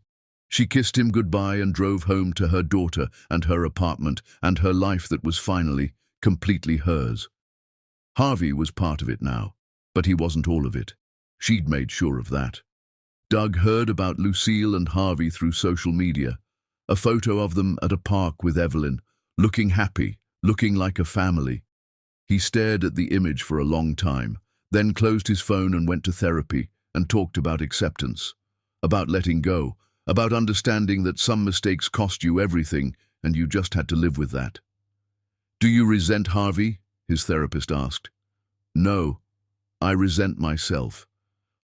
[SPEAKER 1] She kissed him goodbye and drove home to her daughter and her apartment and her life that was finally completely hers. Harvey was part of it now, but he wasn't all of it. She'd made sure of that. Doug heard about Lucille and Harvey through social media. A photo of them at a park with Evelyn, looking happy, looking like a family. He stared at the image for a long time, then closed his phone and went to therapy and talked about acceptance, about letting go, about understanding that some mistakes cost you everything and you just had to live with that. "Do you resent Harvey?" his therapist asked. "No, I resent myself.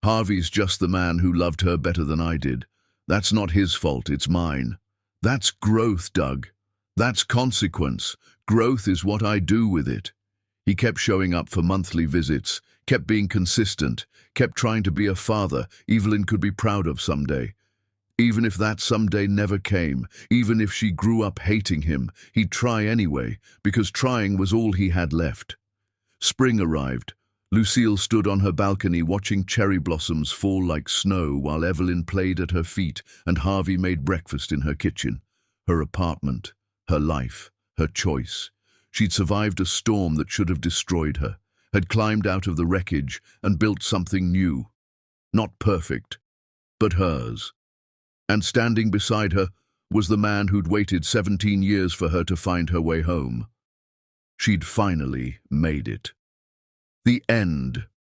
[SPEAKER 1] Harvey's just the man who loved her better than I did. That's not his fault, it's mine. That's growth, Doug. That's consequence. Growth is what I do with it." He kept showing up for monthly visits, kept being consistent, kept trying to be a father Evelyn could be proud of someday. Even if that someday never came, even if she grew up hating him, he'd try anyway, because trying was all he had left. Spring arrived. Lucille stood on her balcony watching cherry blossoms fall like snow while Evelyn played at her feet and Harvey made breakfast in her kitchen. Her apartment, her life, her choice. She'd survived a storm that should have destroyed her, had climbed out of the wreckage and built something new. Not perfect, but hers. And standing beside her was the man who'd waited 17 years for her to find her way home. She'd finally made it. The end.